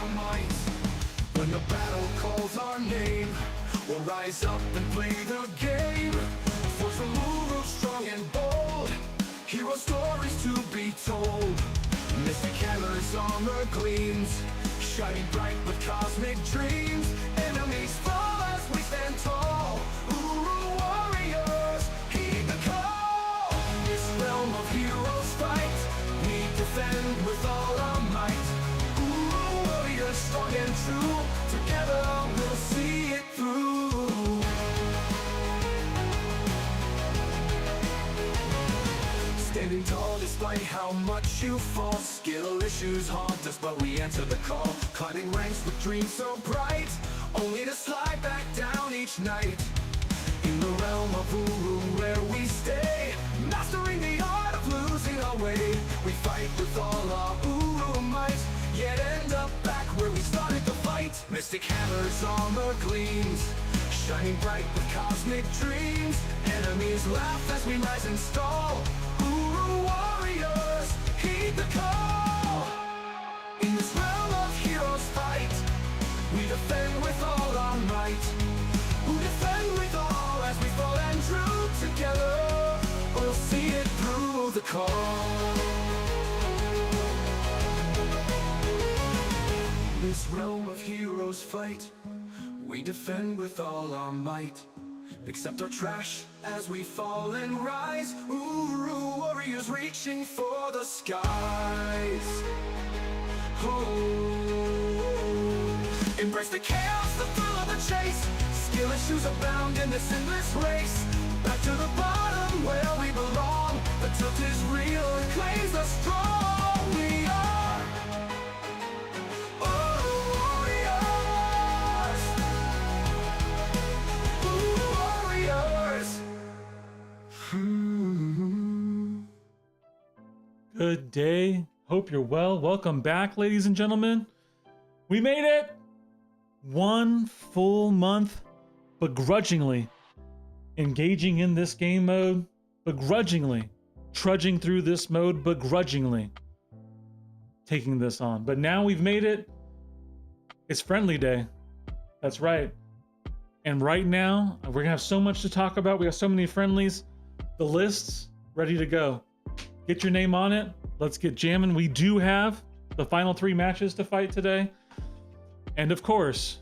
our might. When the battle calls our name, we'll rise up and play the game. Force will move strong and bold, hero stories to be told. Mystic hammers, armor gleams, shining bright with cosmic dreams. Enemies fall as we stand tall. Uru warriors, heed the call. This realm of heroes fight, we defend with all our might. Uru warriors, strong and true, together we'll see it through. Standing tall despite how much you fall. Skill issues haunt us, but we answer the call. Climbing ranks with dreams so bright, only to slide back down each night. In the realm of Uru where we stay, mastering the art of losing our way. We fight with all our Uru might, yet end up back where we started the fight. Mystic hammers, armor gleams, shining bright with cosmic dreams. Enemies laugh as we rise and stall. Uru warriors, heed the call. In this realm of heroes fight, we defend with all our might. Who defend with all as we fall and true together, we'll see it through the call. This realm of heroes fight, we defend with all our might. Accept our trash as we fall and rise. Uru warriors reaching for the skies. Oh, embrace the chaos, the thrill of the chase. Skill issues abound in this endless race. Back to the bottom where we belong. The tilt is real, it claims the strong. We are Good day. Hope you're well. Welcome back, ladies and gentlemen. We made it! 1 full month begrudgingly engaging in this game mode, begrudgingly trudging through this mode, begrudgingly taking this on. But now we've made it. It's Friendly Day. That's right. And right now, we're gonna have so much to talk about. We have so many friendlies. The list's ready to go. Get your name on it. Let's get jamming. We do have the final 3 matches to fight today. And of course,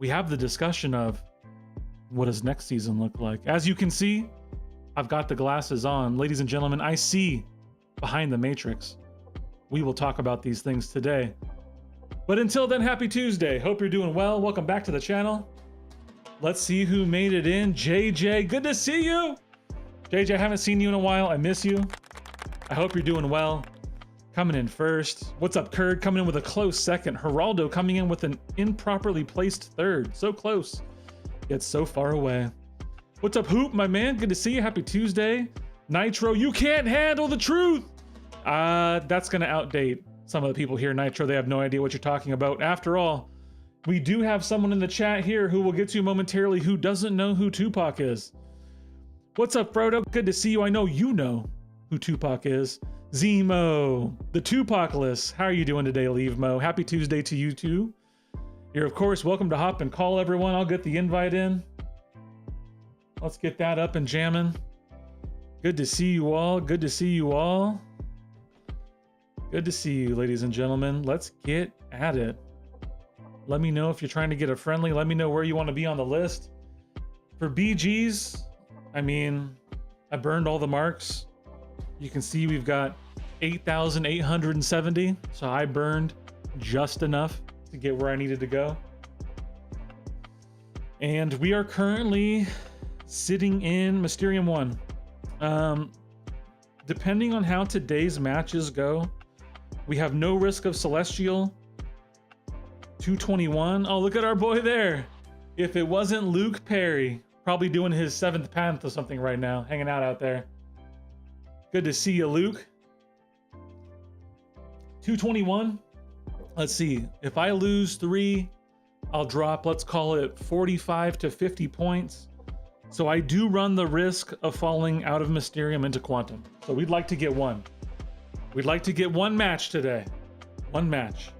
we have the discussion of what does next season look like? As you can see, I've got the glasses on. Ladies and gentlemen, I see behind the matrix. We will talk about these things today. But until then, happy Tuesday. Hope you're doing well. Welcome back to the channel. Let's see who made it in. JJ, good to see you. JJ, I haven't seen you in a while. I miss you. I hope you're doing well. Coming in first. What's up, Kurd? Coming in with a close second. Geraldo coming in with an improperly placed third. So close, yet so far away. What's up, Hoop, my man? Good to see you. Happy Tuesday. Nitro, you can't handle the truth. That's gonna outdate some of the people here, Nitro. They have no idea what you're talking about. After all, we do have someone in the chat here who we'll get to momentarily who doesn't know who Tupac is. What's up, Frodo? Good to see you. I know you know who Tupac is. Zemo, the Tupac list. How are you doing today, Leavemo? Happy Tuesday to you too. You're of course welcome to hop and call everyone. I'll get the invite in. Let's get that up and jamming. Good to see you all. Good to see you all. Good to see you, ladies and gentlemen. Let's get at it. Let me know if you're trying to get a friendly. Let me know where you want to be on the list. For BGs, I mean, I burned all the marks. You can see we've got 8,870. So I burned just enough to get where I needed to go. And we are currently sitting in Mysterium 1. Depending on how today's matches go, we have no risk of Celestial. 221. Oh, look at our boy there. If it wasn't Luke Perry, probably doing his 7th Panth or something right now, hanging out there. Good to see you, Luke. 221. Let's see. If I lose 3, I'll drop, let's call it 45 to 50 points. So I do run the risk of falling out of Mysterium into Quantum. So we'd like to get 1. We'd like to get 1 match today. 1 match.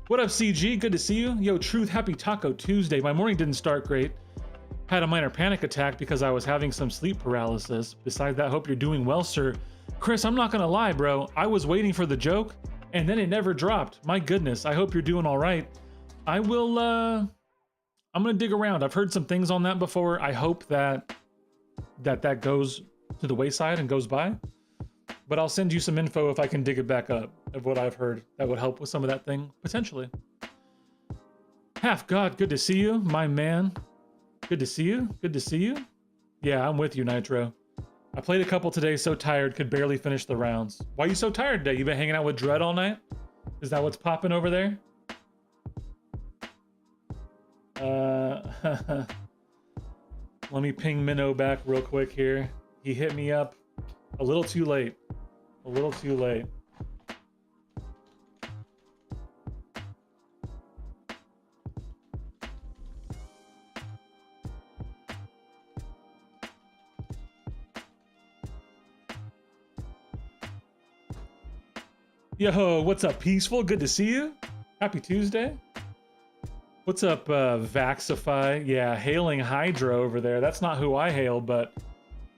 What up, CG? Good to see you. Yo, Truth, happy Taco Tuesday. My morning didn't start great. Had a minor panic attack because I was having some sleep paralysis. Besides that, hope you're doing well, sir. Chris, I'm not gonna lie, bro. I was waiting for the joke and then it never dropped. My goodness, I hope you're doing all right. I will, I'm gonna dig around. I've heard some things on that before. I hope that goes to the wayside and goes by. But I'll send you some info if I can dig it back up of what I've heard that would help with some of that thing, potentially. Half God, good to see you, my man. Good to see you. Good to see you. Yeah, I'm with you, Nitro. I played a couple today, so tired, could barely finish the rounds. Why are you so tired today? You been hanging out with Dread all night? Is that what's popping over there? Let me ping Minnow back real quick here. He hit me up a little too late. A little too late. Yo, what's up, Peaceful? Good to see you. Happy Tuesday. What's up, Vaxify? Yeah, hailing Hydra over there. That's not who I hail, but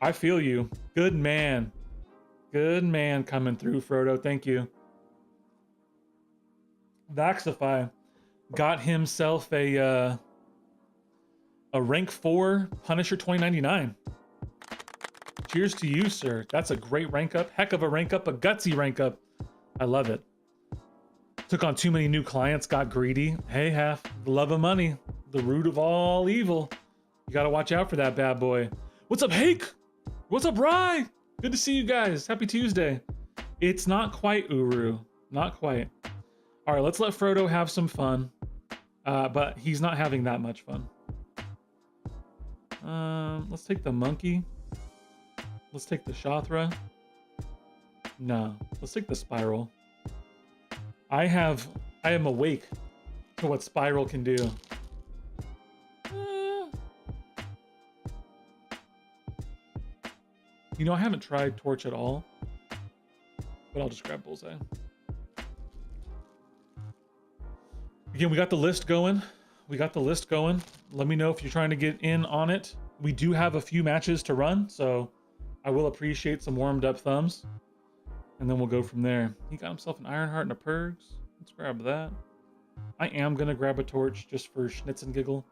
I feel you. Good man. Good man coming through, Frodo. Thank you. Vaxify got himself a rank 4 Punisher 2099. Cheers to you, sir. That's a great rank up. Heck of a rank up, a gutsy rank up. I love it. Took on too many new clients, got greedy. Hey, Half, the love of money, the root of all evil. You gotta watch out for that bad boy. What's up, Hake? What's up, Rye? Good to see you guys. Happy Tuesday. It's not quite Uru. Not quite. All right, let's let Frodo have some fun. But he's not having that much fun. Let's take the monkey. Let's take the Shathra. No, let's take the Spiral. I am awake to what Spiral can do. You know, I haven't tried Torch at all, but I'll just grab Bullseye. Again, we got the list going. Let me know if you're trying to get in on it. We do have a few matches to run, so I will appreciate some warmed up thumbs. And then we'll go from there. He got himself an Ironheart and a Purgs. Let's grab that. I am gonna grab a torch just for schnitz and giggle.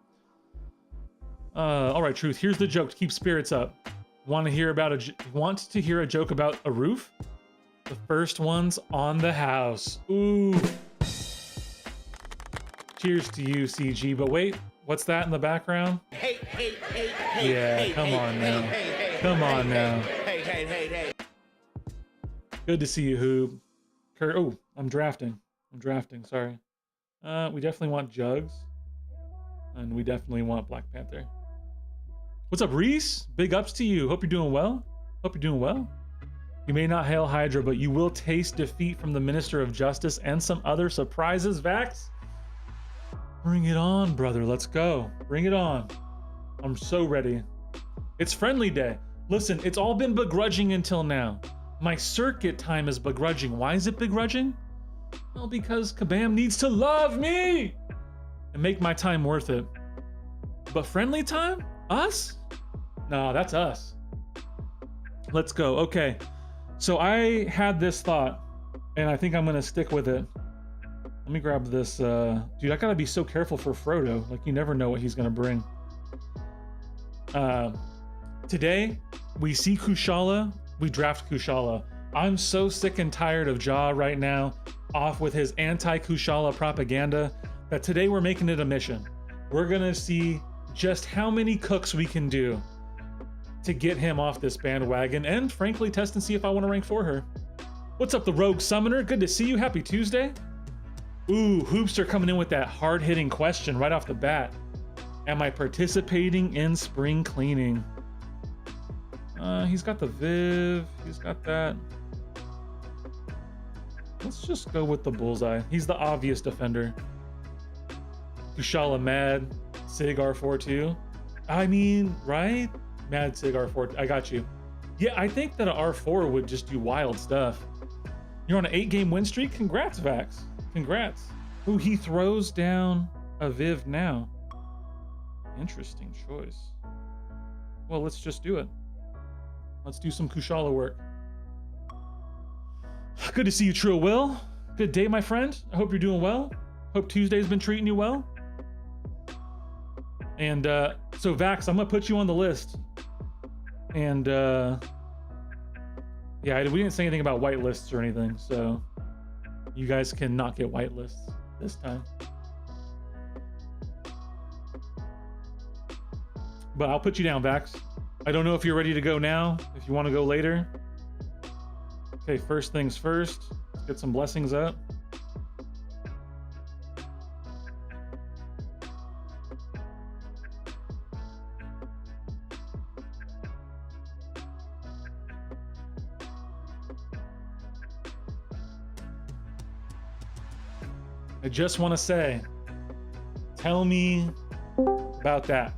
All right, Truth. Here's the joke to keep spirits up. Want to hear a joke about a roof? The first one's on the house. Ooh. Cheers to you, CG. But wait, what's that in the background? Hey, yeah, come on now. Come on now. Hey. Good to see you, Hoob. Oh, I'm drafting. Sorry. We definitely want Jugs. And we definitely want Black Panther. What's up, Reese? Big ups to you. Hope you're doing well. You may not hail Hydra, but you will taste defeat from the Minister of Justice and some other surprises, Vax. Bring it on, brother. Let's go. Bring it on. I'm so ready. It's Friendly Day. Listen, it's all been begrudging until now. My circuit time is begrudging. Why is it begrudging? Well, because Kabam needs to love me and make my time worth it. But friendly time? Us? No, that's us. Let's go. Okay. So I had this thought, and I think I'm going to stick with it. Let me grab this. Dude, I got to be so careful for Frodo. Like, you never know what he's going to bring. Today, we see Kushala. We draft Kushala. I'm so sick and tired of Jaw right now, off with his anti-Kushala propaganda, that today we're making it a mission. We're gonna see just how many cooks we can do to get him off this bandwagon, and frankly test and see if I want to rank for her. What's up, the Rogue Summoner? Good to see you. Happy Tuesday. Ooh, Hoopster coming in with that hard-hitting question right off the bat. Am I participating in spring cleaning? He's got the Viv. He's got that. Let's just go with the Bullseye. He's the obvious defender. Kushala Mad. Sig R4-2. I mean, right? Mad Sig R4. I got you. Yeah, I think that an R4 would just do wild stuff. You're on an 8-game win streak? Congrats, Vax. Congrats. Ooh, he throws down a Viv now. Interesting choice. Well, let's just do it. Let's do some Kushala work. Good to see you, True Will. Good day, my friend. I hope you're doing well. Hope Tuesday's been treating you well. And so Vax, I'm gonna put you on the list. And yeah, we didn't say anything about white lists or anything, so you guys can not get white lists this time. But I'll put you down, Vax. I don't know if you're ready to go now, if you want to go later. Okay, first things first. Let's get some blessings up. I just want to say, tell me about that.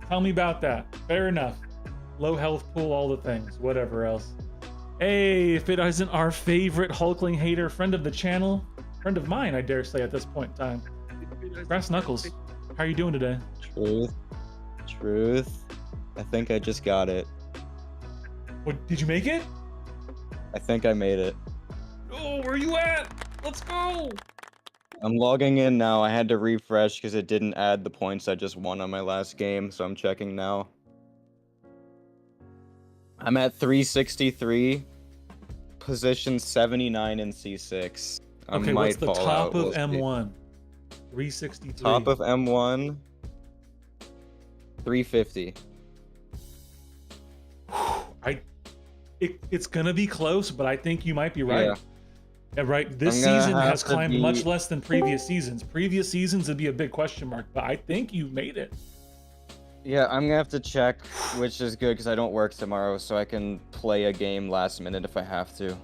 Tell me about that. Fair enough. Low health pool, all the things, whatever else. Hey, if it isn't our favorite Hulkling hater, friend of the channel, friend of mine, I dare say at this point in time. Brass Knuckles, how are you doing today? Truth. I think I just got it. What, did you make it? I think I made it. Oh, where are you at? Let's go. I'm logging in now. I had to refresh because it didn't add the points I just won on my last game, so I'm checking now. I'm at 363, position 79 in C6. Okay, what's the top of M1? 363. Top of M1, 350. It's gonna be close, but I think you might be right. Yeah. Yeah, right. This season has climbed much less than previous seasons. Previous seasons would be a big question mark, but I think you made it. Yeah, I'm gonna have to check, which is good because I don't work tomorrow, so I can play a game last minute if I have to.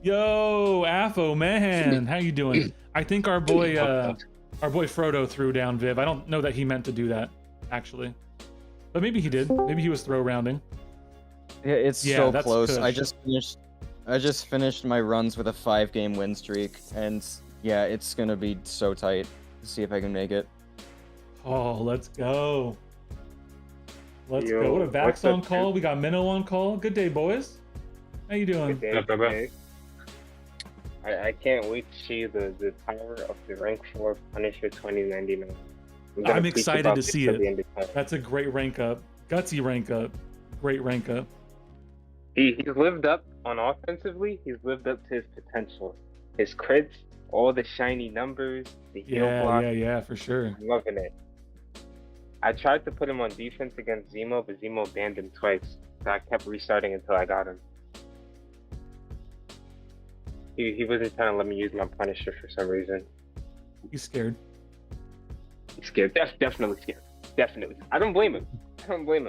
Yo, Afo man, how you doing? I think our boy Frodo threw down Viv. I don't know that he meant to do that, actually, but maybe he did. Maybe he was throw rounding. Yeah, it's so close. Kush. I just finished my runs with a 5-game win streak, and yeah, it's gonna be so tight. See if I can make it. Oh, let's go. Let's go. What a Vax on call. We got Minnow on call. Good day, boys. How you doing? Good day. I can't wait to see the power of the rank 4 Punisher 2099. I'm excited to see it. That's a great rank up. Gutsy rank up. Great rank up. He's lived up on offensively. He's lived up to his potential. His crits, all the shiny numbers, the heal block. Yeah, for sure. I'm loving it. I tried to put him on defense against Zemo, but Zemo banned him twice. So I kept restarting until I got him. He wasn't trying to let me use my Punisher for some reason. He's scared. He's scared. Definitely scared. Definitely. I don't blame him. I don't blame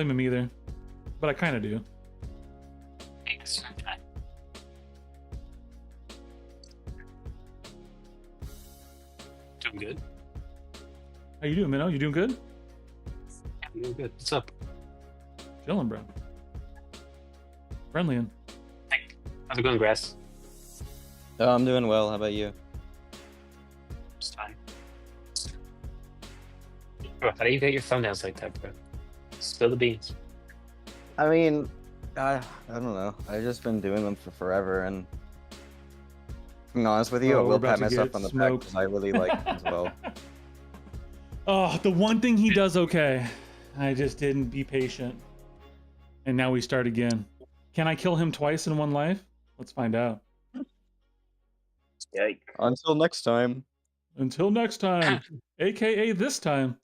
him either, but I kind of do. Doing good. How you doing, Minnow? You doing good? I'm doing good. What's up? Chilling, bro. Friendly. How's it going, Grass? Oh, I'm doing well. How about you? It's fine. Bro, how do you get your thumbnails like that, bro? Spill the beans. I mean, I don't know. I've just been doing them for forever, and being honest with you, I will pat myself on the back because I really like them as well. Oh, the one thing he does okay. I just didn't be patient. And now we start again. Can I kill him twice in one life? Let's find out. Yikes. Until next time. Until next time. AKA this time.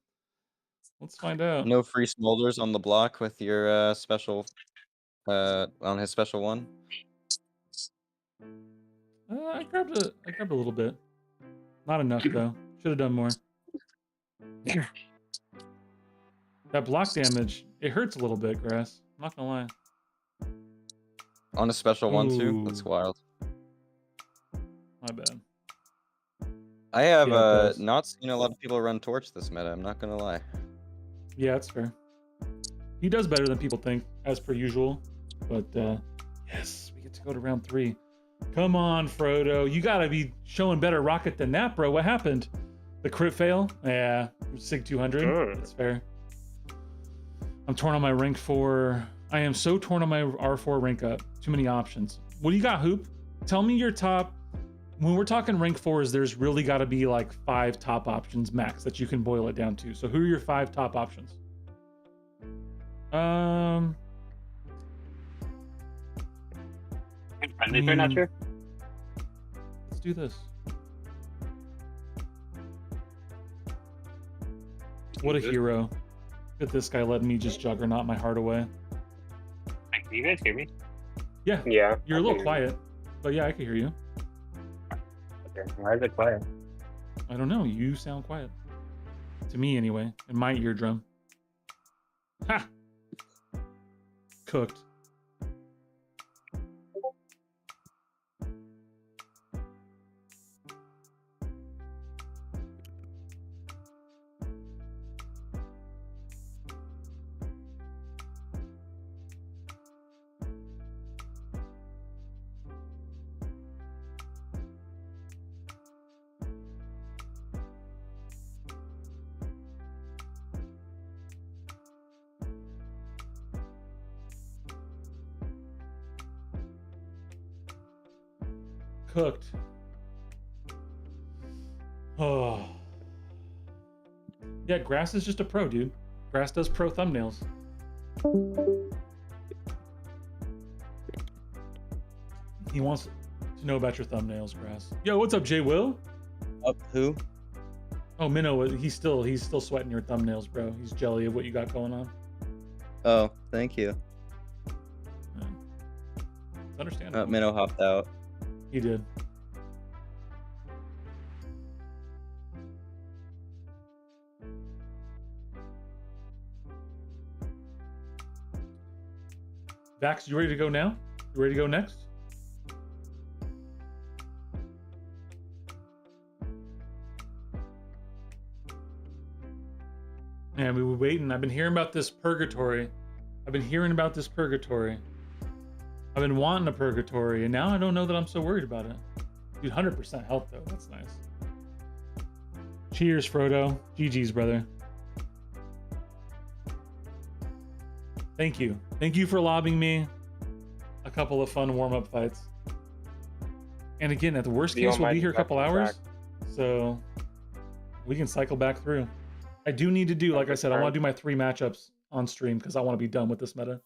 Let's find out. No free smolders on the block with your special, on his special one? I grabbed a little bit. Not enough, though. Should have done more. That block damage, it hurts a little bit, Grass. I'm not gonna lie. On a special one too? Ooh. That's wild. My bad. I have Yeah, not seen a lot of people run Torch this meta, I'm not gonna lie. Yeah, that's fair. He does better than people think, as per usual. But yes, we get to go to round 3. Come on, Frodo. You gotta be showing better rocket than that, bro. What happened? The crit fail? Yeah, Sig 200. That's fair. I'm torn on my rank 4. I am so torn on my R4 rank up. Too many options. What do you got, Hoop? Tell me your top. When we're talking rank 4s, there's really got to be like 5 top options max that you can boil it down to. So who are your 5 top options? Friendlies right now, sure. Let's do this. What a hero. Look at this guy letting me just juggernaut my heart away. Can you guys hear me? Yeah. Yeah. You're a little quiet, but yeah, I can hear you. Okay. Why is it quiet? I don't know. You sound quiet. To me, anyway. In my eardrum. Ha! Cooked. Cooked. Oh. Yeah, Grass is just a pro, dude. Grass does pro thumbnails. He wants to know about your thumbnails, Grass. Yo, what's up, Jay Will? Up who? Oh, Minnow, he's still sweating your thumbnails, bro. He's jelly of what you got going on. Oh, thank you. Yeah. It's understandable. Minnow hopped out. He did. Vax, you ready to go now? You ready to go next? Yeah, we were waiting. I've been hearing about this purgatory. I've been wanting a purgatory, and now I don't know that I'm so worried about it. Dude, 100% health, though. That's nice. Cheers, Frodo. GG's, brother. Thank you. Thank you for lobbing me a couple of fun warm-up fights. And again, at the worst case, we'll be here a couple hours. So we can cycle back through. I do need to do, like I said, I want to do my 3 matchups on stream because I want to be done with this meta.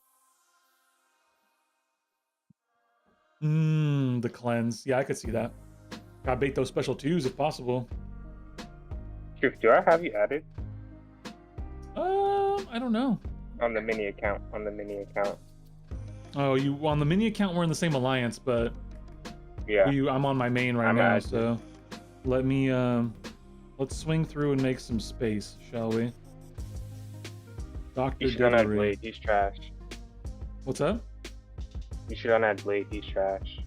The cleanse. Yeah, I could see that. Gotta bait those special 2s if possible. Truth, do I have you added? I don't know. On the mini account. Oh, you on the mini account we're in the same alliance, but Yeah. I'm on my main right now, so let me let's swing through and make some space, shall we? Dr. You should unadd Dillery. Blade, he's trash. What's up? You should unadd Blade, he's trash.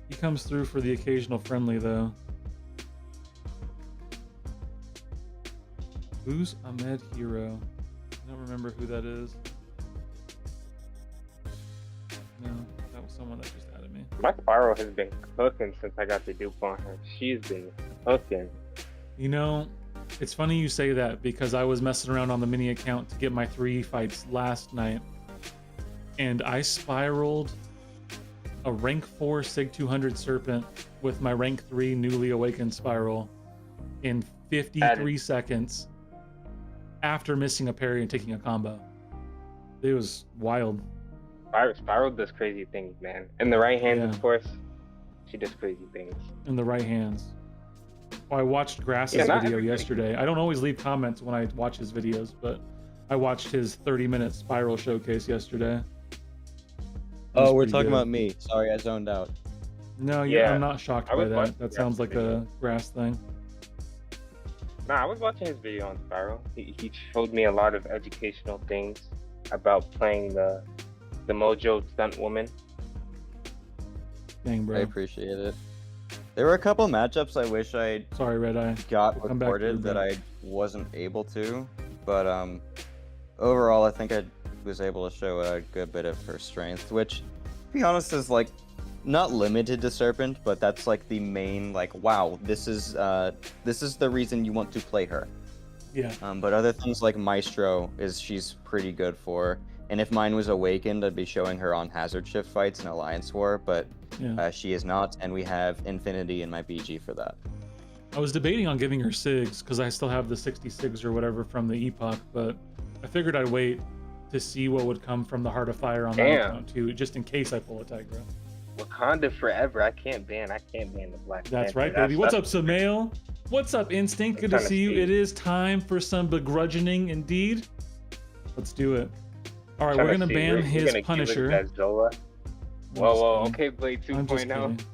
He comes through for the occasional friendly, though. Who's Ahmed Hero? I don't remember who that is. No, that was someone that just added me. My Spiral has been cooking since I got the dupe on her. She's been cooking. You know, it's funny you say that because I was messing around on the mini account to get my 3 fights last night, and I spiraled a rank 4 Sig 200 Serpent with my rank 3 newly awakened Spiral in 53 seconds after missing a parry and taking a combo. It was wild. Spiral does crazy things, man. In the right hands, Yeah. of course, she does crazy things. In the right hands. Oh, I watched Grass's Yeah, not video everybody. yesterday. I don't always leave comments when I watch his videos, but I watched his 30-minute Spiral showcase yesterday. It was Oh, we're pretty talking good. about me. Sorry, I zoned out. No, Yeah, I'm not shocked I by was that. watching That sounds like Grass's a Grass thing. Nah, I was watching his video on Spiral. He showed me a lot of educational things about playing the Mojo stunt woman. Dang, I bro. appreciate it. There were a couple matchups I wish I Sorry, Red Eye. got We'll come back to recorded you, that bro. I wasn't able to, but overall I think I was able to show a good bit of her strength, which be honest, is like not limited to Serpent, but that's like the main like wow, this is the reason you want to play her. Yeah. But other things like Maestro she's pretty good for. And if mine was Awakened, I'd be showing her on Hazard Shift fights in Alliance War, but Yeah. she is not, and we have Infinity in my BG for that. I was debating on giving her SIGs because I still have the 66 or whatever from the Epoch, but I figured I'd wait to see what would come from the Heart of Fire on that account too, just in case I pull a Tigra. Wakanda forever. I can't ban the Black That's Panther. right, baby. What's up, Samael? What's up, Instinct? Good to trying to see you. see. It is time for some begrudging indeed. Let's do it. All right, Trying we're to gonna see, ban we're his gonna give it Punisher. that Zola. I'm Whoa, just whoa, kidding. okay, Blade I'm just 2.0. kidding.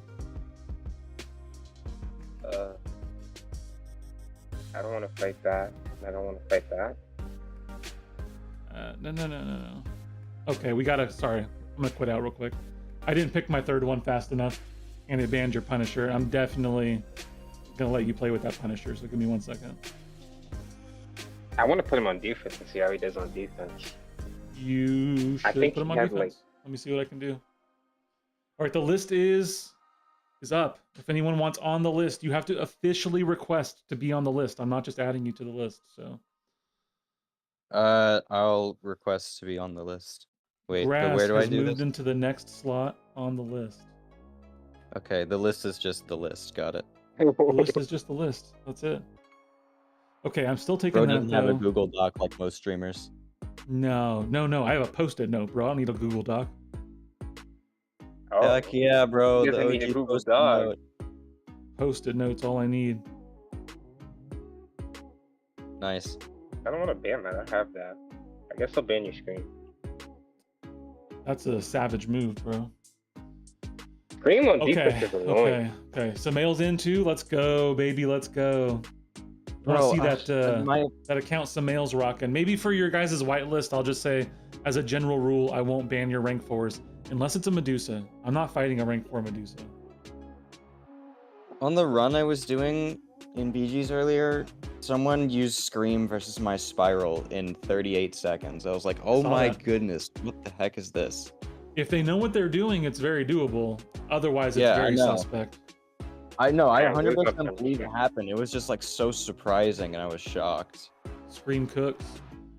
I don't want to fight that. I don't want to fight that. No. Okay, we gotta. Sorry, I'm gonna quit out real quick. I didn't pick my third one fast enough, and it banned your Punisher. I'm definitely gonna let you play with that Punisher. So give me 1 second. I want to put him on defense and see how he does on defense. You I should think put him he on has, defense. Let me see what I can do. All right, the list is up. If anyone wants on the list, you have to officially request to be on the list. I'm not just adding you to the list. So I'll request to be on the list. Wait, but Grass where do I has do moved this? into the next slot on the list. Okay, the list is just the list. Got it. The list is just the list. That's it. Okay, I'm still taking Bro that doesn't have a though. Google Doc like most streamers. No. I have a Post-it note, bro. I don't need a Google Doc. Oh, Heck yeah, bro. He The doesn't need a OG Google Post-it Doc. note. Post-it notes, all I need. Nice. I don't want to ban that. I have that. I guess I'll ban your screen. That's a savage move, bro. Scream on defense is annoying. Okay. Samael's in too. Let's go, baby. Let's go. I want to see that account Samael's rocking. Maybe for your guys' whitelist, I'll just say, as a general rule, I won't ban your rank 4s unless it's a Medusa. I'm not fighting a rank 4 Medusa. On the run I was doing in BGs earlier, someone used Scream versus my Spiral in 38 seconds. I was like, oh my goodness, what the heck is this? If they know what they're doing, it's very doable. Otherwise, it's Yeah, very I know. suspect. I know, I Yeah, it was 100% something. believe it happened. It was just like so surprising and I was shocked. Scream cooks.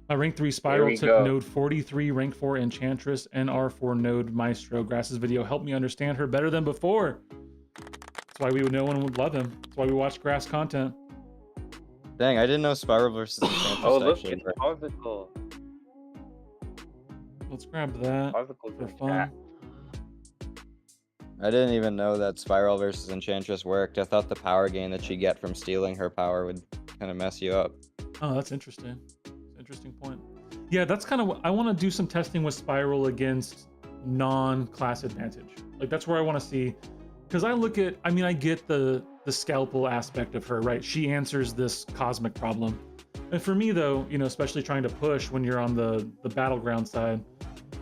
My rank 3 Spiral we took go. node 43, rank 4 Enchantress, NR4 node Maestro. Grass's video helped me understand her better than before. That's why we would know one would love him. That's why we watch Grass content. Dang, I didn't know Spiral versus Enchantress Oh, look, actually it's worked. Posical. Let's grab that Posical's for in fun. chat. I didn't even know that Spiral versus Enchantress worked. I thought the power gain that you get from stealing her power would kind of mess you up. Oh, that's interesting. Interesting point. Yeah, that's kind of what I want to do, some testing with Spiral against non-class advantage. Like that's where I want to see, because I get the scalpel aspect of her, right? She answers this cosmic problem. And for me though, especially trying to push when you're on the battleground side,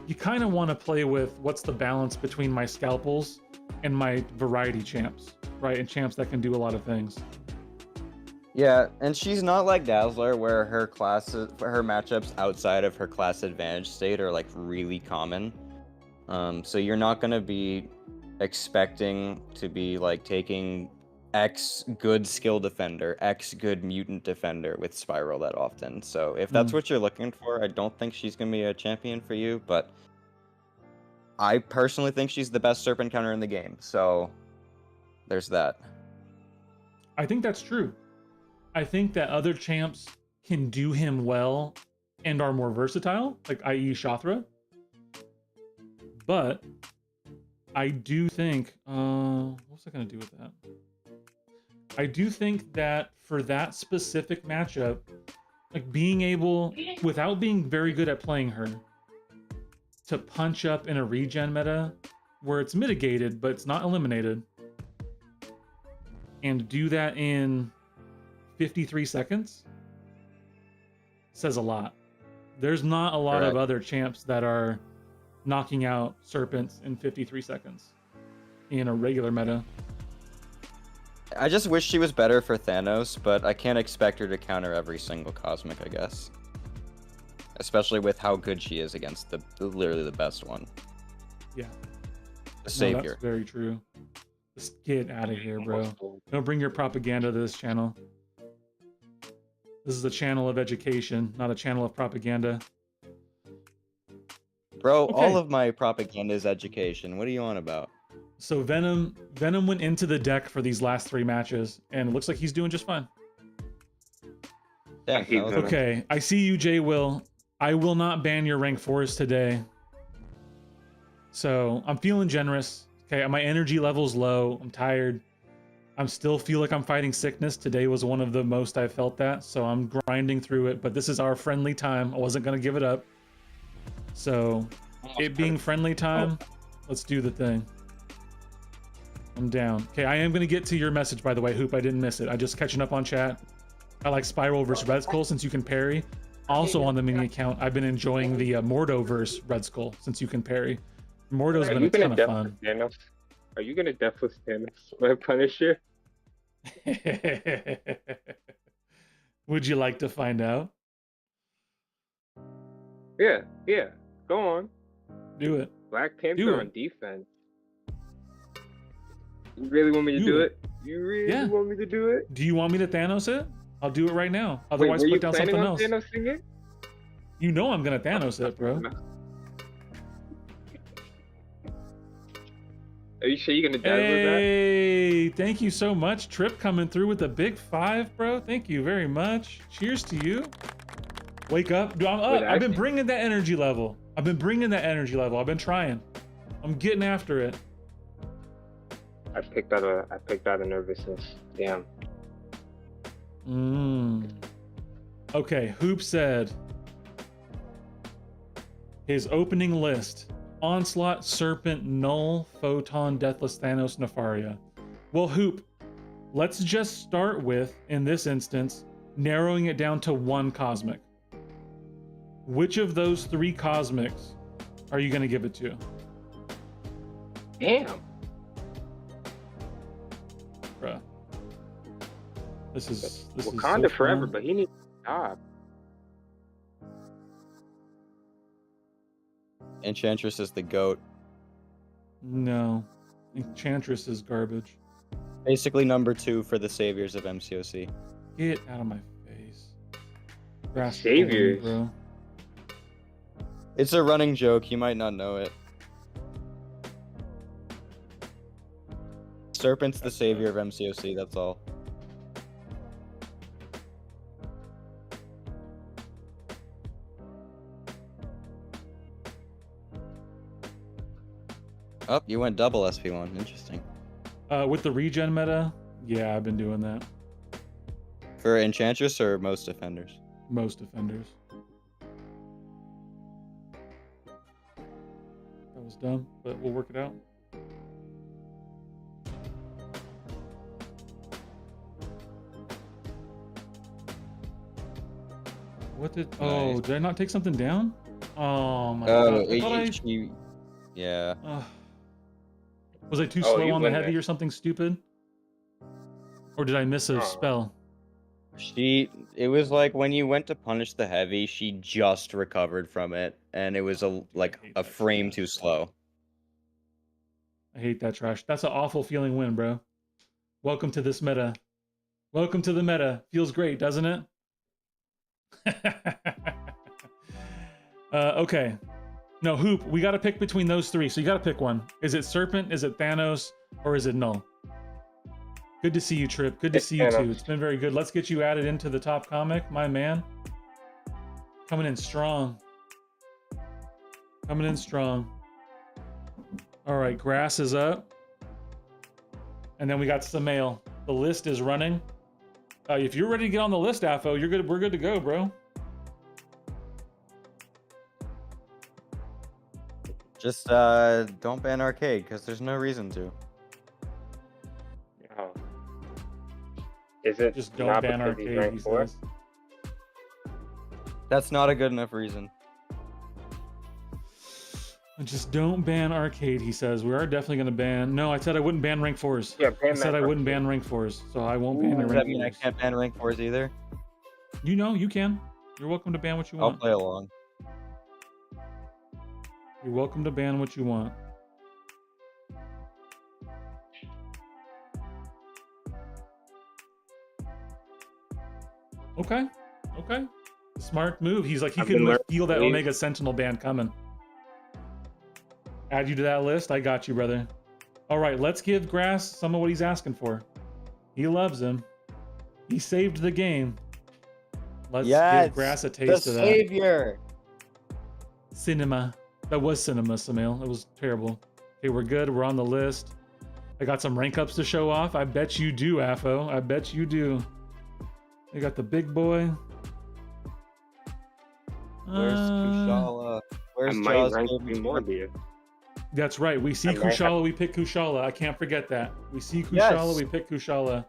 you kind of want to play with what's the balance between my scalpels and my variety champs, right? And champs that can do a lot of things. Yeah, and she's not like Dazzler, where her matchups outside of her class advantage state are like really common. So you're not gonna be expecting to be like taking X good skill defender, X good mutant defender with Spiral that often. So if that's what you're looking for, I don't think she's gonna be a champion for you, but I personally think she's the best Serpent counter in the game. So there's that. I think that's true. I think that other champs can do him well and are more versatile, like i.e. Shathra. But I do think, what's I gonna do with that? I do think that for that specific matchup, like being able, without being very good at playing her, to punch up in a regen meta where it's mitigated, but it's not eliminated, and do that in 53 seconds says a lot. There's not a lot of other champs that are knocking out Serpents in 53 seconds in a regular meta. I just wish she was better for Thanos, but I can't expect her to counter every single Cosmic, I guess. Especially with how good she is against literally the best one. Yeah. The No, savior. that's very true. Just get out of here, bro. Almost full. Don't bring your propaganda to this channel. This is a channel of education, not a channel of propaganda. Bro, Okay. all of my propaganda is education. What are you on about? So Venom went into the deck for these last 3 matches, and it looks like he's doing just fine. Damn, hate that was- Venom. Okay, I see you, Jay Will. I will not ban your rank 4s today. So I'm feeling generous. Okay, my energy level's low. I'm tired. I still feel like I'm fighting sickness. Today was one of the most I felt that, so I'm grinding through it. But this is our friendly time. I wasn't gonna give it up. So it being friendly time, let's do the thing. I'm down. Okay, I am gonna get to your message, by the way, Hoop. I didn't miss it. I just catching up on chat. I like Spiral versus Red Skull since you can parry. Also on the mini account, I've been enjoying the Mordo versus Red Skull since you can parry. Mordo's Are been you a ton gonna of death fun. with Thanos? Are you gonna death with Thanos by Punisher? Would you like to find out? Yeah, go on. Do it. Black Do Panther it. on defense. You really want me to Do do it. it? You really Yeah. want me to do it? Do you want me to Thanos it? I'll do it right now. Wait, Otherwise, were you put down planning something on else. Thanosing it? You know I'm gonna Thanos it, bro. Are you sure you're gonna die with Hey, thank you so much. Trip coming through with the big 5, bro. Thank you very much. Cheers to you. Wake up. Dude, I'm up. Wait, I've been actually- bringing that energy level. I've been trying. I'm getting after it. that? I picked out a nervousness. Damn. Okay, Hoop said his opening list: Onslaught, Serpent, Null, Photon, Deathless, Thanos, Nefaria. Well, Hoop, let's just start with, in this instance, narrowing it down to 1 cosmic. Which of those 3 cosmics are you going to give it to? Damn. Bruh. This is Wakanda so forever, fun. but he needs a job. Enchantress is the goat. No. Enchantress is garbage. Basically number 2 for the saviors of MCOC. Get out of my face. Grass Saviors? bro. It's a running joke, you might not know it. Serpent's the savior of MCOC, that's all. Oh, you went double SP1. Interesting. With the regen meta, yeah, I've been doing that. For Enchantress or most defenders? Most defenders. That was dumb, but we'll work it out. What did? Oh, Nice. did I not take something down? Oh my Oh, god! I thought I. yeah. Was I too Oh, slow you on the win heavy there. or something stupid? Or did I miss a Oh. spell? It was like when you went to punish the heavy, she just recovered from it, and it was hate a that frame shit. too slow. I hate that trash. That's an awful feeling win, bro. Welcome to this meta. Welcome to the meta. Feels great, doesn't it? Okay. No, Hoop, we got to pick between those 3. So you got to pick one. Is it Serpent? Is it Thanos? Or is it Null? Good to see you, Trip. Good to It's see you, too. Thanos. It's been very good. Let's get you added into the top comic, my man. Coming in strong. Coming in strong. All right, grass is up. And then we got Samael. The list is running. If you're ready to get on the list, Afo, you're good. We're good to go, bro. Just don't ban arcade because there's no reason to. Oh. Is it Just don't not ban because he's arcade, ranked he 4? says. That's not a good enough reason. Just don't ban arcade, he says. We are definitely going to ban. No, I said I wouldn't ban rank 4s. Yeah, ban I said that I wouldn't arcade. ban rank 4s, so I won't ban your Does rank that mean I 4s. can't ban rank 4s either? You know, you can. You're welcome to ban what you I'll want. play along. You're welcome to ban what you want. Okay. Okay. Smart move. He's like, he I've can been like, learning feel that ways. Omega Sentinel band coming. Add you to that list. I got you, brother. All right, let's give Grass some of what he's asking for. He loves him. He saved the game. Let's give Grass a the taste of that. savior. Cinema. That was cinema, Samil. It was terrible. Okay, we're good. We're on the list. I got some rank ups to show off. I bet you do, Afo. I bet you do. We got the big boy. Where's Kushala? I Where's might Jaws? rank baby? Primordial. That's right. We see I might Kushala, we pick Kushala. I can't forget that. We see Kushala, Yes. we pick Kushala.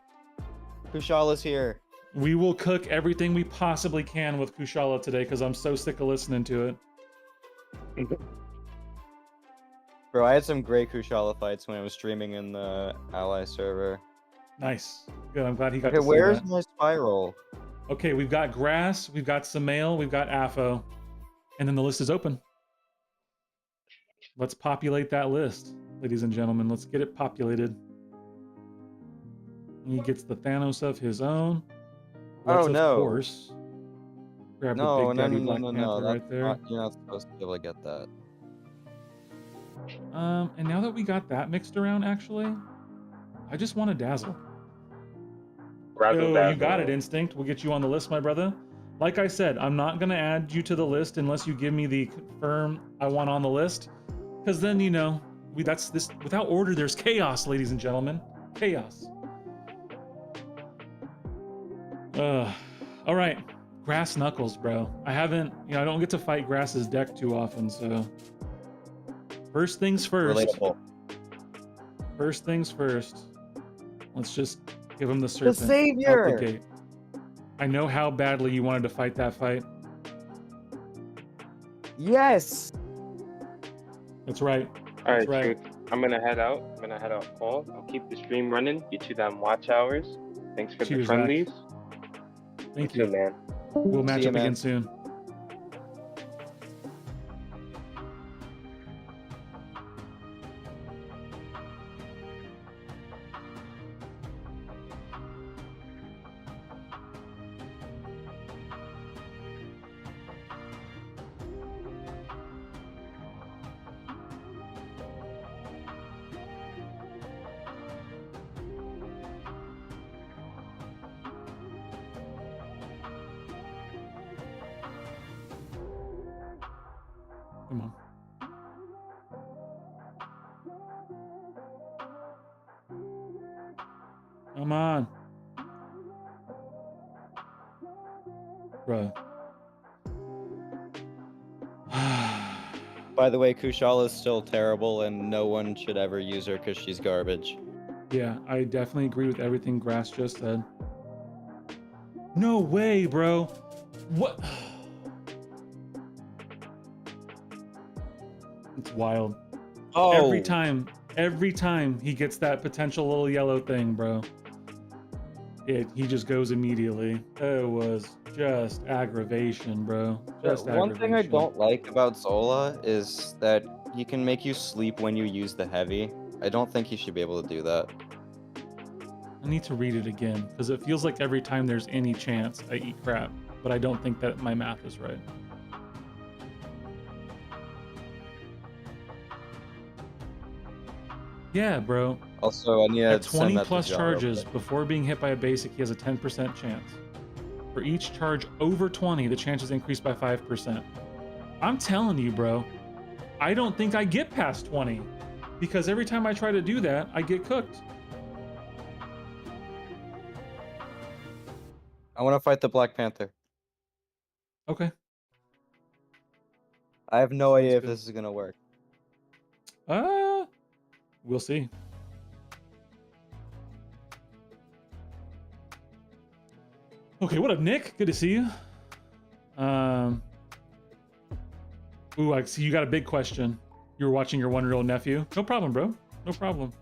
Kushala's here. We will cook everything we possibly can with Kushala today because I'm so sick of listening to it. Bro, I had some great Kushala fights when I was streaming in the Ally server. Nice. Good. I'm glad he got Okay, to see where's that. my spiral? Okay, we've got Grass, we've got Samael, we've got Afo, and then the list is open. Let's populate that list, ladies and gentlemen. Let's get it populated. He gets the Thanos of his own. Let's, Oh, no. Of course, grab the No, Big no, Daddy no, Black no, Panther no, right there. you're not supposed to be able to get that. And now that we got that mixed around, actually, I just want to dazzle. Razzle Yo, dazzle. you got it, Instinct. We'll get you on the list, my brother. Like I said, I'm not going to add you to the list unless you give me the confirm I want on the list. Because then, you know, that's this. Without order, there's chaos, ladies and gentlemen. Chaos. All right. Grass Knuckles, bro. I don't get to fight Grass's deck too often, so. First things first. Relatable. First things first. Let's just give him the serpent savior! out the gate. I know how badly you wanted to fight that fight. Yes! That's right. All right, That's right. Truth. I'm gonna head out. Paul. I'll keep the stream running. Get you them watch hours. Thanks for Cheers, the friendlies. Thank You you. too, man. We'll match See ya, up man. again soon. Come on. Come on. Bruh. By the way, Kushala is still terrible, and no one should ever use her because she's garbage. Yeah, I definitely agree with everything Grass just said. No way, bro. What? It's wild. Oh! Every time he gets that potential little yellow thing, bro, he just goes immediately. It was just aggravation, bro. Just One thing I aggravation. don't like about Zola is that he can make you sleep when you use the heavy. I don't think he should be able to do that. I need to read it again because it feels like every time there's any chance I eat crap, but I don't think that my math is right. Yeah, bro. Also, I need to At send 20 that to plus John real charges quick. before being hit by a basic, he has a 10% chance. For each charge over 20, the chances increase by 5%. I'm telling you, bro, I don't think I get past 20 because every time I try to do that, I get cooked. I want to fight the Black Panther. Okay. I have no idea if good. this is gonna work. We'll see. Okay, what up, Nick? Good to see you. Ooh, I see you got a big question. You were watching your one-year-old nephew. No problem, bro. No problem.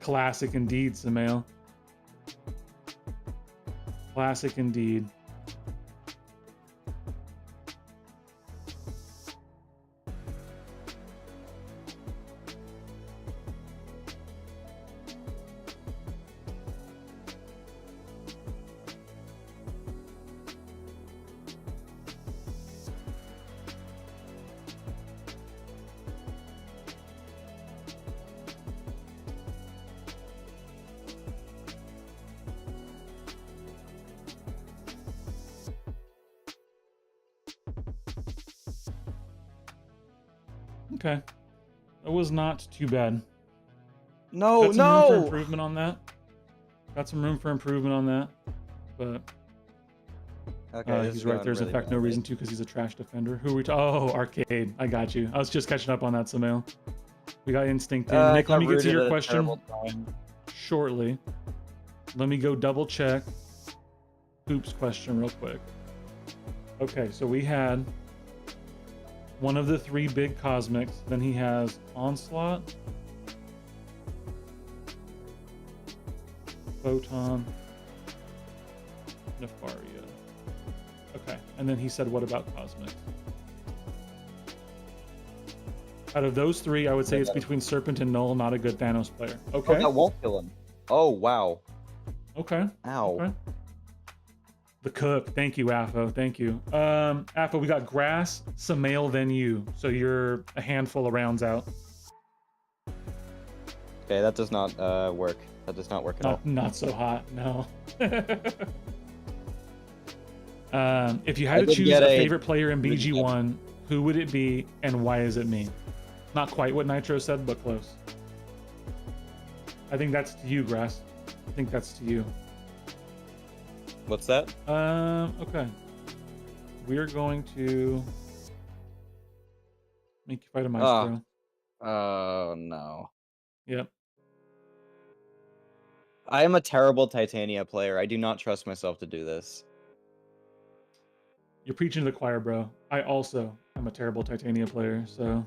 Classic indeed, Samael. Classic indeed. Okay. That was not too bad. No, Got some room for no. improvement on that. Got some room for improvement on that. But Okay, this he's is right. going There's in really fact no badly. reason to because he's a trash defender. Who are we? Oh, Arcade. I got you. I was just catching up on that, Samael. We got Instinct in. I Nick, let got me get to rooted your at a question terrible time. shortly. Let me go double check Hoop's question real quick. Okay, so we had one of the 3 big cosmics. Then he has Onslaught, Photon, Nefaria. Okay, and then he said, what about cosmics? Out of those 3, I would say it's between Serpent and Null, not a good Thanos player. Okay. Oh, that won't kill him. Oh, wow. Okay. Ow. Okay. The cook. Thank you, Afo. Thank you. Afo, we got Grass, Samael, then you. So you're a handful of rounds out. Okay, that does not work. That does not work at all. Not so hot, no. If you had I to did choose get a a- favorite player in BG1, who would it be and why is it me? Not quite what Nitro said, but close. I think that's to you, Grass. I think that's to you. What's that? Okay. We're going to make you fight a Maestro. Oh, no. Yep. I am a terrible Titania player. I do not trust myself to do this. You're preaching to the choir, bro. I also am a terrible Titania player, so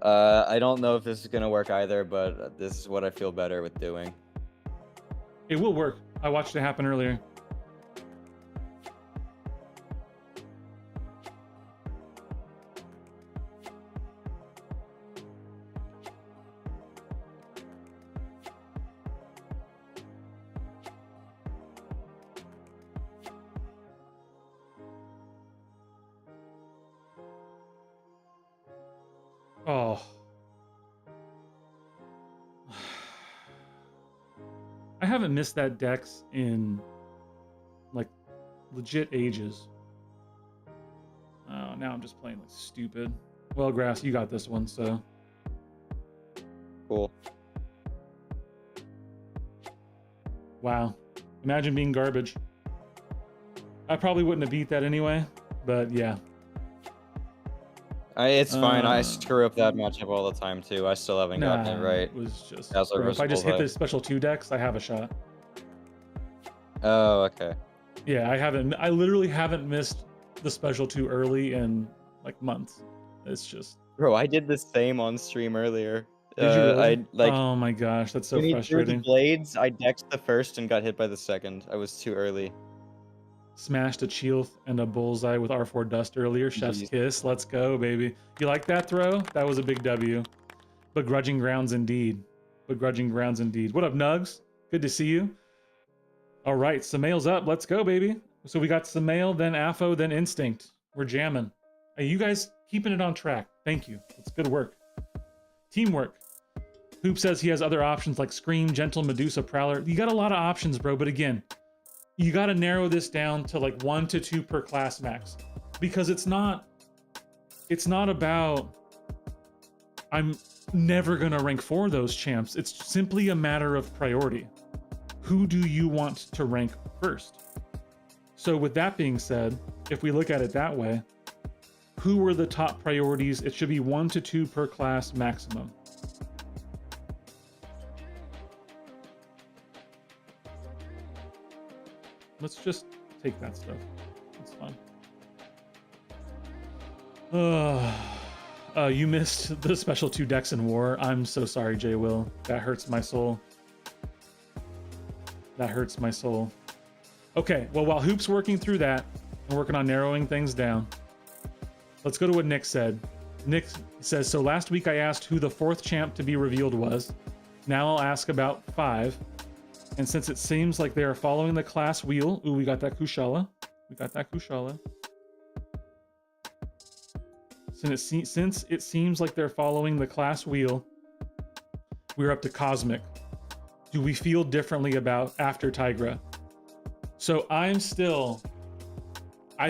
I don't know if this is gonna work either, but this is what I feel better with doing. it will work. I watched it happen earlier. Oh. I haven't missed that Dex in like legit ages. Oh, now I'm just playing like stupid. Well, Grass, you got this one, so Cool. wow. Imagine being garbage. I probably wouldn't have beat that anyway, but yeah. It's fine. I Uh, screw up that matchup all the time too. I still haven't gotten it right. It was just Dazzler bro, if I versus just hit Bullseye. the special 2 decks, I have a shot. Oh, okay. Yeah, I literally haven't missed the special 2 early in like months. It's just Bro, I did the same on stream earlier. did you really? I like Oh my gosh, that's so when he threw the frustrating. blades, I dexed the first and got hit by the second. I was too early. Smashed a Cheelth and a Bullseye with R4 Dust earlier. Chef's Jeez. kiss. Let's go, baby. You like that throw? That was a big W. Begrudging grounds indeed. Begrudging grounds indeed. What up, Nugs? Good to see you. All right, Samael's up. Let's go, baby. So we got Samael, then Afo, then Instinct. We're jamming. Hey, you guys keeping it on track. Thank you. It's good work. Teamwork. Hoop says he has other options like Scream, Gentle, Medusa, Prowler. You got a lot of options, bro. But again, you got to narrow this down to like 1 to 2 per class max, because it's not about I'm never gonna rank for those champs. It's simply a matter of priority. Who do you want to rank first? So with that being said, if we look at it that way, who were the top priorities? It should be 1 to 2 per class maximum. Let's just take that stuff. It's fine. You missed the special 2 decks in war. I'm so sorry, J. Will. That hurts my soul. That hurts my soul. Okay, well, while Hoop's working through that and working on narrowing things down, let's go to what Nick said. Nick says, so last week I asked who the 4th champ to be revealed was. Now I'll ask about 5. And since it seems like they are following the class wheel, ooh, we got that Kushala. We got that Kushala. Since it seems like they're following the class wheel, we're up to Cosmic. Do we feel differently about after Tigra? So I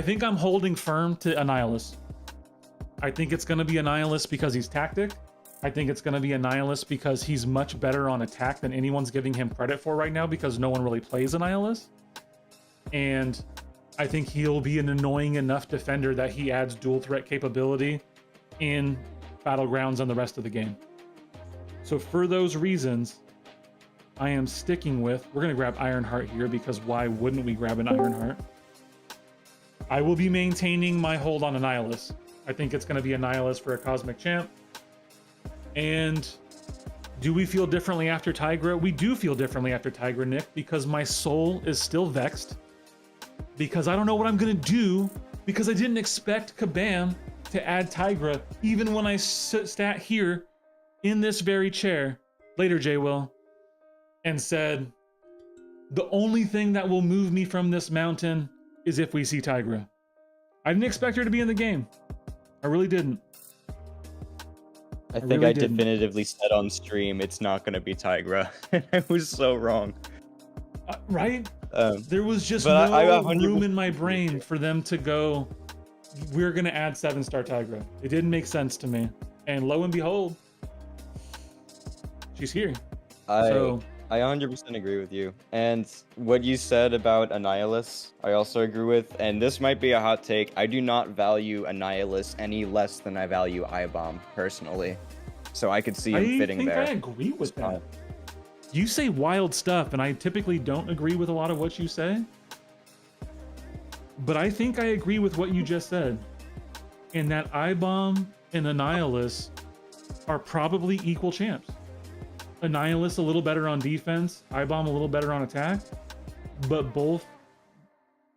think I'm holding firm to Annihilus. I think it's going to be a Nihilist because he's tactic. I think it's going to be a Nihilist because he's much better on attack than anyone's giving him credit for right now because no one really plays a Nihilist. And I think he'll be an annoying enough defender that he adds dual threat capability in Battlegrounds and the rest of the game. So for those reasons, I am sticking with, we're going to grab Ironheart here because why wouldn't we grab an Ironheart? I will be maintaining my hold on a Nihilist. I think it's going to be a Nihilist for a Cosmic Champ. And do we feel differently after Tigra? We do feel differently after Tigra, Nick, because my soul is still vexed. Because I don't know what I'm going to do, because I didn't expect Kabam to add Tigra, even when I sat here in this very chair, later Jay will, and said, the only thing that will move me from this mountain is if we see Tigra. I didn't expect her to be in the game. I really didn't. I think really I didn't. definitively said on stream it's not going to be Tigra. I was so wrong. Right? There was just but no I 100% room in my brain for them to go, we're going to add 7-star Tigra. It didn't make sense to me. And lo and behold, she's here. I 100% agree with you. And what you said about Annihilus, I also agree with. And this might be a hot take. I do not value Annihilus any less than I value I-Bomb, personally. So I could see him fitting there. I think I agree with that. You say wild stuff, and I typically don't agree with a lot of what you say. But I think I agree with what you just said. And that I-Bomb and Annihilus are probably equal champs. Annihilus a little better on defense, I-Bomb a little better on attack, but both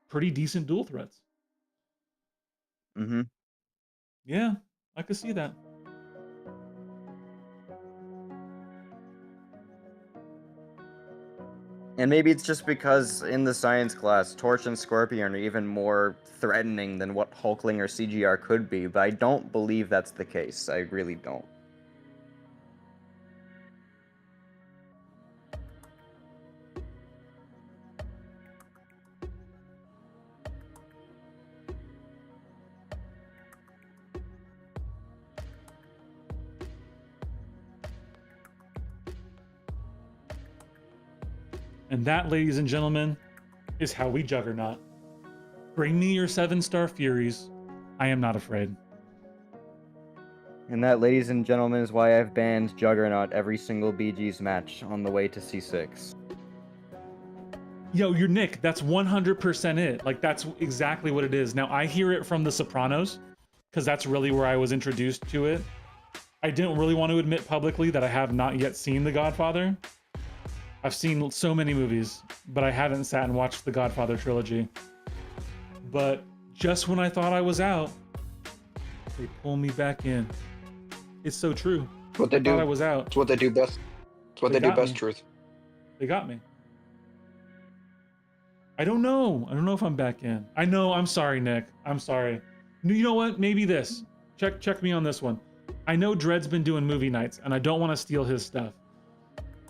pretty decent dual threats. Mm-hmm. Yeah, I could see that. And maybe it's just because in the science class, Torch and Scorpion are even more threatening than what Hulkling or CGR could be, but I don't believe that's the case. I really don't. And that, ladies and gentlemen, is how we juggernaut. Bring me your 7-star Furies. I am not afraid. And that, ladies and gentlemen, is why I've banned Juggernaut every single BG's match on the way to C6. Yo, you're Nick. That's 100% it. Like, that's exactly what it is. Now, I hear it from The Sopranos, because that's really where I was introduced to it. I didn't really want to admit publicly that I have not yet seen The Godfather. I've seen so many movies, but I haven't sat and watched the Godfather trilogy. But just when I thought I was out, they pull me back in. It's so true. It's what they do. I thought I was out. It's what they do best. It's what they do got best, me. Truth. They got me. I don't know. I don't know if I'm back in. I know. I'm sorry, Nick. I'm sorry. You know what? Maybe this. Check me on this one. I know Dread's been doing movie nights, and I don't want to steal his stuff.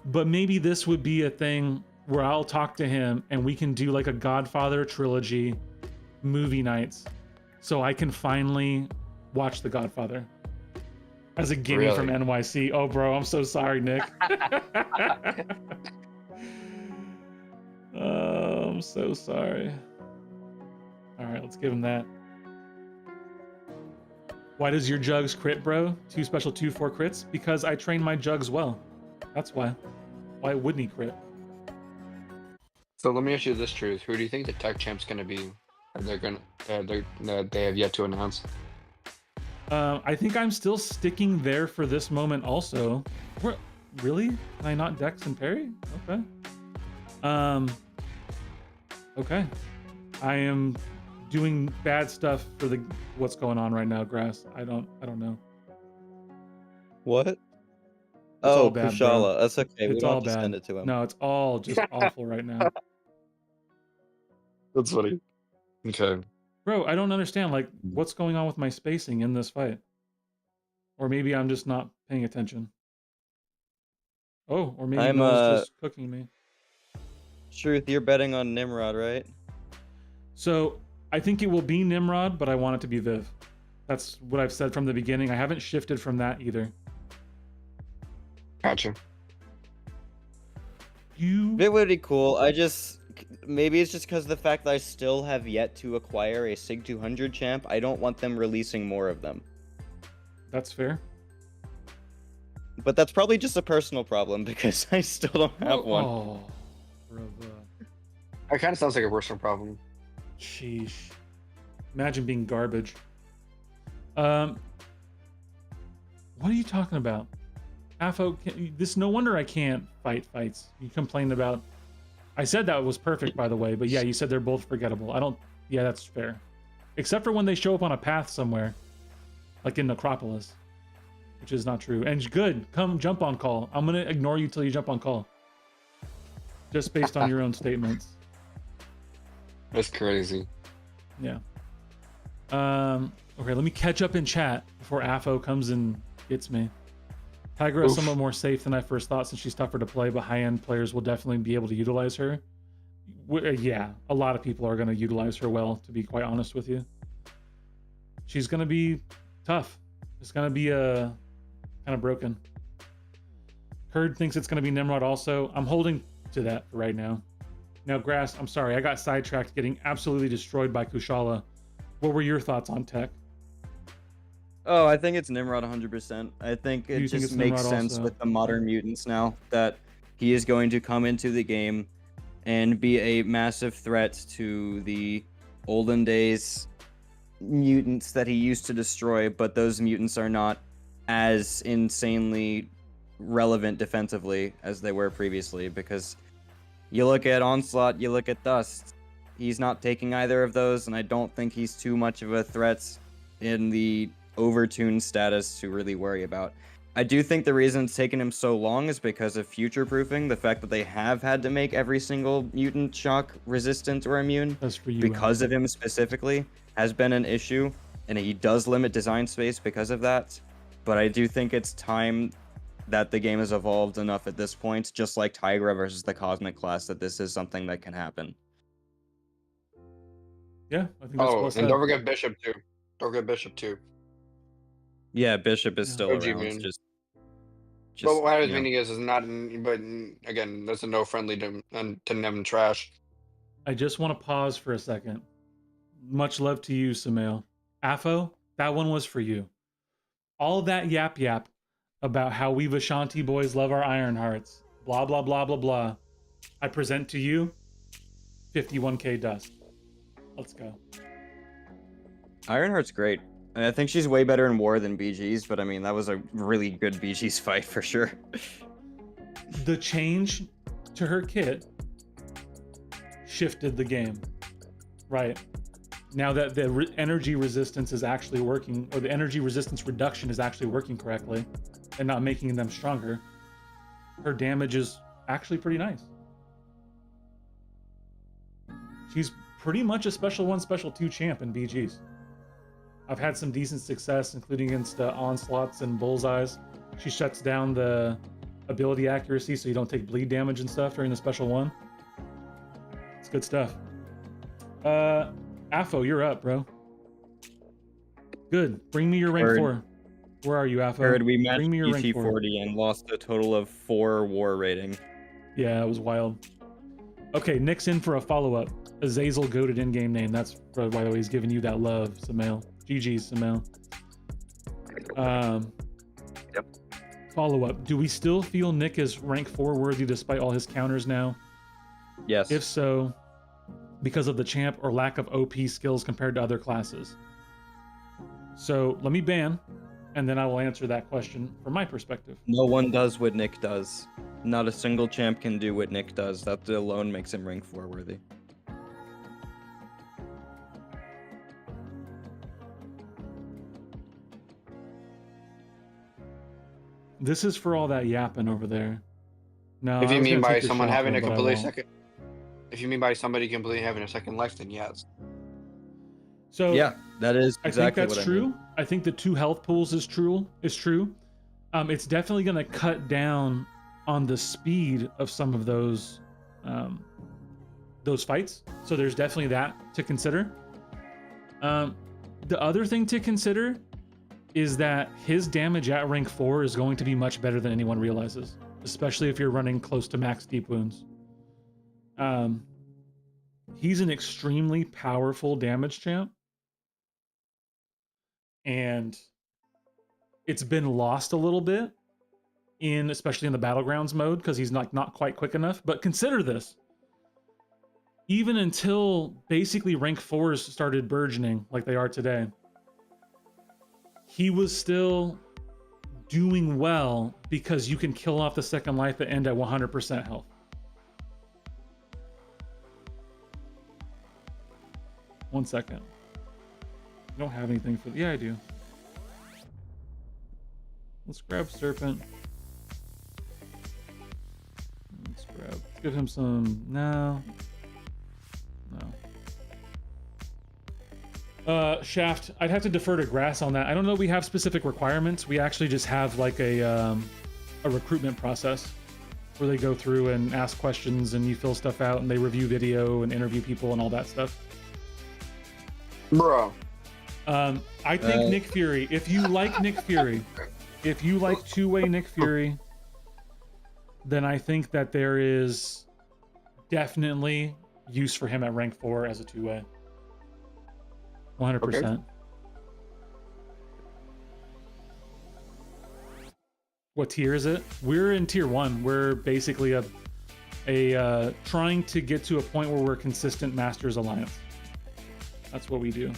But maybe this would be a thing where I'll talk to him and we can do like a Godfather trilogy movie nights so I can finally watch The Godfather as a gimme Really? from NYC. Oh, bro, I'm so sorry, Nick. Oh, I'm so sorry. All right, let's give him that. Why does your jugs crit, bro? 2 special 2/4 crits? Because I train my jugs well. That's why. Why wouldn't he crit? So let me ask you this, Truth. Who do you think the tech champ's gonna be? They have yet to announce. I think I'm still sticking there for this moment also. Really? Can I not Dex and parry? Okay. Okay. I am doing bad stuff for the what's going on right now, Grass. I don't know. What? all Oh, bad, Kushala. bro. That's okay. We It's don't all have to bad. send it to him. No, it's all just awful right now. That's funny. Okay. Bro, I don't understand, like, what's going on with my spacing in this fight? Or maybe I'm just not paying attention. Oh, or maybe Noah's just cooking me. Truth, you're betting on Nimrod, right? So, I think it will be Nimrod, but I want it to be Viv. That's what I've said from the beginning. I haven't shifted from that either. Gotcha. It would be cool. Maybe it's just because of the fact that I still have yet to acquire a Sig 200 champ. I don't want them releasing more of them. That's fair. But that's probably just a personal problem because I still don't have one. Oh, brother. That kind of sounds like a personal problem. Sheesh. Imagine being garbage. What are you talking about? Afo, this no wonder I can't fight fights. You complained about. I said that was perfect, by the way, but yeah, you said they're both forgettable. I don't. Yeah, that's fair. Except for when they show up on a path somewhere, like in Necropolis, which is not true. And good, come jump on call. I'm gonna ignore you till you jump on call. Just based on your own statements. That's crazy. Yeah. Okay, let me catch up in chat before Afo comes and gets me. Tigra is somewhat more safe than I first thought since she's tougher to play, but high-end players will definitely be able to utilize her. Yeah, a lot of people are going to utilize her well, to be quite honest with you. She's going to be tough. It's going to be kind of broken. Kurd thinks it's going to be Nimrod also. I'm holding to that for right now. Now, Grass, I'm sorry, I got sidetracked getting absolutely destroyed by Kushala. What were your thoughts on tech? Oh, I think it's Nimrod 100%. I think it just makes sense with the modern mutants now that he is going to come into the game and be a massive threat to the olden days mutants that he used to destroy, but those mutants are not as insanely relevant defensively as they were previously, because you look at Onslaught, you look at Dust, he's not taking either of those, and I don't think he's too much of a threat in the overtuned status to really worry about. I do think the reason it's taken him so long is because of future-proofing, the fact that they have had to make every single mutant shock resistant or immune because of him specifically has been an issue, and he does limit design space because of that. But I do think it's time that the game has evolved enough at this point, just like Tigra versus the Cosmic class, that this is something that can happen. Yeah, I think that's and don't forget Bishop too. Don't forget Bishop too. Yeah, Bishop is still OG around. man. Just but what I was you know. meaning is not. But again, that's a no friendly to Nevin trash. I just want to pause for a second. Much love to you, Samael. Afo, that one was for you. All that yap about how we Vishanti boys love our Iron Hearts, blah, blah, blah, blah, blah. I present to you 51k Dust. Let's go. Ironheart's great. And I think she's way better in War than BG's, but I mean, that was a really good BG's fight for sure. The change to her kit shifted the game. Right. Now that the energy resistance is actually working, or the energy resistance reduction is actually working correctly and not making them stronger, her damage is actually pretty nice. She's pretty much a Special 1, Special 2 champ in BG's. I've had some decent success, including against Onslaughts and Bullseyes. She shuts down the ability accuracy so you don't take bleed damage and stuff during the Special 1. It's good stuff. Afo, you're up, bro. Good. Bring me your rank 4. Where are you, Afo? Heard we matched Bring me your rank 4. PT40 and lost a total of 4 war rating. Yeah, it was wild. Okay, Nick's in for a follow-up. Azazel goated in-game name. That's, by the way, he's giving you that love, Samael. GG's, Samael. Yep. Follow-up. Do we still feel Nick is rank 4 worthy despite all his counters now? Yes. If so, because of the champ or lack of OP skills compared to other classes? So let me ban, and then I will answer that question from my perspective. No one does what Nick does. Not a single champ can do what Nick does. That alone makes him rank 4 worthy. This is for all that yapping over there. No, If I you was mean gonna by take your someone shot having there, a but I completely won't. second, if you mean by somebody completely having a second life, then yes. So Yeah, that is exactly I think that's what true. I mean. I think the 2 health pools is true. It's definitely going to cut down on the speed of some of those fights. So there's definitely that to consider. The other thing to consider is that his damage at rank 4 is going to be much better than anyone realizes, especially if you're running close to max deep wounds. He's an extremely powerful damage champ, and it's been lost a little bit especially in the battlegrounds mode, because he's not quite quick enough. But consider this: even until basically rank 4s started burgeoning like they are today, he was still doing well because you can kill off the second life at end at 100% health. One second. I don't have anything for... Yeah, I do. Let's grab Serpent. Let's give him some... No. Shaft, I'd have to defer to Grass on that. I don't know if we have specific requirements. We actually just have like a recruitment process where they go through and ask questions and you fill stuff out and they review video and interview people and all that stuff. Bro. I think Nick Fury, if you like Nick Fury, if you like two-way Nick Fury, then I think that there is definitely use for him at rank 4 as a two-way. 100%. Okay. What tier is it? We're in tier 1. We're basically a trying to get to a point where we're consistent Masters Alliance. That's what we do.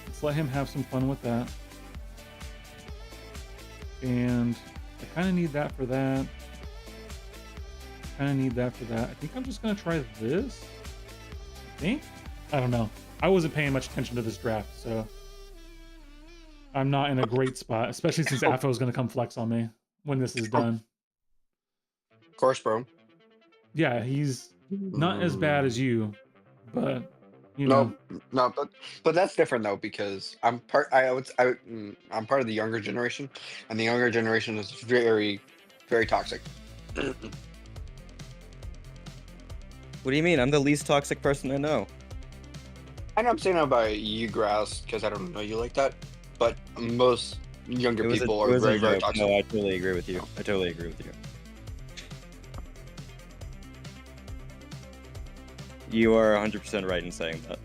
Let's let him have some fun with that. And I kind of need that for that. I think I'm just gonna try this. I think? I don't know. I wasn't paying much attention to this draft, so I'm not in a great spot, especially since Afo is gonna come flex on me when this is done. Of course, bro. Yeah, he's not as bad as you, but you know. No, but that's different though, because I'm part of the younger generation, and the younger generation is very, very toxic. What do you mean? I'm the least toxic person I know. I know I'm saying about you, Grass, because I don't know you like that, but most younger people are very, very toxic. No, I totally agree with you. You are 100% right in saying that.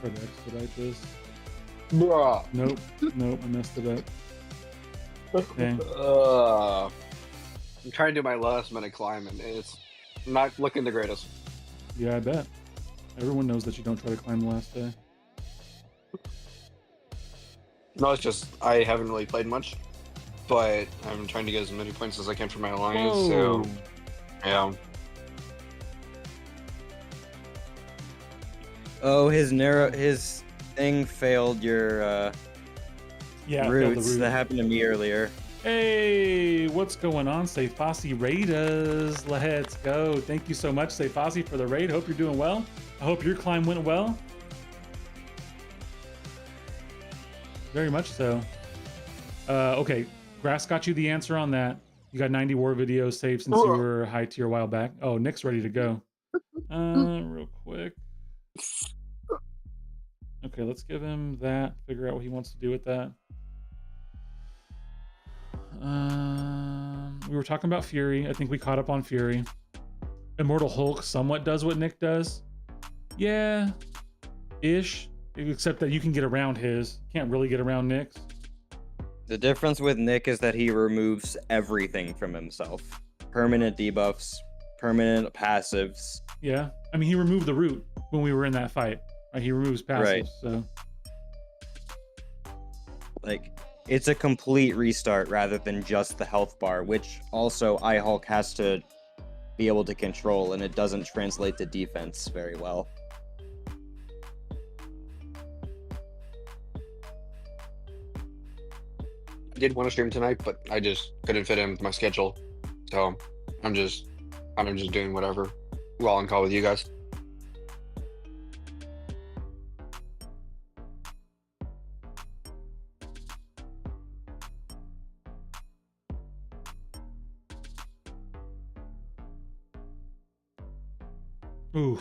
Try to expedite this. Bruh. Nope, I messed it up. Okay. I'm trying to do my last minute climb and it's not looking the greatest. Yeah, I bet. Everyone knows that you don't try to climb the last day. No, it's just I haven't really played much, but I'm trying to get as many points as I can for my alliance. Whoa. So, yeah. Oh, his thing failed your roots. That happened to me earlier. Hey, what's going on, Seyfasi Raiders? Let's go. Thank you so much, Seyfasi, for the raid. Hope you're doing well. I hope your climb went well. Very much so. Okay, Grass got you the answer on that. You got 90 war videos saved since you were high tier a while back. Oh, Nick's ready to go. Real quick. Okay, let's give him that. Figure out what he wants to do with that. We were talking about Fury. I think we caught up on Fury. Immortal Hulk somewhat does what Nick does. Yeah, ish. Except that you can get around his. Can't really get around Nick's. The difference with Nick is that he removes everything from himself. Permanent debuffs, permanent passives. Yeah, I mean, he removed the root when we were in that fight. Right? He removes passives, right. So. Like, it's a complete restart rather than just the health bar, which also iHulk has to be able to control, and it doesn't translate to defense very well. I did want to stream tonight, but I just couldn't fit in with my schedule. So I'm just doing whatever while on call with you guys. Ooh. You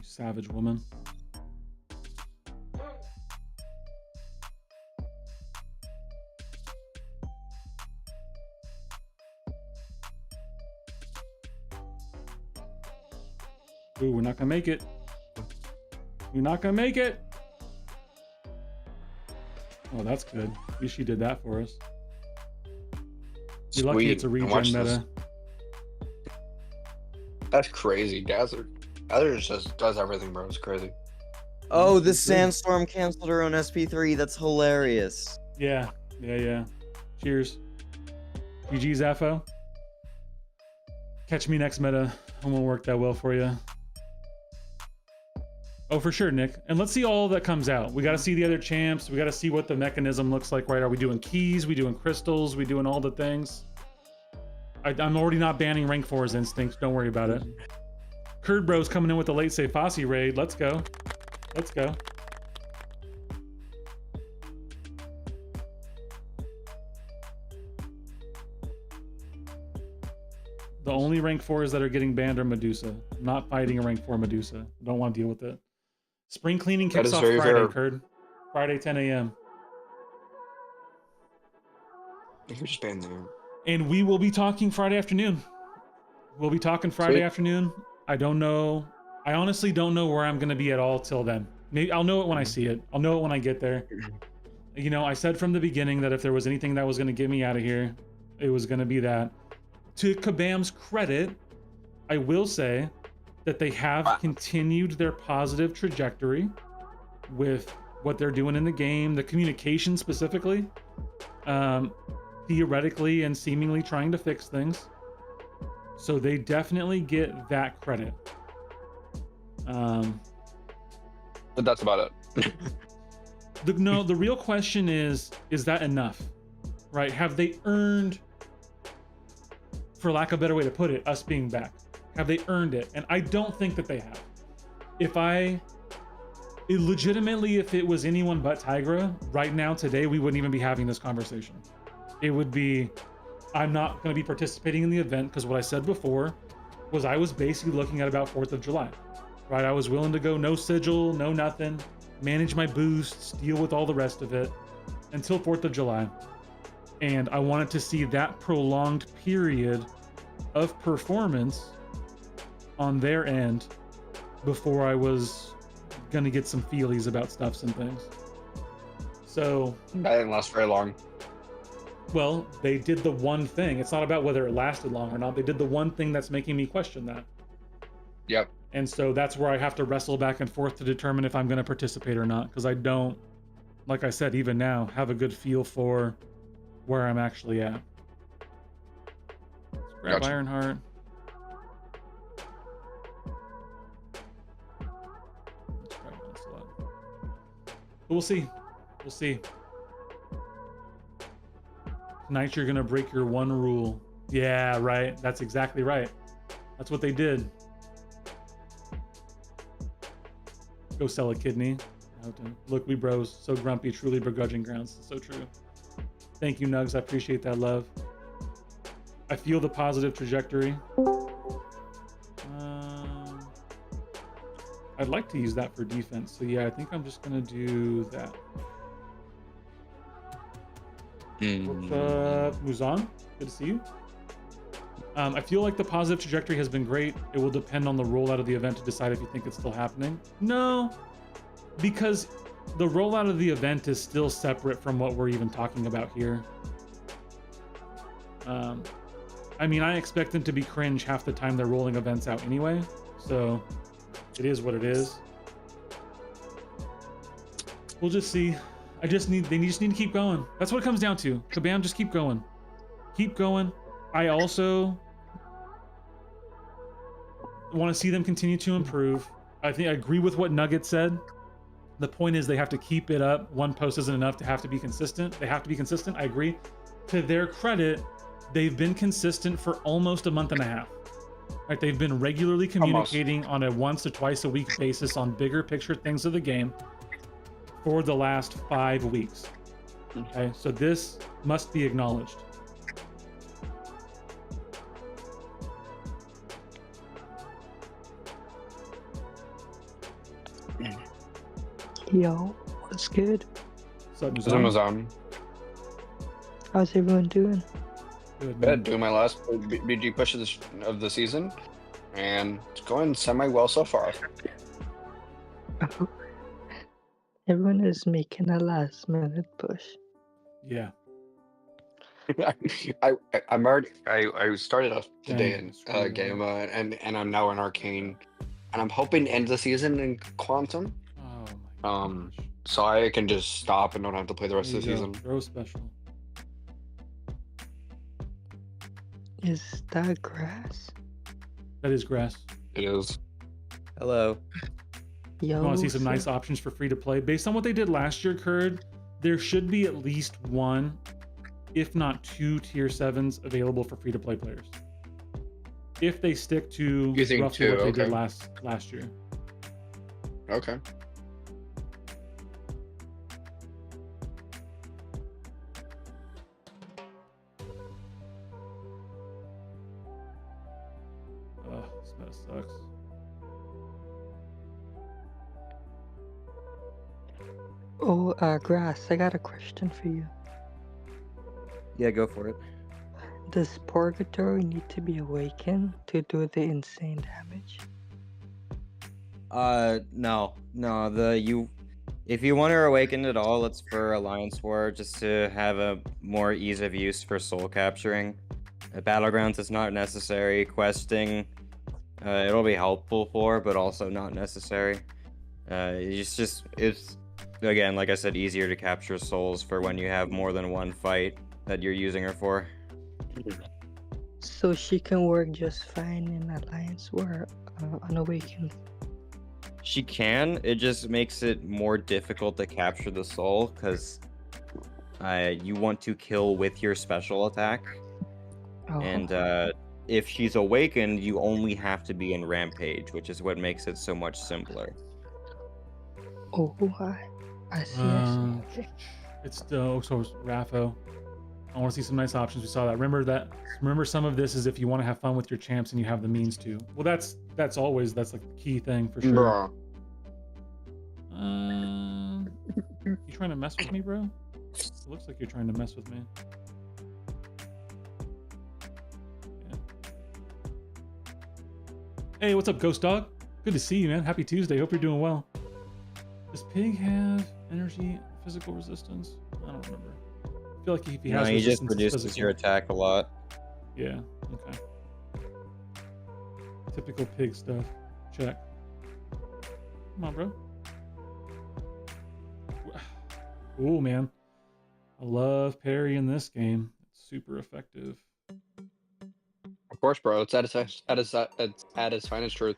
savage woman. Ooh, we're not gonna make it. We're not gonna make it. Oh, that's good. At least she did that for us. You're lucky it's a Sweet. And watch regen this. meta. That's crazy. Dazzler just does everything, bro. It's crazy. Oh, the sandstorm canceled her own SP3. That's hilarious. Yeah. Cheers. GG Zaffo. Catch me next meta. I won't work that well for you. Oh, for sure, Nick. And let's see all that comes out. We got to see the other champs. We got to see what the mechanism looks like, right? Are we doing keys? We doing crystals? We doing all the things? I'm already not banning rank 4's instinct. Don't worry about it. Curd Bro's coming in with the late save Fossey raid. Let's go. Let's go. The only rank 4s that are getting banned are Medusa. I'm not fighting a rank 4 Medusa. Don't want to deal with it. Spring cleaning That kicks is off very Friday, fair. Curd. Friday, 10 a.m. I can just ban there. And we will be talking Friday afternoon. We'll be talking Friday Sweet. afternoon. I don't know. I honestly don't know where I'm going to be at all till then. Maybe I'll know it when I see it. I'll know it when I get there. You know, I said from the beginning that if there was anything that was going to get me out of here, it was going to be that. To Kabam's credit, I will say that they have continued their positive trajectory with what they're doing in the game, the communication specifically, theoretically and seemingly trying to fix things. So they definitely get that credit. But that's about it. The real question is that enough? Right? Have they earned, for lack of a better way to put it, us being back? Have they earned it? And I don't think that they have. If it was anyone but Tigra, right now, today, we wouldn't even be having this conversation. It would be, I'm not going to be participating in the event because what I said before was I was basically looking at about 4th of July, right? I was willing to go no sigil, no nothing, manage my boosts, deal with all the rest of it until 4th of July. And I wanted to see that prolonged period of performance on their end before I was going to get some feelies about stuffs and things. So That didn't last very long. well, they did the one thing. It's not about whether it lasted long or not. They did the one thing that's making me question that. Yep. And so that's where I have to wrestle back and forth to determine if I'm going to participate or not. Because I don't, like I said, even now, have a good feel for where I'm actually at. Let's grab Gotcha. Ironheart. Let's grab Lancelot. But we'll see. We'll see. Tonight you're gonna break your one rule. Yeah, right. That's exactly right. That's what they did. Go sell a kidney. Look, we bros. So grumpy. Truly begrudging grounds. So true. Thank you, Nugs. I appreciate that love. I feel the positive trajectory. I'd like to use that for defense. So yeah, I think I'm just gonna do that. What's up, Muzan? Good to see you. I feel like the positive trajectory has been great. It will depend on the rollout of the event to decide if you think it's still happening. No, because the rollout of the event is still separate from what we're even talking about here. I mean, I expect them to be cringe half the time they're rolling events out anyway, so it is what it is. We'll just see. They just need to keep going. That's what it comes down to. Kabam, just keep going. Keep going. I also want to see them continue to improve. I think I agree with what Nugget said. The point is they have to keep it up. One post isn't enough to have to be consistent. They have to be consistent. I agree. To their credit, they've been consistent for almost a month and a half. Right? They've been regularly communicating on a once or twice a week basis on bigger picture things of the game for the last 5 weeks. Okay, so this must be acknowledged. Yo, what's good? So, Amazon. How's everyone doing? good, Yeah, man. doing my last BG push of the season, and it's going semi well so far. Everyone is making a last minute push. Yeah. I'm already. I started off today Dang, in screw you. Gamma, and I'm now in Arcane, and I'm hoping to end the season in Quantum, Oh my gosh. so I can just stop and don't have to play the rest There of the you go. season. Throw special. Is that grass? That is grass. It is. Hello. Yo, You want to see some so- nice options for free to play based on what they did last year, Curd? There should be at least one, if not 2 tier 7s available for free to play players. If they stick to You think roughly 2, what they did okay. last year. Okay. Ugh, this meta sucks. Oh, grass. I got a question for you. Yeah, go for it. Does Purgatory need to be awakened to do the insane damage? No. If you want to awaken at all, it's for Alliance War, just to have a more ease of use for soul capturing. Battlegrounds is not necessary. Questing, it'll be helpful for, but also not necessary. It's again, like I said, easier to capture souls for when you have more than one fight that you're using her for. So she can work just fine in Alliance War unawakened. She can. It just makes it more difficult to capture the soul because you want to kill with your special attack, Oh, and if she's awakened, you only have to be in Rampage, which is what makes it so much simpler. oh, I see. Okay. It's still so Raffo. I want to see some nice options. We saw that. Remember some of this is if you want to have fun with your champs and you have the means to. Well, that's like the key thing for sure. Bro. You trying to mess with me, bro? It looks like you're trying to mess with me. Yeah. Hey, what's up, Ghost Dog? Good to see you, man. Happy Tuesday. Hope you're doing well. Does Pig have energy, physical resistance? I don't remember. I feel like if he has No, he just resistance, it's reduces physical. your attack a lot. Yeah, okay. Typical pig stuff. Check. Come on, bro. Ooh, man. I love parry in this game. It's super effective. Of course, bro. It's at its finest truth.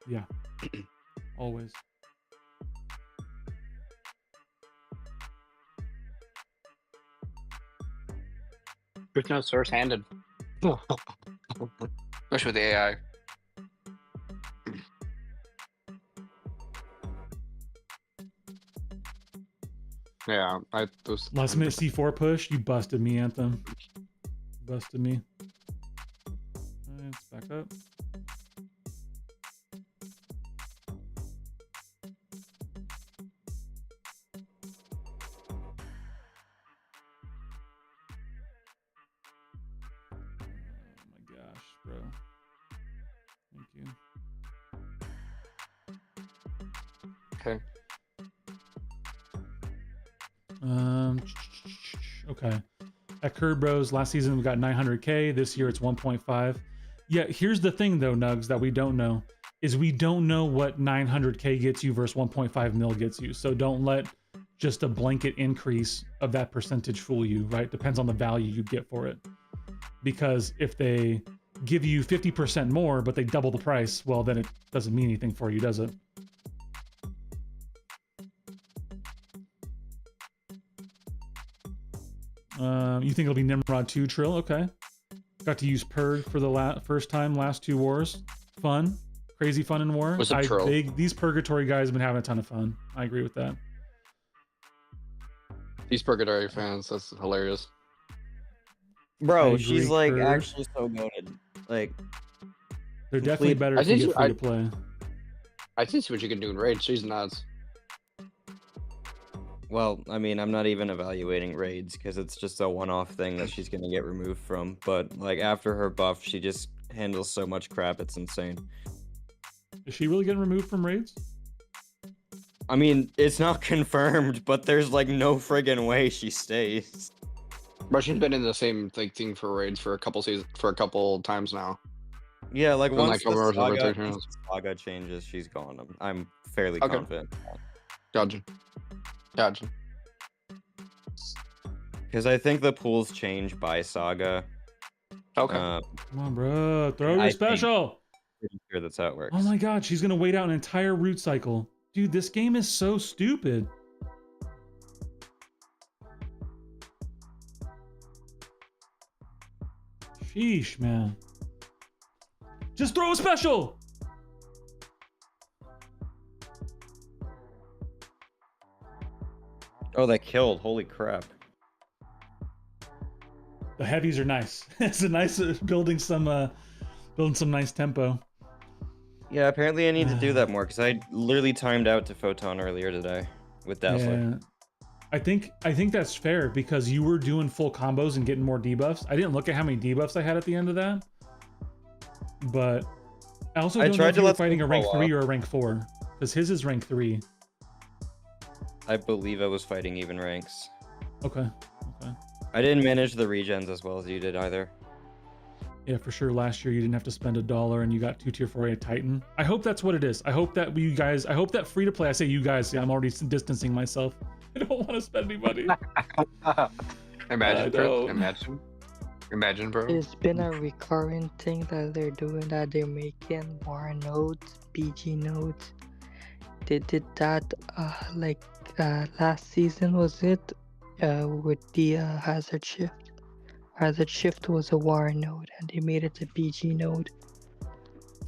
Yeah. Always. There's no source handed. Especially with the AI. Yeah, those. Last minute C4 push. You busted me, Anthem. Busted me. Alright, let's back up. Oh my gosh, bro. Thank you. Okay. Okay. At Curd Bros, last season we got 900K. This year it's 1.5. Yeah, here's the thing though, Nugs, that we don't know is we don't know what 900K gets you versus 1.5 mil gets you. So don't let just a blanket increase of that percentage fool you, right? Depends on the value you get for it. because if they give you 50% more, but they double the price, well, then it doesn't mean anything for you, does it? You think it'll be Nimrod 2, Trill? Okay. Got to use Purg for the first time last 2 wars. Fun. Crazy fun in war. What's a Trill? These Purgatory guys have been having a ton of fun. I agree with that. These Purgatory fans, that's hilarious. Bro, I she's agree, like Purg. actually so good. Like, They're definitely complete- better I if you think get free to play. I see what you can do in Raid. She's nuts. well, I mean, I'm not even evaluating raids because it's just a one-off thing that she's gonna get removed from. But like after her buff, she just handles so much crap. It's insane. Is she really getting removed from raids? I mean, it's not confirmed, but there's like no friggin' way she stays. But she's been in the same like thing for Raids for a couple times now. Yeah, like And, once like, the over saga, rotations. once the saga changes, she's gone. I'm fairly Okay. confident. Gotcha. Gotcha. Because I think the pools change by saga. Okay. Come on, bro. Throw I your think- special. Pretty sure that's how it works. Oh my god, she's gonna wait out an entire root cycle. Dude, this game is so stupid. Sheesh, man. Just throw a special! Oh, they killed. Holy crap. The heavies are nice. It's a nice building some nice tempo. Yeah, apparently I need to do that more because I literally timed out to Photon earlier today with Dazzler. Yeah. I think that's fair because you were doing full combos and getting more debuffs. I didn't look at how many debuffs I had at the end of that. But I also I don't know tried if to you were let fighting a them rank fall 3 off. or a rank 4. Because his is rank 3. I believe I was fighting even ranks. Okay. Okay. I didn't manage the regens as well as you did either. Yeah, for sure. Last year you didn't have to spend $1 and you got 2 tier 4A Titan. I hope that's what it is. I hope that you guys, I hope that free to play, I say you guys, see, I'm already distancing myself. I don't want to spend any money. Imagine, bro. don't. Imagine, bro. It's been a recurring thing that they're doing, that they're making war nodes, BG nodes. They did that last season, was it? With the Hazard Shift. Hazard Shift was a war node and they made it a BG node.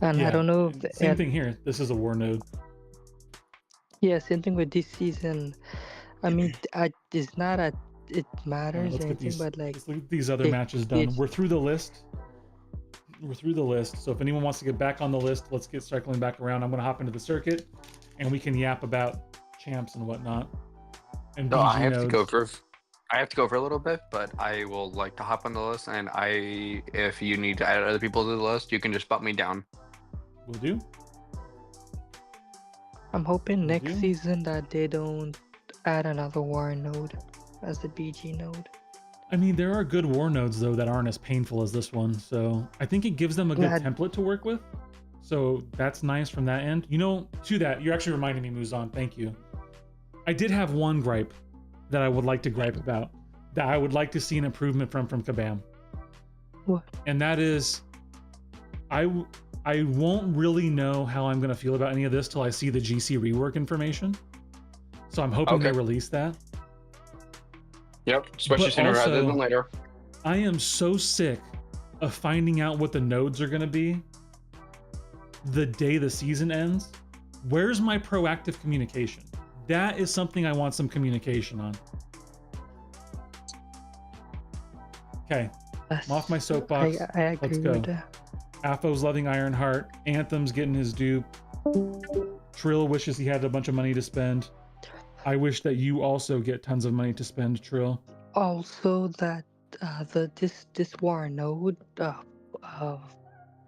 And Yeah, I don't know if Same thing here. This is a war node. Yeah, same thing with this season. I mean, it's not a it matters Let's or get anything, these, but like let's get these other it- matches done. it's- We're through the list. We're through the list. So if anyone wants to get back on the list, let's get circling back around. I'm going to hop into the circuit and we can yap about champs and whatnot. And No, I BG have to go nodes. for. I have to go for a little bit, but I will like to hop on the list. And if you need to add other people to the list, you can just bump me down. Will do. I'm hoping next do. season that they don't add another war node as the BG node. I mean, there are good war nodes though that aren't as painful as this one, so I think it gives them a good Yeah. template to work with. So that's nice from that end. You know, to that, you're actually reminding me, Muzan. Thank you. I did have one gripe that I would like to gripe about, that I would like to see an improvement from Kabam, What? and that is, I won't really know how I'm gonna feel about any of this till I see the GC rework information. So I'm hoping they Okay. release that. Yep, especially But sooner rather also- than later. I am so sick of finding out what the nodes are going to be the day the season ends. Where's my proactive communication? That is something I want some communication on. Okay, I'm off my soapbox. I agree Let's go. with that. Afo's loving Ironheart. Anthem's getting his due. Trill wishes he had a bunch of money to spend. I wish that you also get tons of money to spend, Trill. Also, that this war node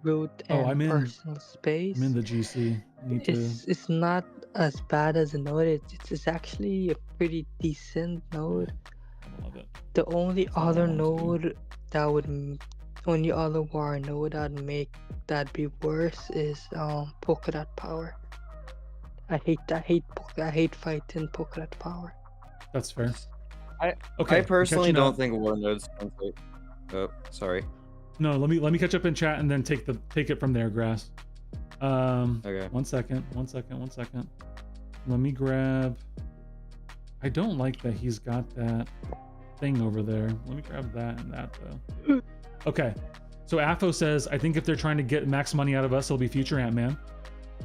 root Oh, and I'm in. personal space. I'm in the GC. Need to. It's not as bad as a node. It's actually a pretty decent node. I love it. The only all I other want to do. node that would only other war node that'd make that be worse is polka dot power. I hate fighting polka dot power. That's fair. I okay. I personally catching don't up. think war nodes translate. Oh, sorry. No, let me catch up in chat and then take it from there, Grass. Okay. One second. Let me grab. I don't like that he's got that thing over there. Let me grab that and that though. Okay. So Afo says, I think if they're trying to get max money out of us, it'll be future Ant-Man.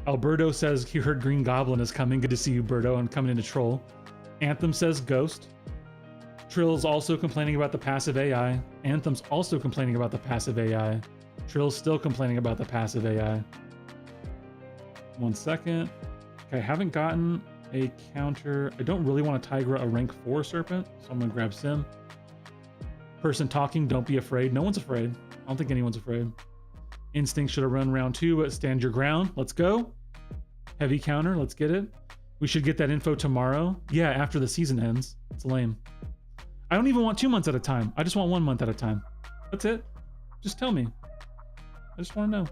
Alberto says he heard Green Goblin is coming. Good to see you, Berto. I'm coming in to troll. Anthem says Ghost. Trill's also complaining about the passive AI. Anthem's also complaining about the passive AI. Trill's still complaining about the passive AI. 1 second. Okay, I haven't gotten a counter. I don't really want to Tigra a rank 4 Serpent, so I'm going to grab Sim. Person talking, don't be afraid. No one's afraid. I don't think anyone's afraid. Instinct should have run round 2, but stand your ground. Let's go. Heavy counter, let's get it. We should get that info tomorrow. Yeah, after the season ends. It's lame. I don't even want 2 months at a time. I just want 1 month at a time. That's it. Just tell me. I just want to know.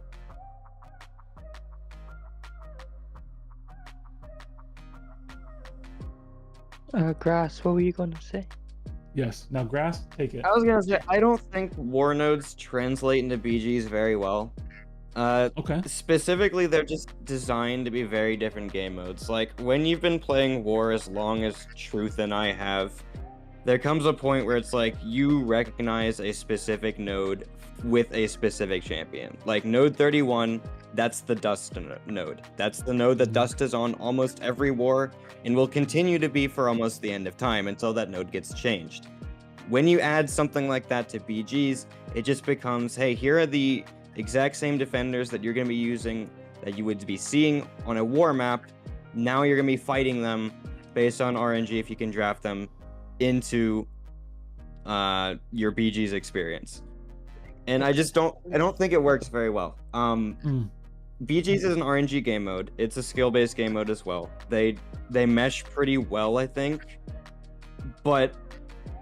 Grass, what were you gonna say? Yes. Now, Grass, take it. I was gonna say, I don't think war nodes translate into BGs very well. Okay. Specifically, they're just designed to be very different game modes. Like, when you've been playing war as long as Truth and I have, there comes a point where it's like, you recognize a specific node with a specific champion. Like, node 31, that's the Dust node. That's the node that Dust is on almost every war, and will continue to be for almost the end of time until that node gets changed. When you add something like that to BGs, it just becomes, hey, here are the exact same defenders that you're going to be using, that you would be seeing on a war map. Now you're going to be fighting them based on RNG if you can draft them into your BG's experience. And I don't think it works very well. BG's is an RNG game mode. It's a skill-based game mode as well. They mesh pretty well, I think. But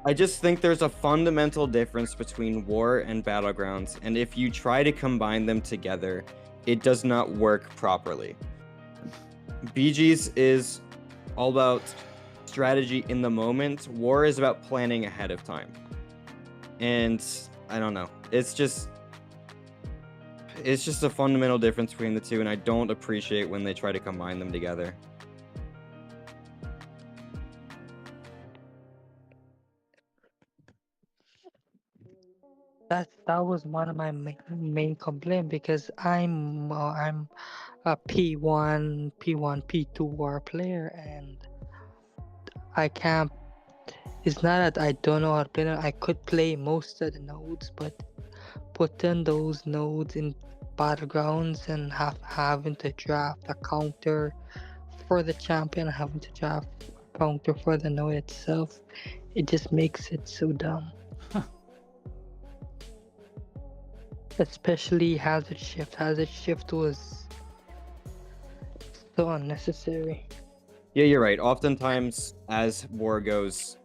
I just think there's a fundamental difference between War and Battlegrounds, and if you try to combine them together, it does not work properly. BG's is all about strategy in the moment. War is about planning ahead of time. And I don't know. It's just a fundamental difference between the two, and I don't appreciate when they try to combine them together. That was one of my main complaint, because I'm a P1, P2 war player, and I can't. It's not that I don't know how to play them. I could play most of the nodes, but putting those nodes in Battlegrounds and having to draft a counter for the champion, having to draft a counter for the node itself, it just makes it so dumb. Huh. Especially Hazard Shift. Hazard Shift was so unnecessary. Yeah, you're right. Oftentimes, as war goes,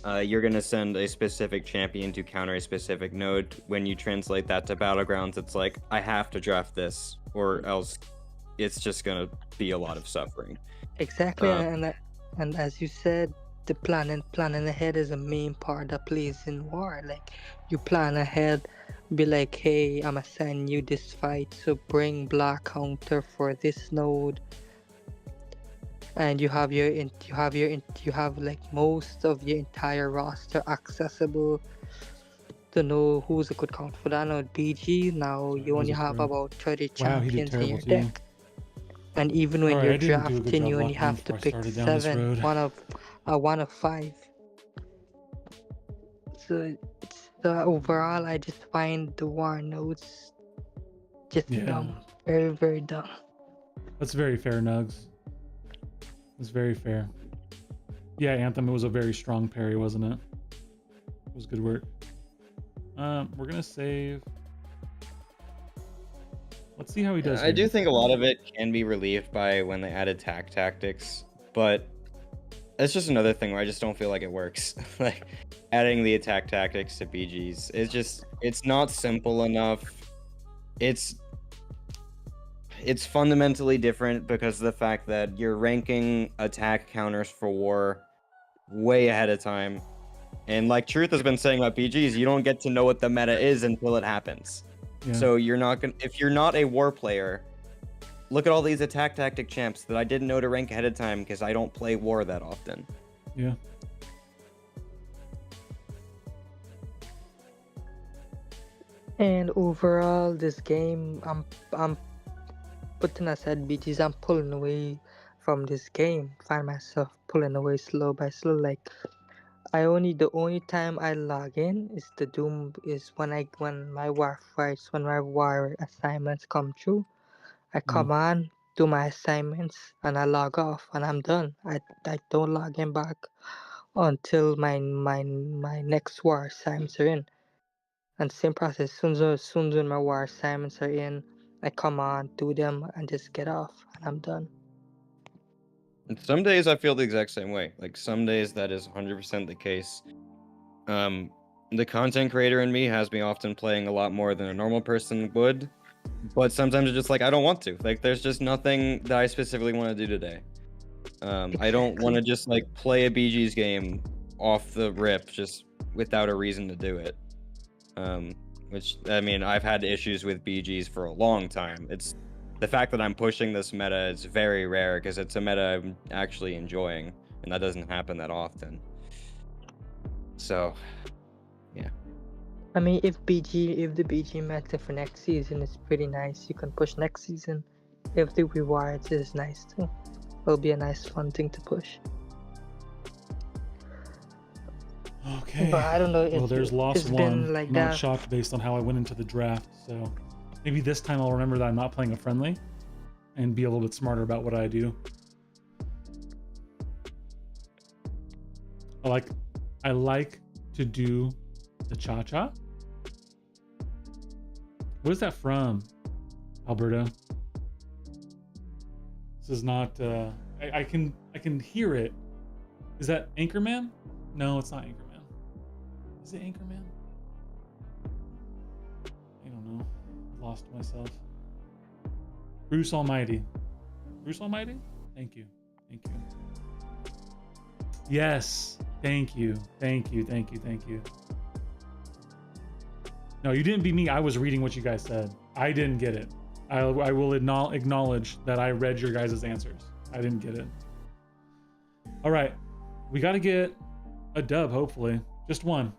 you're going to send a specific champion to counter a specific node. When you translate that to Battlegrounds, it's like, I have to draft this, or else it's just going to be a lot of suffering. Exactly, and as you said, the planning ahead is a main part that plays in war. Like, you plan ahead, be like, hey, I'ma send you this fight, so bring black counter for this node, and you have like most of your entire roster accessible to know who's a good counter for that node. BG, now you only have about 30 champions in your deck, and even when you're drafting, you only have to pick 7, one of 5. So overall, I just find the war nodes just dumb, very, very dumb. That's very fair, Nugs. That's very fair. Yeah, Anthem, it was a very strong parry, wasn't it? It was good work. We're gonna save. Let's see how he does. I do think a lot of it can be relieved by when they add attack tactics, but it's just another thing where I just don't feel like it works. Like, adding the attack tactics to BGs, it's not simple enough. It's fundamentally different because of the fact that you're ranking attack counters for war way ahead of time, And like Truth has been saying about BGs, you don't get to know what the meta is until it happens. Yeah. So you're not gonna, if you're not a war player, look at all these attack tactic champs that I didn't know to rank ahead of time because I don't play war that often. Yeah. And overall, this game, I'm putting aside BGs. I'm pulling away from this game. Find myself pulling away slow by slow. Like the only time I log in is the Doom is when my war fights, when my war assignments come through. I come on, do my assignments, and I log off, and I'm done. I don't log in back until my next war assignments are in. And same process. Soon as my war assignments are in, I come on, do them, and just get off, and I'm done. And some days I feel the exact same way. Like some days that is 100% the case. The content creator in me has me often playing a lot more than a normal person would, but sometimes it's just like I don't want to. Like there's just nothing that I specifically want to do today. I don't want to just like play a BG's game off the rip just without a reason to do it. Which I mean, I've had issues with BGs for a long time. It's the fact that I'm pushing this meta is very rare because it's a meta I'm actually enjoying, and that doesn't happen that often. So, yeah. I mean, if the BG meta for next season is pretty nice, you can push next season. If the rewards is nice too, it'll be a nice fun thing to push. Okay. But I don't know. Well, there's loss it's one. been like I'm not that. shocked based on how I went into the draft. So maybe this time I'll remember that I'm not playing a friendly and be a little bit smarter about what I do. I like to do the cha-cha. What is that from, Alberto? This is not. I can hear it. Is that Anchorman? No, it's not Anchorman. Is it Anchorman? I don't know. Lost myself. Bruce Almighty. Bruce Almighty? Thank you. Thank you. Yes. Thank you. Thank you. Thank you. Thank you. No, you didn't beat me. I was reading what you guys said. I didn't get it. I will acknowledge that I read your guys' answers. I didn't get it. All right. We got to get a dub, hopefully. Just one.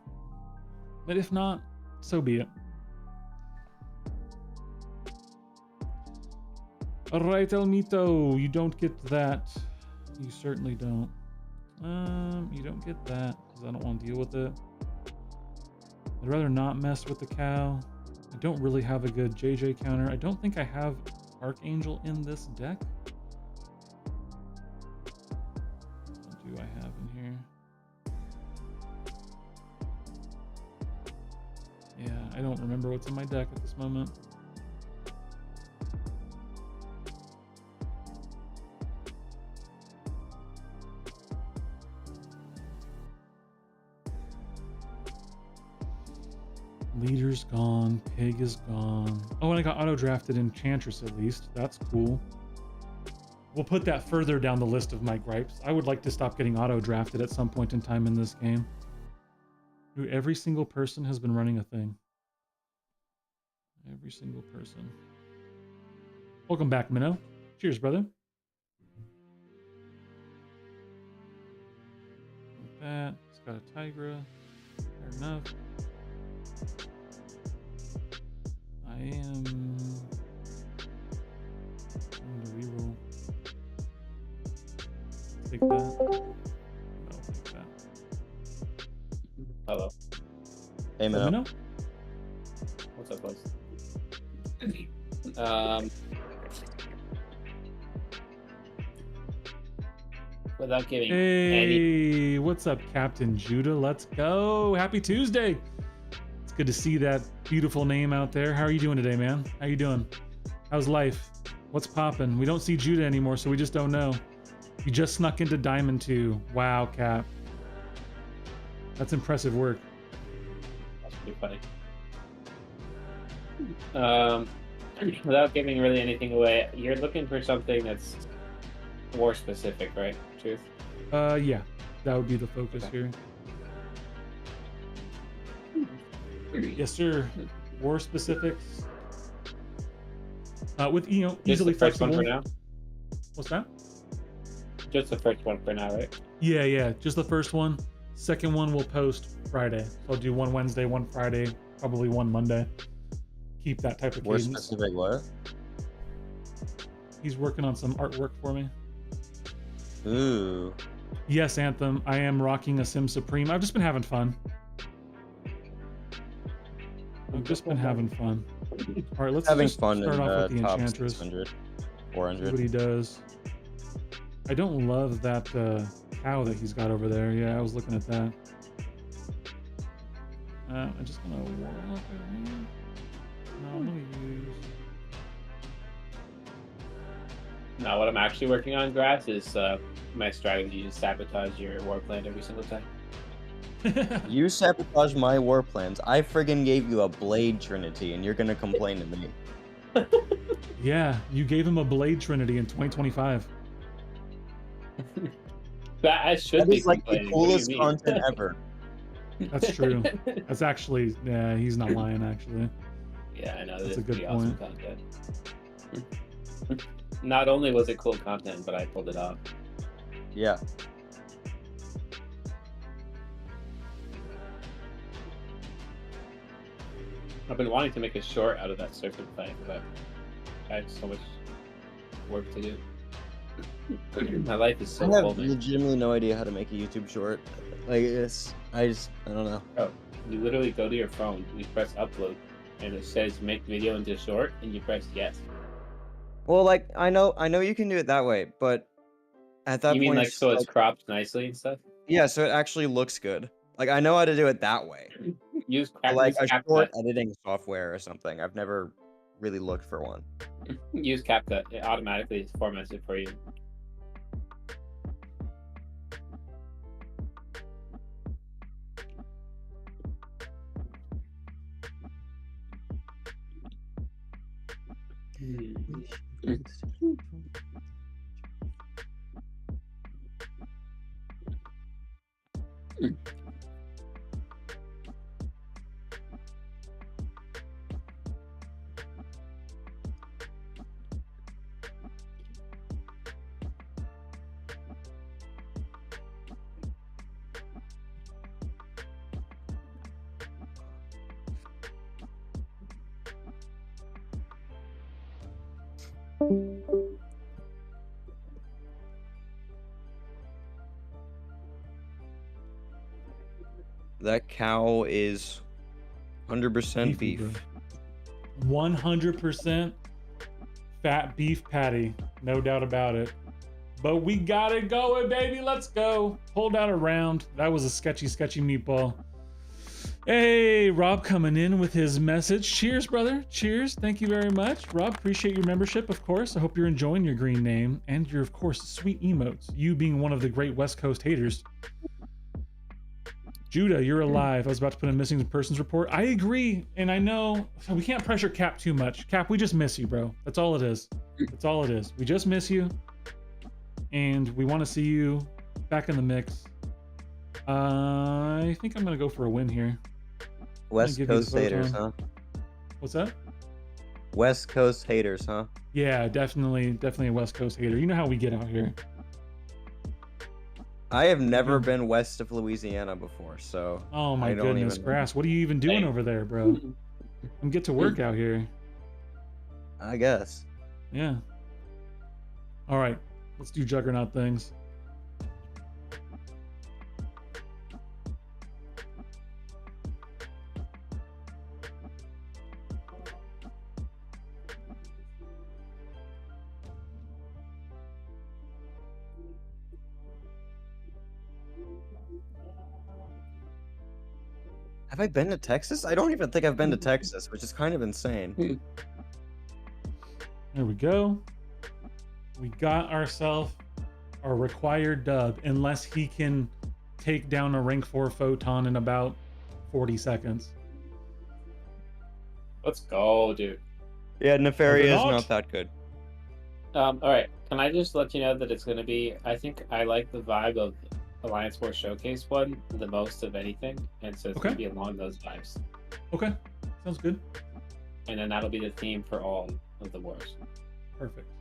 But if not, so be it. All right, Elmito, you don't get that. You certainly don't. You don't get that because I don't want to deal with it. I'd rather not mess with the cow. I don't really have a good JJ counter. I don't think I have Archangel in this deck. What do I have in here? Yeah, I don't remember what's in my deck at this moment. Leader's gone, Pig is gone. Oh, and I got auto-drafted Enchantress at least. That's cool. We'll put that further down the list of my gripes. I would like to stop getting auto-drafted at some point in time in this game. Dude, every single person has been running a thing. Every single person. Welcome back, Minnow. Cheers, brother. Like that. It's got a Tigra. Fair enough. I am going to reroll. Take that. I'll take that. Hello. Hey, Minnow. Minnow? What's up, guys? Without giving any. Hey, what's up, Captain Judah? Let's go. Happy Tuesday. It's good to see that beautiful name out there. How are you doing today, man? How you doing? How's life? What's poppin'? We don't see Judah anymore, so we just don't know. You just snuck into Diamond 2. Wow, Cap. That's impressive work. That's pretty funny. Without giving really anything away, you're looking for something that's war specific, right? Truth? Yeah. That would be the focus here. Yes, sir. War specifics. With Just easily the first one flexible. for now. What's that? Just the first one for now, right? Yeah, just the first one. Second one we'll post Friday. So I'll do one Wednesday, one Friday, probably one Monday. Keep that type of More cadence. specific what? He's working on some artwork for me. Ooh. Yes, Anthem. I am rocking a Sim Supreme. I've just been having fun. I've just been having fun. All right, let's Having just fun start in off with the top Enchantress. 600, See 400. what he does. I don't love that cow that he's got over there. Yeah, I was looking at that. I'm just gonna walk around. No, I'm gonna use. Now, what I'm actually working on, Grass, is my strategy to sabotage your war plan every single time. You sabotage my war plans. I friggin' gave you a Blade Trinity, and you're gonna complain to me. Yeah, you gave him a Blade Trinity in 2025. That I should That be is like the complaining. What do you coolest mean? content ever. That's true. That's actually, yeah, he's not lying, actually. Yeah, I know. That's That's a good pretty awesome content. Not only was it cool content, but I pulled it off. Yeah. I've been wanting to make a short out of that serpent fight, but I have so much work to do. My life is so I have full, man. legitimately no idea how to make a YouTube short. Like, I don't know. Oh, you literally go to your phone, you press upload, and it says make video into short, and you press yes. Well, like, I know you can do it that way, but at that You mean point, like so it's cropped nicely and stuff? yeah, so it actually looks good. Like, I know how to do it that way. Use But, like a short CapCut. editing software or something. I've never really looked for one. Use CapCut. It automatically formats it for you. That cow is 100% Beefy, beef. 100% fat beef patty, no doubt about it. But we got it going, baby. Let's go. Hold out a round. That was a sketchy meatball. Hey, Rob coming in with his message. Cheers, brother. Cheers. Thank you very much. Rob, appreciate your membership, of course. I hope you're enjoying your green name and your, of course, sweet emotes. You being one of the great West Coast haters. Judah, you're alive. I was about to put in missing persons report. I agree, and I know we can't pressure Cap too much. Cap, we just miss you, bro. That's all it is. That's all it is. We just miss you, and we want to see you back in the mix. I think I'm gonna go for a win here. West give you the Coast haters, huh? What's that? West Coast haters, huh? Yeah, definitely a West Coast hater. You know how we get out here. I have never been west of Louisiana before, so Oh my I don't goodness, even- Grass. What are you even doing Hey. over there, bro? Come get to work out here. I guess. Yeah. All right, let's do Juggernaut things. Have I been to Texas? I don't even think I've been to Texas, which is kind of insane. There we go. We got ourselves a required dub, unless he can take down a rank 4 photon in about 40 seconds. Let's go, dude. Yeah, Nefaria is Juggernaut? not that good. All right. Can I just let you know that it's going to be? I think I like the vibe of Alliance War Showcase one the most of anything, and so it's going to Okay. be along those vibes. Okay, sounds good. And then that'll be the theme for all of the wars. Perfect.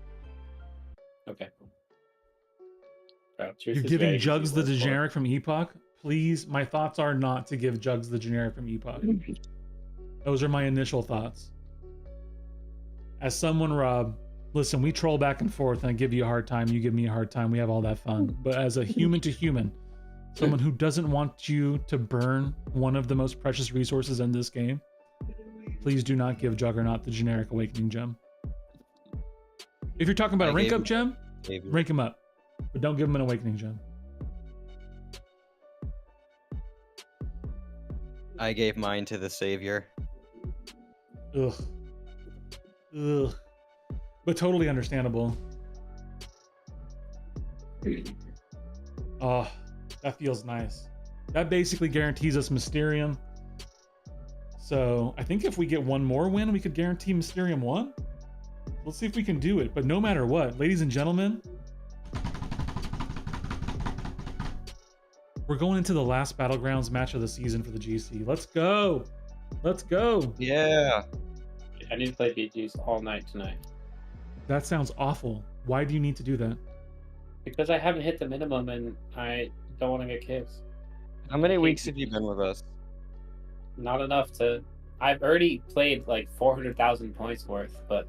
Okay. Bro, Truth You're is giving very easy Jugs to the work for. generic from Epoch? Please, my thoughts are not to give Jugs the generic from Epoch. Those are my initial thoughts. As someone, Rob, listen, we troll back and forth and I give you a hard time, you give me a hard time, we have all that fun. But as a human to human, someone who doesn't want you to burn one of the most precious resources in this game, please do not give Juggernaut the generic Awakening Gem. If you're talking about a rank up gem, rank him up. But don't give him an Awakening Gem. I gave mine to the Savior. Ugh. Ugh. But totally understandable. Oh, that feels nice. That basically guarantees us Mysterium. So I think if we get one more win, we could guarantee Mysterium 1. Let's see if we can do it. But no matter what, ladies and gentlemen, we're going into the last Battlegrounds match of the season for the GC. Let's go. Let's go. Yeah. I need to play BGs all night tonight. That sounds awful. Why do you need to do that? Because I haven't hit the minimum and I don't want to get kicks. How many weeks have you been with us? Not enough to... I've already played like 400,000 points worth, but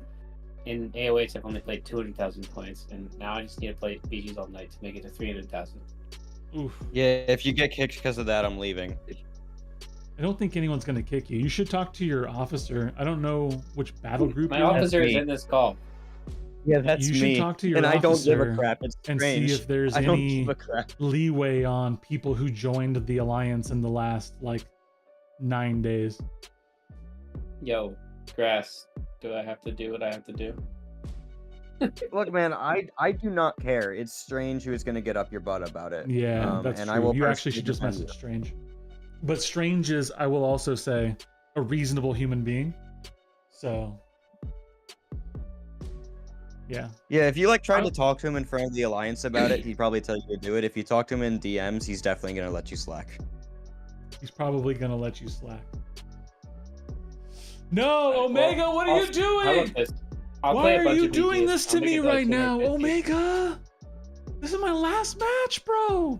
in AOH I've only played 200,000 points, and now I just need to play BGs all night to make it to 300,000. Oof. Yeah, if you get kicked because of that, I'm leaving. I don't think anyone's going to kick you. You should talk to your officer. I don't know which battle group My you're in. officer is me. in this call. Yeah, that's You should me. talk to your and I don't give a officer crap. It's and strange. see if there's I don't any give a crap. leeway on people who joined the Alliance in the last, like, 9 days. Yo, Grass, do I have to do what I have to do? Look, man, I do not care. It's Strange who is going to get up your butt about it. Yeah, that's and true. I will You actually personally should just defend message you. Strange. But Strange is, I will also say, a reasonable human being. So, yeah. Yeah, if you like tried to talk to him in front of the Alliance about it, he'd probably tell you to do it. If you talk to him in DMs, he's definitely going to let you slack. He's probably going to let you slack. No, Omega, what are you How doing? about this? I'll Why play a are bunch you of doing BGs. this I'll to make me it to, like, right now, 250. Omega? This is my last match, bro.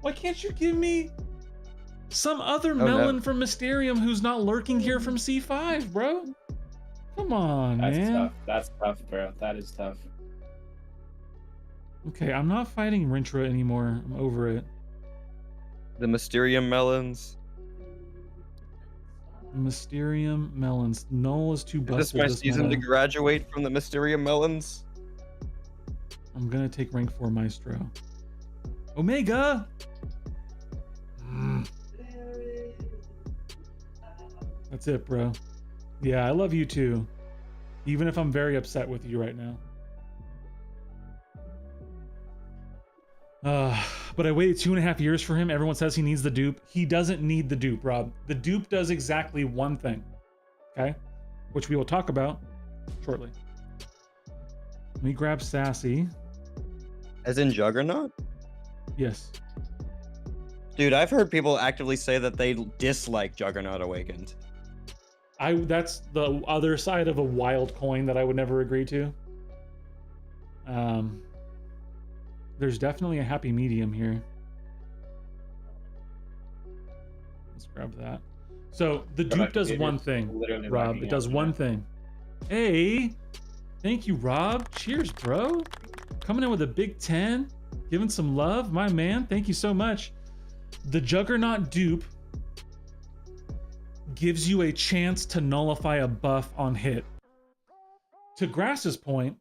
Why can't you give me some other no. melon from Mysterium who's not lurking here from C5, bro? Come on, That's man. tough. That's tough, bro. That is tough. Okay, I'm not fighting Rintra anymore. I'm over it. The Mysterium Melons. Mysterium melons. Null is too Is this busted. my this season to meta. graduate from the Mysterium Melons? I'm gonna take rank 4 Maestro. Omega! That's it, bro. Yeah, I love you too. Even if I'm very upset with you right now. But I waited 2.5 years for him. Everyone says he needs the dupe. He doesn't need the dupe, Rob. The dupe does exactly one thing. Okay? Which we will talk about shortly. Let me grab Sassy. As in Juggernaut? Yes. Dude, I've heard people actively say that they dislike Juggernaut Awakened. That's the other side of a wild coin that I would never agree to. There's definitely a happy medium here. Let's grab that. So the dupe does one thing, Literally Rob. lagging It does out one now. thing. Hey, thank you, Rob. Cheers, bro. Coming in with a big 10, giving some love, my man. Thank you so much. The Juggernaut dupe gives you a chance to nullify a buff on hit. To Grass's point,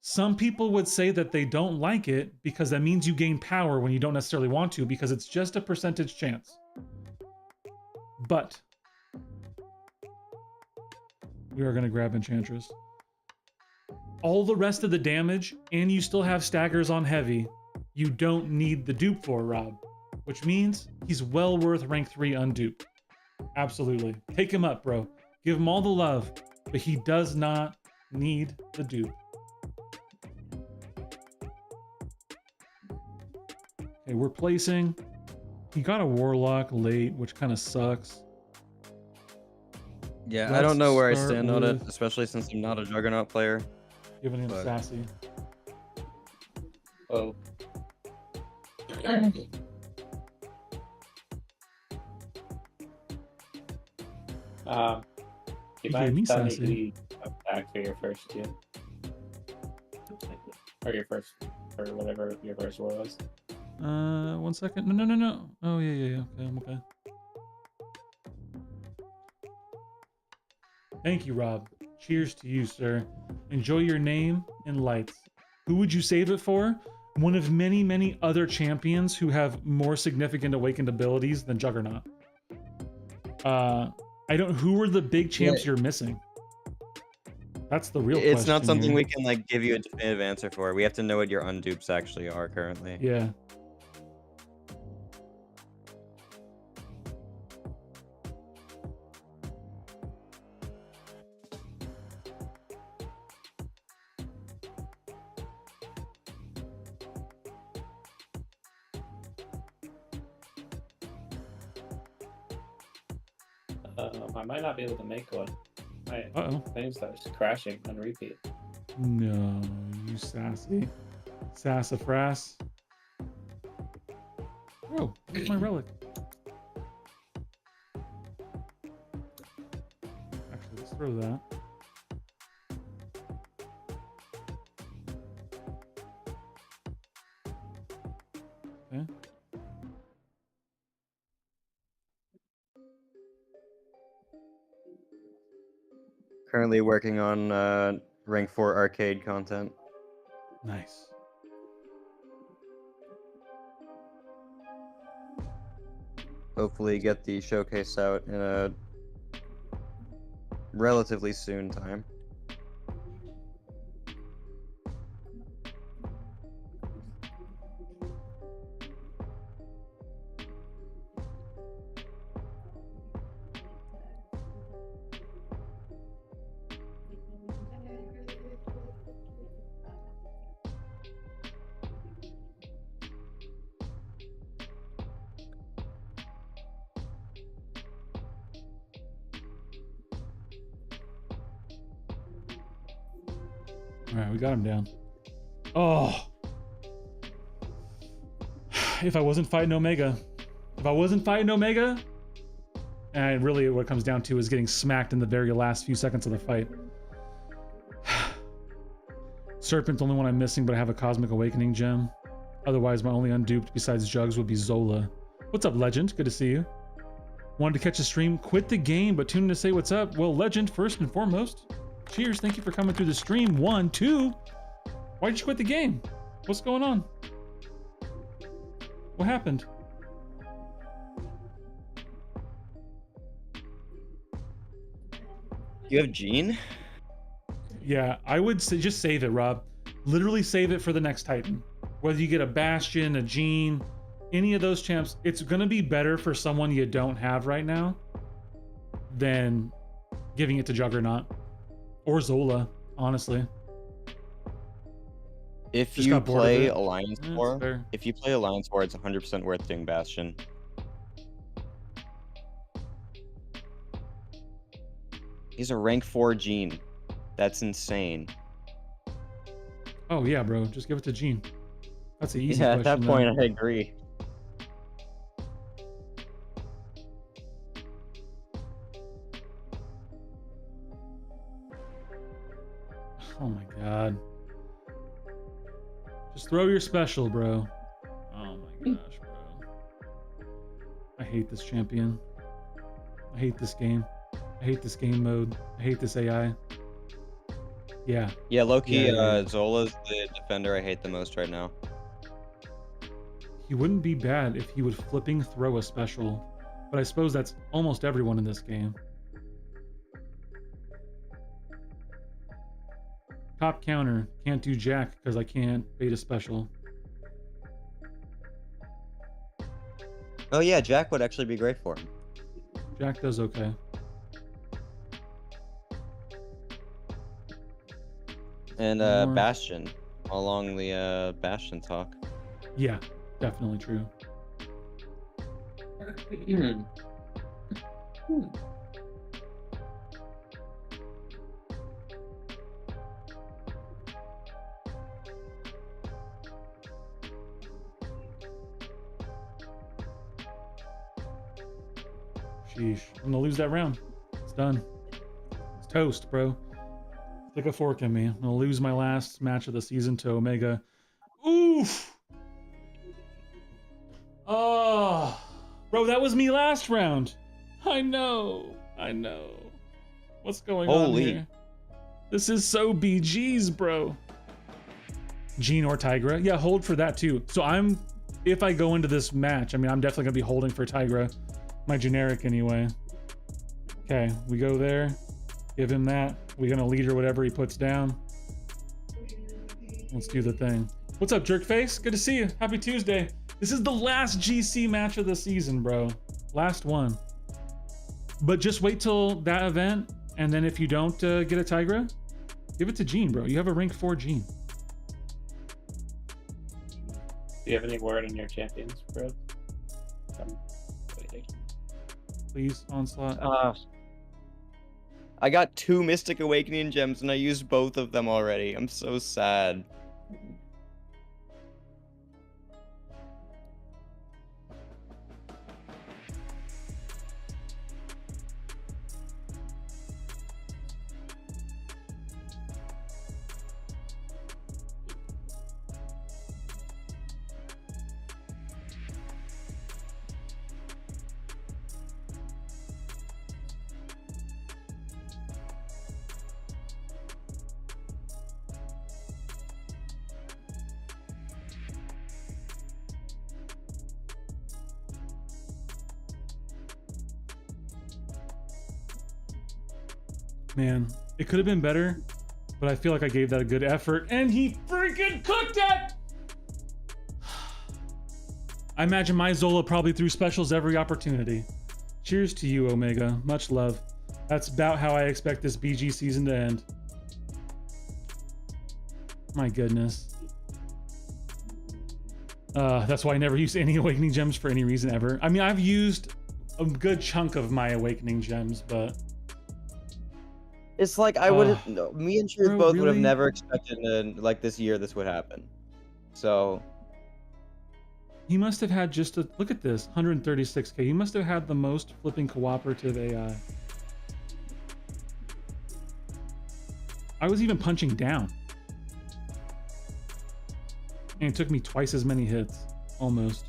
some people would say that they don't like it because that means you gain power when you don't necessarily want to, because it's just a percentage chance. But we are going to grab Enchantress. All the rest of the damage, and you still have staggers on heavy, you don't need the dupe for, Rob. Which means he's well worth rank 3 undupe. Absolutely. Take him up, bro. Give him all the love, but he does not need the dupe. Okay, we're placing. He got a Warlock late, which kind of sucks. Yeah, I don't know where I start stand on it, with especially since I'm not a Juggernaut player. Giving him but- sassy. Oh. He You gave me mind telling me sassy. who you attacked for your first two? Or your first, or whatever your first war was? 1 second. No. Oh yeah. Okay, I'm okay. Thank you, Rob. Cheers to you, sir. Enjoy your name and lights. Who would you save it for? One of many other champions who have more significant awakened abilities than Juggernaut. I don't. Who are the big champs you're missing? That's the real question. It's not something here. we can like give you a definitive answer for. We have to know what your undupes actually are currently. Yeah. I might not be able to make one. My Uh-oh. thing starts crashing on repeat. No, you sassy. Sassafras. Oh, where's my relic? Actually, let's throw that. Okay. Currently working on rank 4 arcade content. Nice. Hopefully get the showcase out in a relatively soon time. All right, we got him down. Oh. If I wasn't fighting Omega. And really what it comes down to is getting smacked in the very last few seconds of the fight. Serpent's the only one I'm missing, but I have a Cosmic Awakening gem. Otherwise, my only unduped besides Jugs would be Zola. What's up, Legend? Good to see you. Wanted to catch a stream, quit the game, but tuned in to say what's up. Well, Legend, first and foremost. Cheers, thank you for coming through the stream. 1, 2. Why did you quit the game? What's going on? What happened? You have Gene? Yeah, I would say just save it, Rob. Literally save it for the next Titan. Whether you get a Bastion, a Gene, any of those champs, it's gonna be better for someone you don't have right now than giving it to Juggernaut or Zola, honestly. If Just you got bored of play it. Alliance Yeah, it's War, fair. if you play Alliance War, it's 100% worth doing Bastion. He's a rank 4 Gene. That's insane. Oh yeah, bro, just give it to Gene. That's an easy Yeah, question. at that point, I agree. Oh my god. Just throw your special, bro. Oh my gosh, bro. I hate this champion. I hate this game. I hate this game mode. I hate this AI. Yeah. Yeah, Loki, Yeah. Zola's the defender I hate the most right now. He wouldn't be bad if he would flipping throw a special. But I suppose that's almost everyone in this game. Top counter. Can't do jack because I can't bait a special. Oh yeah, Jack would actually be great for him. Jack does okay. And More. Bastion, along the Bastion talk. Yeah, definitely true. Sheesh. I'm gonna lose that round. It's done. It's toast, bro. Stick a fork in me. I'm gonna lose my last match of the season to Omega. Oof! Oh, bro, that was me last round. I know. What's going on Holy. here? This is so BG's, bro. Jean or Tigra? Yeah, hold for that too. So if I go into this match, I mean, I'm definitely gonna be holding for Tigra. My generic anyway. Okay, we go there. Give him that. We're gonna lead or whatever he puts down. Let's do the thing. What's up, Jerkface? Good to see you. Happy Tuesday. This is the last GC match of the season, bro. Last one. But just wait till that event, and then if you don't get a Tigra, give it to Jean, bro. You have a rank 4 Jean. Do you have any word on your champions, bro? Waiting. Please, Onslaught. I got 2 Mystic Awakening gems and I used both of them already. I'm so sad. Man, it could have been better, but I feel like I gave that a good effort, and he freaking cooked it! I imagine my Zola probably threw specials every opportunity. Cheers to you, Omega. Much love. That's about how I expect this BG season to end. My goodness. That's why I never use any Awakening Gems for any reason ever. I mean, I've used a good chunk of my Awakening Gems, but... It's like me and Truth bro, both would have really? never expected like this year this would happen. So He must have had just a... Look at this, 136k. He must have had the most flipping cooperative AI. I was even punching down. And it took me twice as many hits, almost.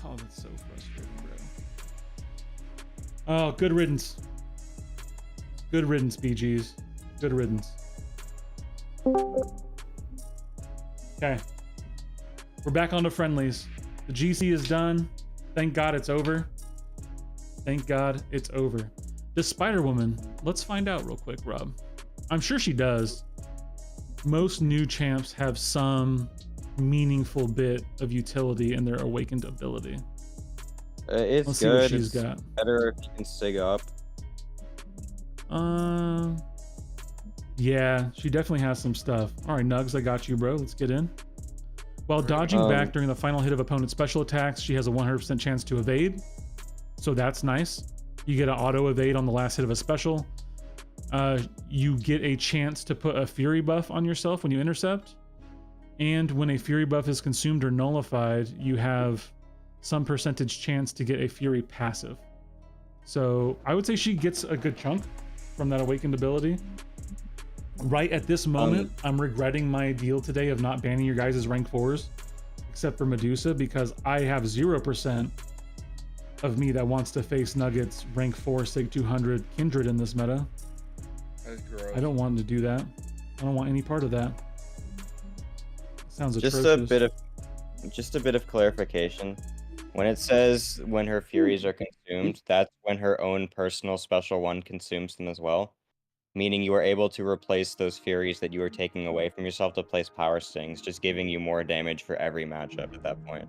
Oh, that's so frustrating, bro. Oh, good riddance. Good riddance, BGs. Good riddance. Okay. We're back on to friendlies. The GC is done. Thank God it's over. Thank God it's over. This Spider Woman, let's find out real quick, Rob. I'm sure she does. Most new champs have some meaningful bit of utility in their awakened ability. it's Let's see what good. she's It's got. better if you can sig up. Yeah, she definitely has some stuff. All right, Nugs, I got you, bro. Let's get in. While dodging back during the final hit of opponent's special attacks, she has a 100% chance to evade. So that's nice. You get an auto evade on the last hit of a special. You get a chance to put a fury buff on yourself when you intercept. And when a fury buff is consumed or nullified, you have some percentage chance to get a fury passive. So I would say she gets a good chunk from that awakened ability. Right at this moment, I'm regretting my deal today of not banning your guys' rank 4s, except for Medusa, because I have 0% of me that wants to face Nuggets rank 4 Sig 200 Kindred in this meta. That's gross. I don't want to do that. I don't want any part of that. Sounds Just atrocious. a bit of clarification. When it says when her furies are consumed, that's when her own personal special one consumes them as well. Meaning you are able to replace those furies that you are taking away from yourself to place power stings, just giving you more damage for every matchup at that point.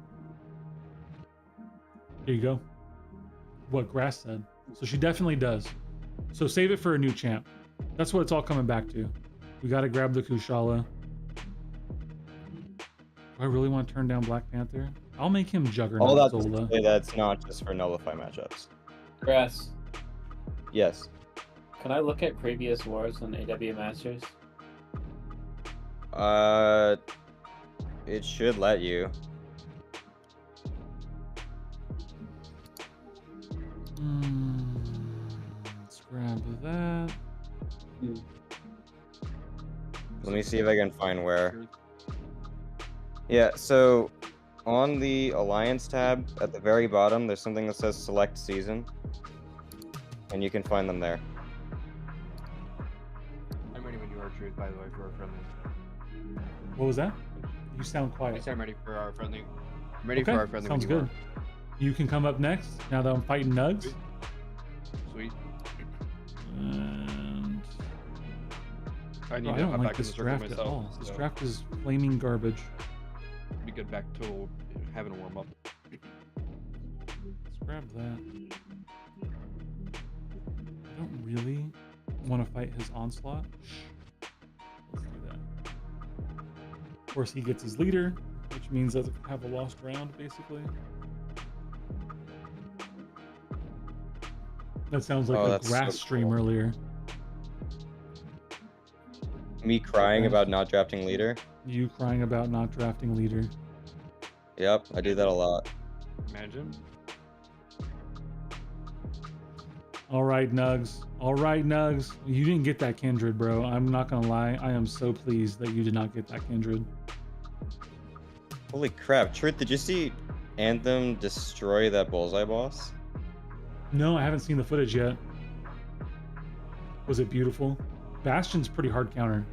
There you go. What Grass said. So she definitely does. So save it for a new champ. That's what it's all coming back to. We got to grab the Kushala. Do I really want to turn down Black Panther? I'll make him Juggernaut. All that to Zola. say that's not just for nullify matchups. Grass, Yes. can I look at previous wars on AW Masters? It should let you. grab that. Let me see if I can find where. Yeah, so on the Alliance tab at the very bottom, there's something that says Select Season. And you can find them there. I'm ready when you are, Truth, by the way, for our friendly. What was that? You sound I quiet. said I'm ready for our friendly. I'm ready Okay, for our friendly. sounds when you good. You can come up next now that I'm fighting Nugs. are. Sweet. And I need I to don't hop like back in this the circle draft at myself. all. This so draft is flaming garbage. be good back to having a warm up. Let's grab that. I don't really want to fight his onslaught. Let's do that. Of course, he gets his leader, which means that I have a lost round, basically. That sounds like Oh, a that's grass so stream cool. earlier. Me crying Okay. about not drafting leader. You crying about not drafting leader. Yep, I do that a lot. Imagine. All right, Nugs. All right, Nugs. You didn't get that Kindred, bro. I'm not gonna lie. I am so pleased that you did not get that Kindred. Holy crap, Truth, did you see Anthem destroy that bullseye boss? No, I haven't seen the footage yet. Was it beautiful? Bastion's pretty hard counter.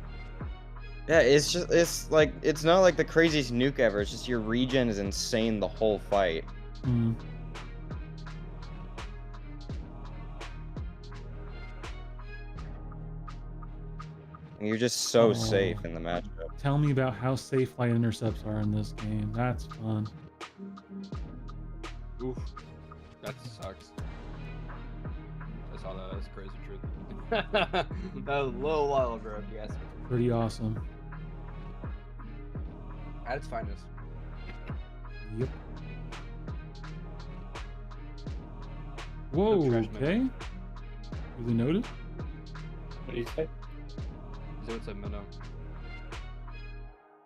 Yeah, it's like, it's not like the craziest nuke ever, it's just your regen is insane the whole fight. Mm. And you're just so Oh. safe in the matchup. Tell me about how safe light intercepts are in this game. That's fun. Oof. That sucks. I saw that. That's crazy, Truth. That was a little while ago, if you ask me. Pretty awesome. At its finest. Yep. Whoa, trash okay. Really noted? What do you say? So it's a minnow.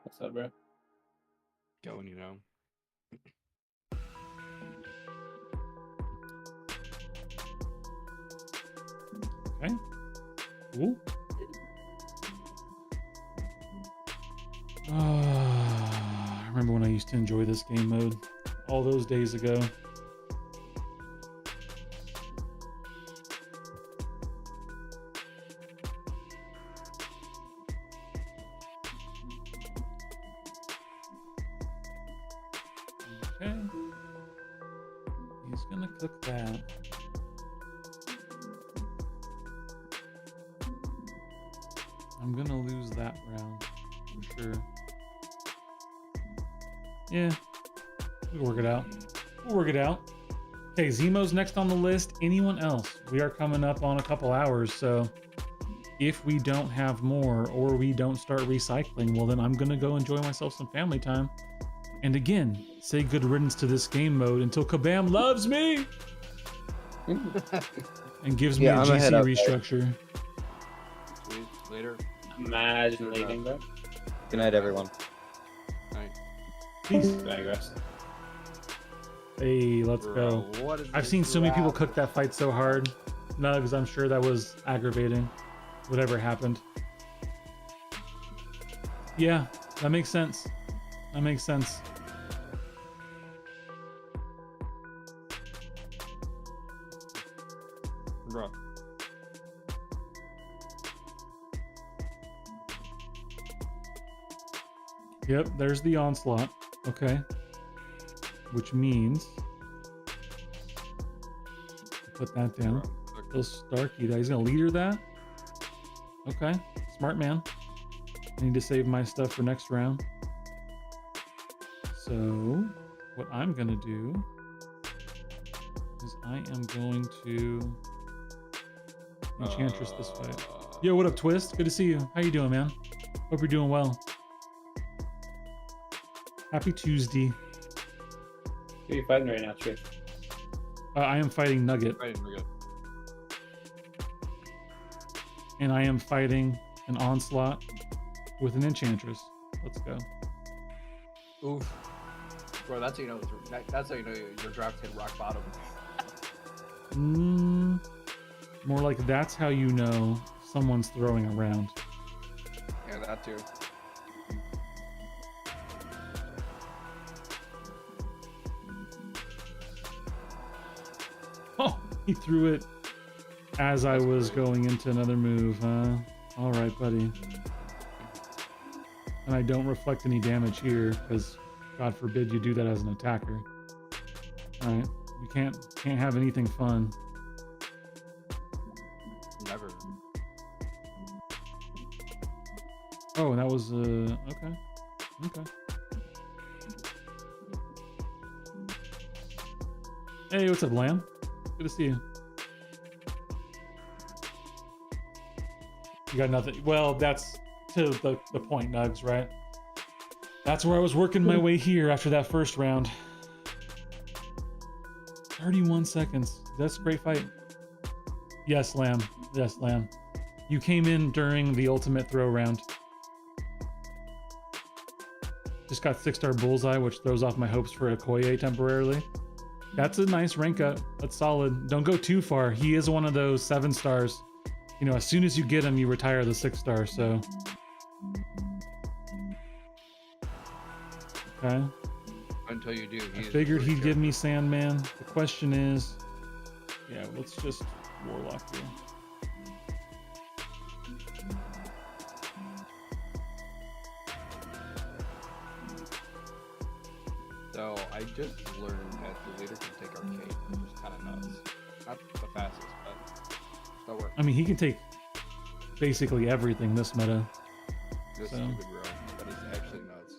What's up, bro? Going, you know. Okay. Cool. I remember when I used to enjoy this game mode all those days ago. Okay. He's gonna cook that. I'm gonna lose that round for sure. Yeah, we'll work it out. We'll work it out. Okay, Zemo's next on the list. Anyone else? We are coming up on a couple hours, so if we don't have more or we don't start recycling, well then I'm gonna go enjoy myself some family time. And again, say good riddance to this game mode until Kabam loves me and gives me Yeah, a I'm gonna head GC out, restructure. Sweet. Later. Imagine leaving, bro. Good night, everyone. Night. Peace. Digress. Hey, let's go. Bro, what is I've this seen so many people draft? cook that fight so hard. Nugs, I'm sure that was aggravating. Whatever happened. Yeah, that makes sense. That makes sense. Bro. Yep, there's the onslaught. Okay. Which means put that down. Little Starkey, he's gonna leader that. Okay, smart man. I need to save my stuff for next round. So what I'm gonna do is I am going to Enchantress this fight. Yo, what up, Twist? Good to see you. How you doing, man? Hope you're doing well. Happy Tuesday. Who are you fighting right now, Truth? I am fighting Nugget, Right, we're good. and I am fighting an Onslaught with an Enchantress. Let's go. Oof. Bro, that's how you know. That's how you know your draft hit rock bottom. More like that's how you know someone's throwing around. Yeah, that too. Oh, he threw it as I That's was great. going into another move, huh? All right, buddy. And I don't reflect any damage here, because God forbid you do that as an attacker. All right, we can't have anything fun. Never. Oh, and that was okay. Okay. Hey, what's up, Lamb? Good to see you. You got nothing. Well, that's to the point, Nugs, right? That's where I was working my way here after that first round. 31 seconds. That's a great fight. Yes, Lamb. Yes, Lamb. You came in during the ultimate throw round. Just got 6-star bullseye, which throws off my hopes for Okoye temporarily. That's a nice rank up. That's solid. Don't go too far. He is one of those 7 stars. You know, as soon as you get him, you retire the 6-star, so. Okay. Until you do. I figured he'd give me Sandman. The question is, yeah, let's just Warlock here. So I just learned that the leader can take arcade, which is kind of nuts. Not the fastest, but still works. I mean, he can take basically everything this meta. This so. stupid bro, that is actually nuts.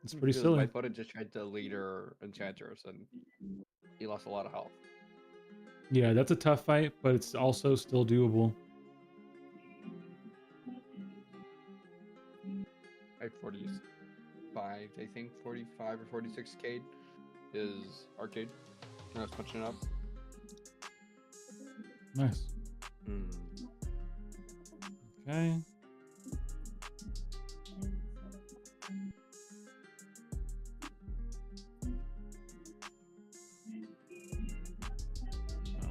It's pretty Because silly. my opponent just tried to leader Enchantress and he lost a lot of health. Yeah, that's a tough fight, but it's also still doable. I have 45, I think 45 or 46 K is arcade. And I was punching up. Nice. Okay.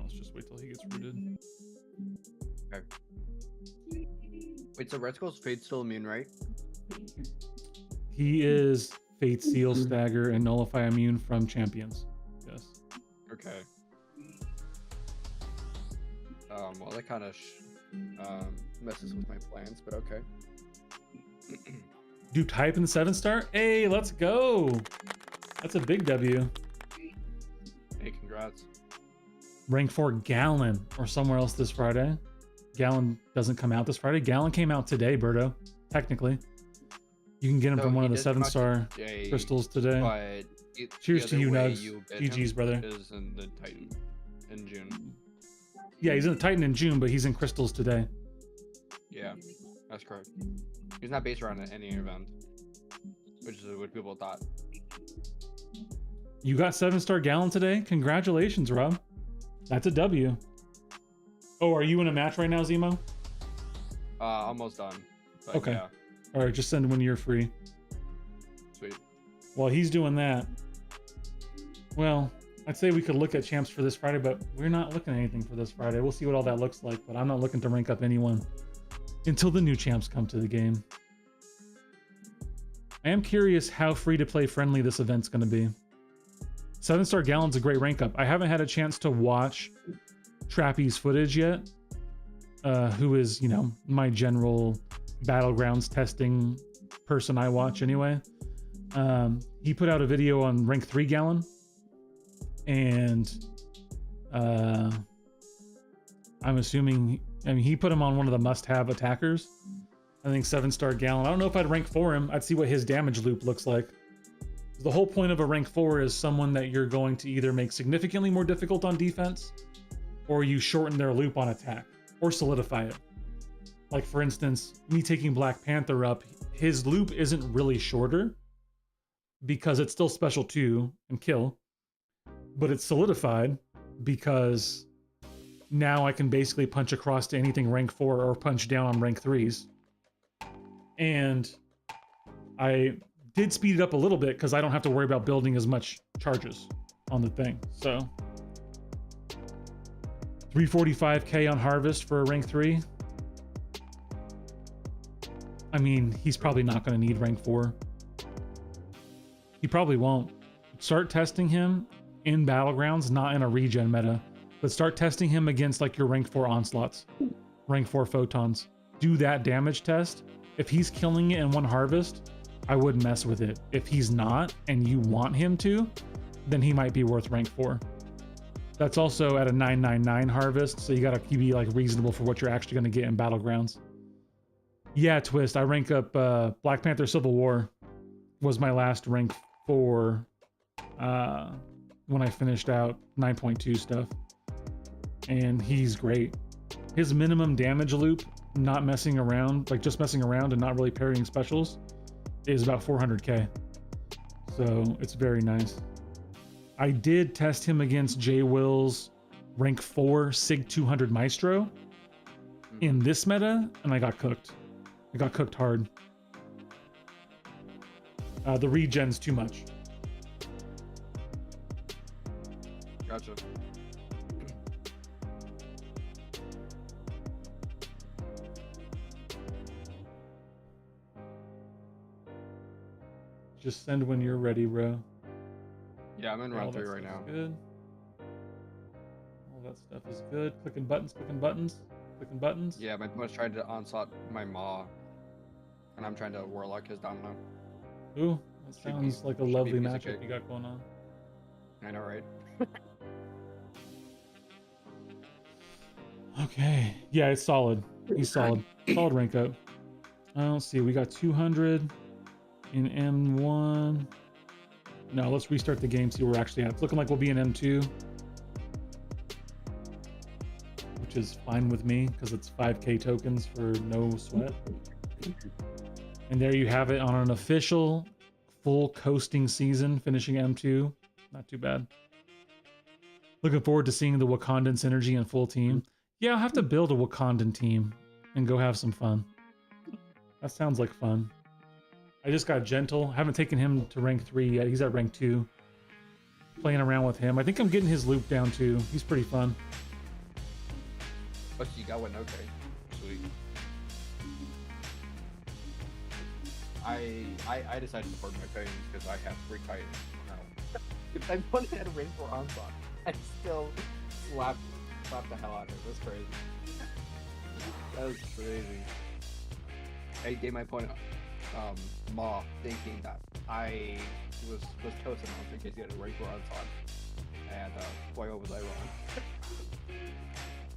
Let's just wait till he gets rooted. Okay. Wait, so Red Skull's Fade's still immune, right? He is Fate Seal, Stagger, and Nullify immune from champions. Yes. Okay. Well, that kind of messes with my plans, but okay. Do type in the 7-star? Hey, let's go. That's a big W. Hey, congrats. Rank 4 Gallon or somewhere else this Friday. Gallon doesn't come out this Friday. Gallon came out today, Berto. Technically. You can get him No, from one he of the did come out 7-star today, crystals today. But Cheers the to other you, way Nugs. you get GG's, him brother. Is in the Titan in June. Yeah, he's in the Titan in June, but he's in crystals today. Yeah, that's correct. He's not based around any event, which is what people thought. You got 7-star Gallon today? Congratulations, Rob. That's a W. Oh, are you in a match right now, Zemo? Almost done. But Okay. Yeah, All right, just send when you're free. sweet. While he's doing that, well, I'd say we could look at champs for this Friday, but we're not looking at anything for this Friday. We'll see what all that looks like, but I'm not looking to rank up anyone until the new champs come to the game. I am curious how free-to-play friendly this event's going to be. 7-star Gallon's a great rank up. I haven't had a chance to watch Trappy's footage yet, who is, you know, my general Battlegrounds testing person I watch anyway. He put out a video on rank 3 Gallon, and I'm assuming, I mean, he put him on one of the must-have attackers. I think 7-star Gallon. I don't know if I'd rank 4 him. I'd see what his damage loop looks like. The whole point of a rank 4 is someone that you're going to either make significantly more difficult on defense, or you shorten their loop on attack, or solidify it. Like, for instance, me taking Black Panther up, his loop isn't really shorter because it's still special 2 and kill, but it's solidified because now I can basically punch across to anything rank 4 or punch down on rank 3s. And I did speed it up a little bit because I don't have to worry about building as much charges on the thing. So 345k on Harvest for a rank 3. I mean, he's probably not going to need rank 4. He probably won't. Start testing him in Battlegrounds, not in a regen meta, but start testing him against like your rank 4 Onslaughts, rank 4 Photons. Do that damage test. If he's killing it in one Harvest, I wouldn't mess with it. If he's not, and you want him to, then he might be worth rank 4. That's also at a 999 Harvest, so you gotta be like reasonable for what you're actually gonna get in Battlegrounds. Yeah, Twist, I rank up Black Panther Civil War was my last rank 4 when I finished out 9.2 stuff. And he's great. His minimum damage loop, not messing around, like just messing around and not really parrying specials, is about 400k. So it's very nice. I did test him against J Will's rank 4 Sig 200 Maestro in this meta, and I got cooked. I got cooked hard. The regen's too much. Gotcha. Just send when you're ready, bro. Yeah, I'm in All round 3 that right stuff now. is good. All that stuff is good. Clicking buttons, clicking buttons, clicking buttons. Yeah, my opponent's trying to onslaught my Maw, and I'm trying to Warlock his Domino. Ooh, that sounds like a should be lovely piece of matchup cake. you got going on. I know, right? Okay. Yeah, it's solid. He's solid. Solid rank up. I don't see. We got 200 in M1. No, let's restart the game, see where we're actually at. It's looking like we'll be in M2, which is fine with me because it's 5k tokens for no sweat. And there you have it on an official full coasting season, finishing M2. Not too bad. Looking forward to seeing the Wakandan synergy in full team. Yeah, I'll have to build a Wakandan team and go have some fun. That sounds like fun. I just got Gentle. Haven't taken him to rank 3 yet. He's at rank 2. Playing around with him. I think I'm getting his loop down too. He's pretty fun. Oh, so you got one? Okay. Sweet. I decided to board my Titans because I have 3 Titans now. If I wanted to rank 4 onslaught, I still slapped the hell out of it. That's crazy. That was crazy. I gave my opponent Maw, thinking that I was toasting on in case he had a rank 4 onslaught. And boy, was I wrong.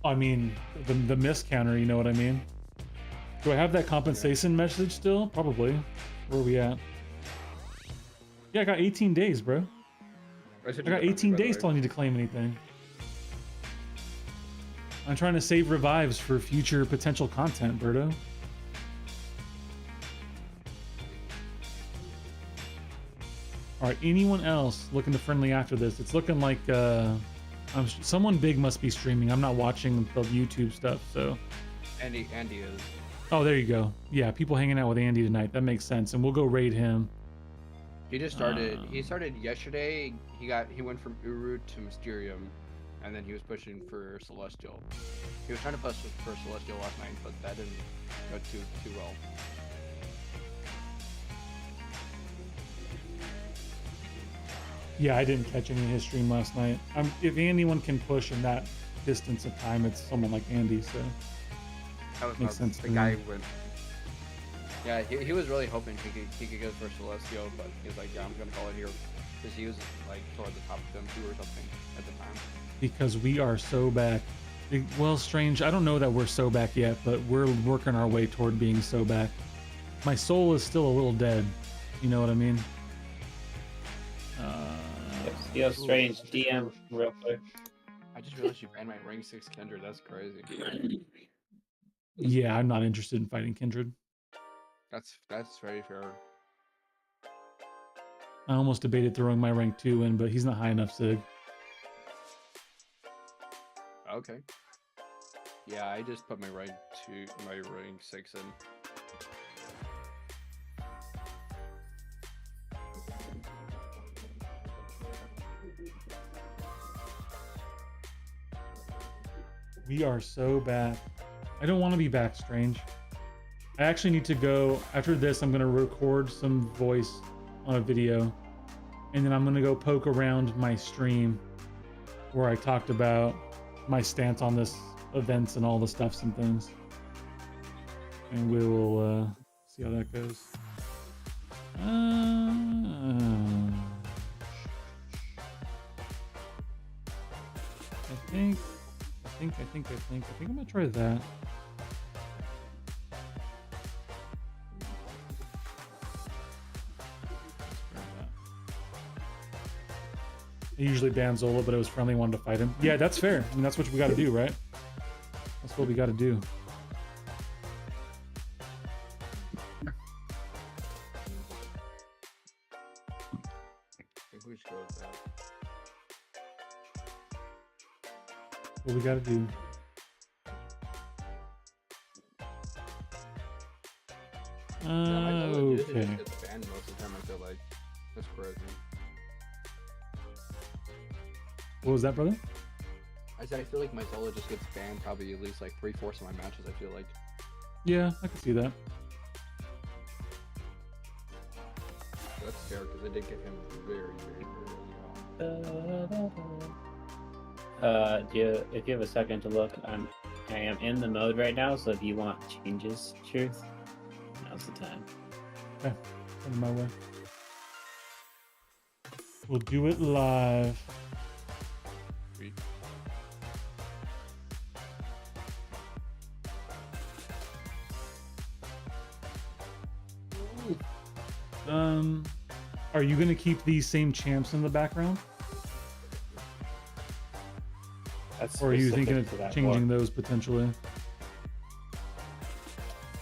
I mean, the miss counter, you know what I mean? Do I have that compensation message still? Probably. Where are we at? Yeah, I got 18 days, bro. I got 18 days till I need to claim anything. I'm trying to save revives for future potential content, Berto. All right, anyone else looking to friendly after this? It's looking like someone big must be streaming. I'm not watching the YouTube stuff, so. Andy is. Oh, there you go. Yeah, people hanging out with Andy tonight. That makes sense, and we'll go raid him. He just started. He started yesterday. He went from Uru to Mysterium, and then he was pushing for Celestial. He was trying to push for Celestial last night, but that didn't go too well. Yeah, I didn't catch any of his stream last night. If anyone can push in that distance of time, it's someone like Andy. So That was makes sense. The to guy me. went. Yeah, he was really hoping he could go for Celestial, but he was like, yeah, I'm gonna call it here, because he was like toward the top of them 2 or something at the time. Because we are so back. Well, Strange, I don't know that we're so back yet, but we're working our way toward being so back. My soul is still a little dead. You know what I mean? Yo, Strange, DM real quick. I just realized you ran my rank 6 Kindred. That's crazy. Yeah, I'm not interested in fighting Kindred. That's very fair. I almost debated throwing my rank 2 in, but he's not high enough, Sig. Okay. Yeah, I just put my rank 6 in. We are so bad. I don't want to be back, Strange. I actually need to go, after this, I'm going to record some voice on a video. And then I'm going to go poke around my stream where I talked about my stance on this events and all the stuffs and things. And we will see how that goes. I think I'm gonna try that. He usually bans Zola, but it was friendly, wanted to fight him. Yeah, that's fair. I mean, that's what we got to do, right? That's what we got to do. We should go with that. What we got to do. Okay. It's banned most of the time, I feel like. That's crazy. What was that, brother? I said I feel like my solo just gets banned probably at least like 3/4 of my matches, I feel like. Yeah, I can see that. That's fair because I did get him very early on. If you have a second to look, I am in the mode right now, so if you want changes, Truth, now's the time. Okay, send my way. We'll do it live. Sweet. Are you gonna keep these same champs in the background? That's Or are you thinking specific to of that changing war. those potentially?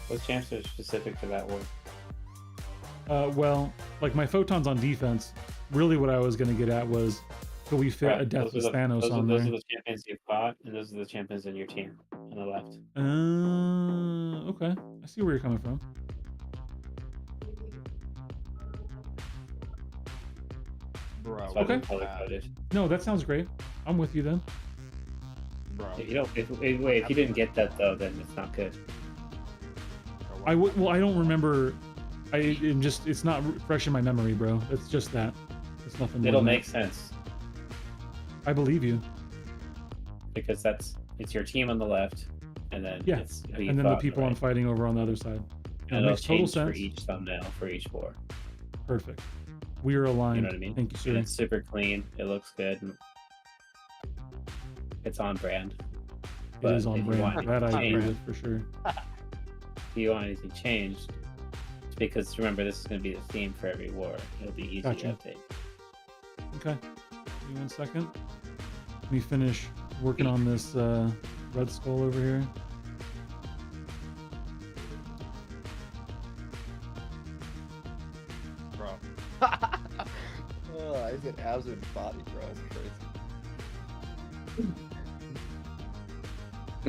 Those champs are specific to that war. Well, like my photons on defense, really what I was gonna get at was, could we fit Right, a Deathless those are the- Thanos those on are there? the champions you've fought, and those are the champions in your team on the left. Okay. I see where you're coming from. Bro. That's why Okay. they're color coded. No, that sounds great. I'm with you then. Bro. If you don't, if you didn't get that though, then it's not good. Well, I don't remember. It's not fresh in my memory, bro. It's just that. It's nothing more It'll than make that. sense I believe you. because it's your team on the left, and then Yeah, it's who you And then the fought on people I'm right. fighting over on the other side. And It it'll makes total change for sense. each thumbnail for each war. Perfect. We are aligned. You know what I mean? Thank you, And sir. it's super clean. It looks good. And it's on brand. It But is on if you brand. want That I agree change- with for sure. If you want anything changed, it's because remember this is going to be the theme for every war. It'll be easy Gotcha. to update. Okay. Give me 1 second. Let me finish working on this Red Skull over here. Bro. Oh, I said abs and body, bro. It's crazy. I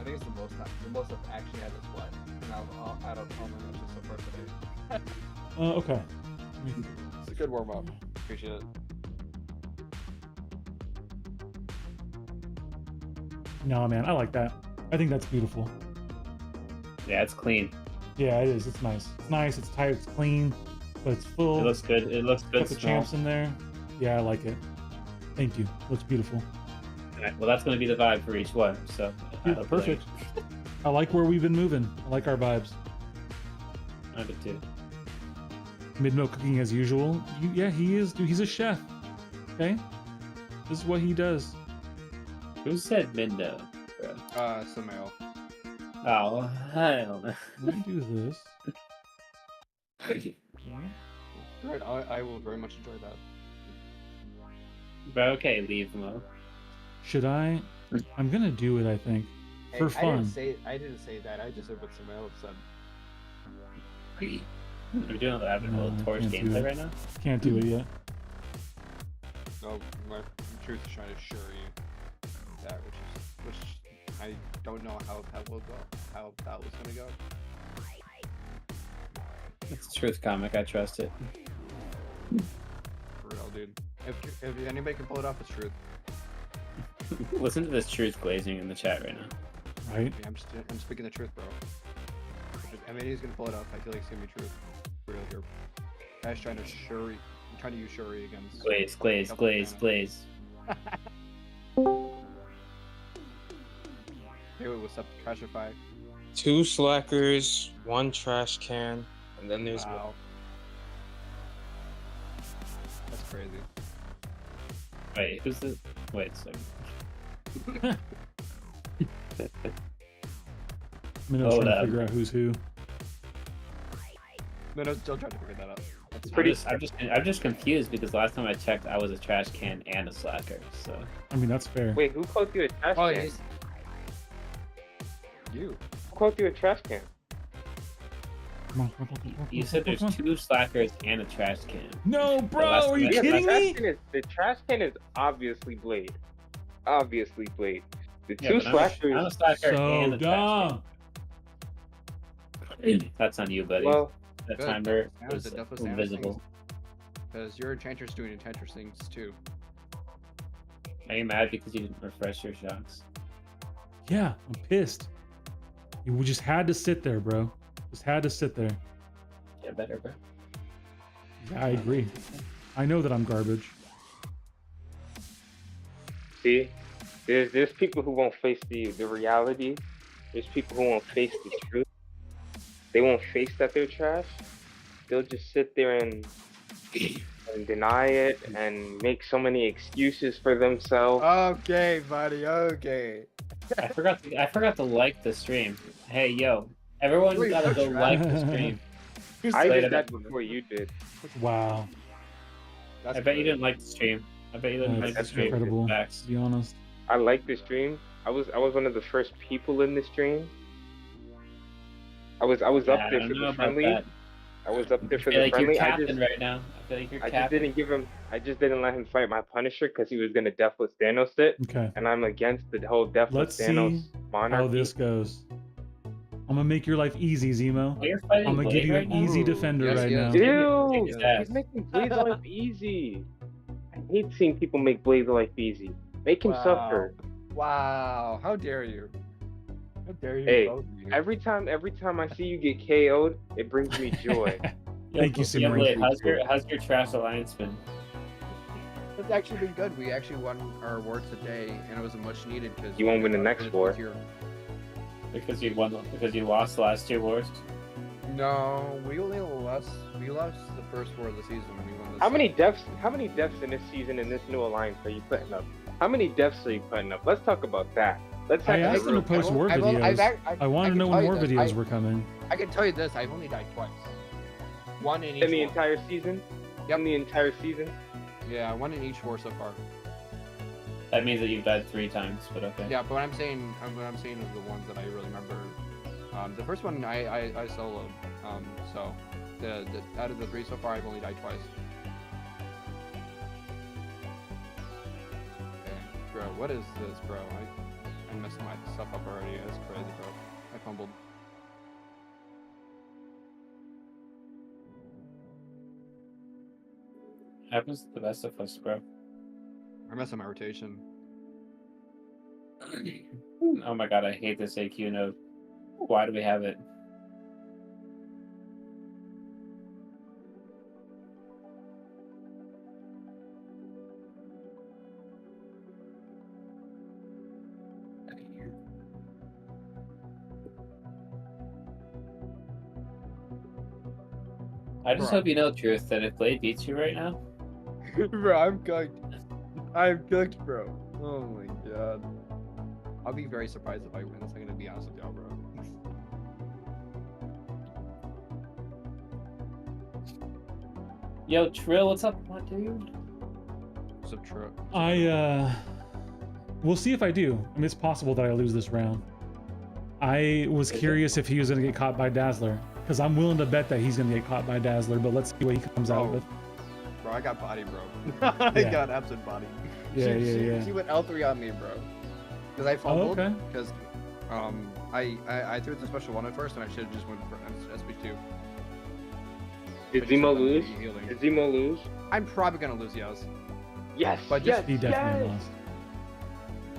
think it's the most I've actually had this sweat. And out of all my matches so far today. Okay. It's a good warm up. Appreciate it. No, man, I like that. I think that's beautiful. Yeah, it's clean. Yeah, it is. It's nice. It's nice. It's tight. It's clean, but it's full. It looks good. It looks good. Got the Small. champs in there. Yeah, I like it. Thank you. Looks beautiful. All right, well, that's going to be the vibe for each one. So I Yeah, hope perfect. I like where we've been moving. I like our vibes. I do too. Mid-milk cooking as usual. Yeah, he is. Dude, he's a chef. Okay, this is what he does. Who said Mindo? Bro? Samael. Oh, I don't know. Let me do this. Right, I will very much enjoy that. But okay, leave Mo. Should I? I'm gonna do it. I think for fun. I didn't say that. I just said what Samael said. We're doing a rabbit hole No, I torch can't do gameplay it. right now. Can't do it yet. No, my truth is trying to assure you that, which I don't know how that will go. How that was gonna go. It's TruthComic. I trust it. For real, dude. If anybody can pull it off, it's truth. Listen to this truth glazing in the chat right now. Right? Yeah, I'm speaking the truth, bro. If MAD's gonna pull it up, I feel like it's gonna be truth. Real here. Guy's trying to Shuri. I'm trying to use Shuri against. Glaze. Hey, what's up, Crashify? 2 slackers, 1 trash can, and then there's Wow. That's crazy. Wait, who's the? Wait, so I'm trying to figure out who's who. No, still trying to figure that out. That's I'm just confused because last time I checked, I was a trash can and a slacker. So I mean, that's fair. Wait, who called you a trash Oh, can? yes. You. Who called you a trash can? you said there's 2 slackers and a trash can. No, bro, last are you time I- kidding me? The trash can is obviously Blade. Obviously Blade. The Yeah, 2 but I'm slackers. a slacker So and a trash dumb. can. That's on you, buddy. Well, that good. timer That was was the definitely invisible. Because your enchantress doing enchantress things too. Are you mad because you didn't refresh your shocks? Yeah, I'm pissed. You just had to sit there, bro. Just had to sit there. Get better, bro. Yeah, I agree. I know that I'm garbage. see, there's people who won't face the reality. There's people who won't face the truth. They won't face that they're trash. They'll just sit there and deny it and make so many excuses for themselves. Okay, buddy. Okay. I forgot to like the stream. Hey, yo, everyone Wait, gotta go you're like trash. the stream. I Wait did a that minute. before you did. Wow, I bet you didn't like the stream. I bet you didn't like the that's stream. incredible. Facts. To be honest. I like the stream. I was one of the first people in the stream. I was up Yeah, there I for don't know the about friendly. that. I was up there I for feel the like you're friendly. captain right now. I feel like you're I just captain. didn't give him. I just didn't let him fight my Punisher because he was gonna Deathless Thanos it, Okay, and I'm against the whole Deathless let's Thanos see monarchy. how this goes. I'm gonna make your life easy, Zemo. Oh, you're fighting I'm gonna Blade give you right an now? easy Ooh, defender yes, right yes. now. Ew! His ass. He's making Blade's life easy. I hate seeing people make Blade's life easy. Make him suffer. Wow. How dare you? How dare you? Hey, both of you. Every time I see you get KO'd, it brings me joy. Thank you, Yeah, Simran. Blade, how's your trash alliance been? It's actually been good. We actually won our war today, and it was much needed because You won't win the next war. Because you lost the last 2 wars? No, we lost the first war of the season. And we won this How many deaths in this season in this new alliance are you putting up? How many deaths are you putting up? Let's talk about that. Let's I have asked them to post war I've only- videos. I've- I wanted to can know tell when you more this. videos were coming. I can tell you this. I've only died twice. One in each in the war. entire season. Yep. In the entire season. Yeah, one in each war so far. That means that you've died 3 times, but okay. Yeah, but what I'm saying is the ones that I really remember. The first one I soloed. So the out of the 3 so far, I've only died twice. Okay, bro, what is this, bro? I messed my stuff up already. That's crazy, bro. I fumbled. Happens to the best of us, bro. I messed up my rotation. Oh my god, I hate this AQ node. Why do we have it? I just Bro. hope you know, Truth, that if Blade beats you right now, Bro, I'm cooked. I'm cooked, bro. Oh my god. I'll be very surprised if I win this. I'm gonna be honest with y'all, bro. yo, Trill, what's up, my dude? So true. We'll see if I do. I mean, it's possible that I lose this round. I was curious if he was gonna get caught by Dazzler, because I'm willing to bet that he's gonna get caught by Dazzler. But let's see what he comes out Oh. with. Bro, I got body, bro. I Yeah. got absolute body. Yeah, She went L3 on me, bro. Because I fumbled. okay. Because I threw the special one at first, and I should have just went for SB2. Did But Zemo instead I'm lose? healing. Did Zemo lose? I'm probably gonna lose, yes. Yes. But yes. just He definitely yes. lost.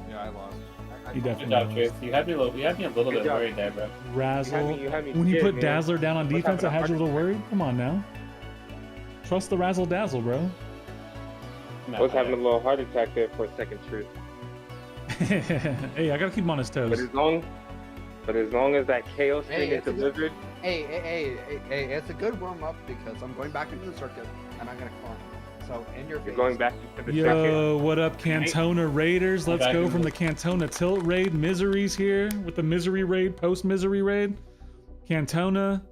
Yeah, I lost. I You lost. Good definitely job, lost. Truth. You had me a little Good bit job. worried there, bro. Razzle. You had me When you scared, put man. Dazzler down on What's defense, I happening? had you a little worried. Come on now. Trust the razzle dazzle, bro. I was having a little heart attack there for a second, Truth. Hey, I gotta keep him on his But toes. as long as that chaos Hey, thing is it's a good- delivered, Hey, it's a good warm up because I'm going back into the circuit and I'm gonna climb. So in your face. you're going back into the circuit. Yo, what up, Cantona Raiders? Let's back go in from the- the Cantona Tilt Raid. Misery's here with the Misery Raid, post-Misery Raid. Cantona,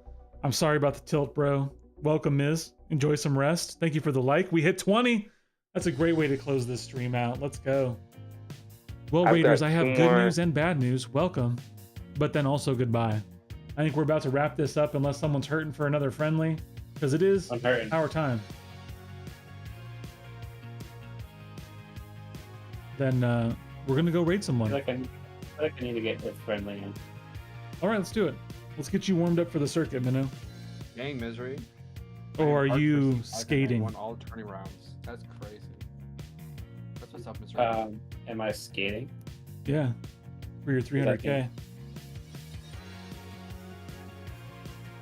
I'm sorry about the tilt, bro. Welcome, Miz. Enjoy some rest. Thank you for the like. We hit 20. That's a great way to close this stream out. Let's go. Well, I've Raiders, got I have two good more. news and bad news. Welcome. But then also goodbye. I think we're about to wrap this up unless someone's hurting for another friendly, because it is I'm hurting. our time. Then we're gonna go raid I someone. feel like I need to get with friendly in. All right, let's do it. Let's get you warmed up for the circuit, Minnow. Dang, Misery. Or are I am you hard to see. I skating? won all 20 rounds. That's crazy. That's what's up, Misery. Am I skating? Yeah, for your 300K.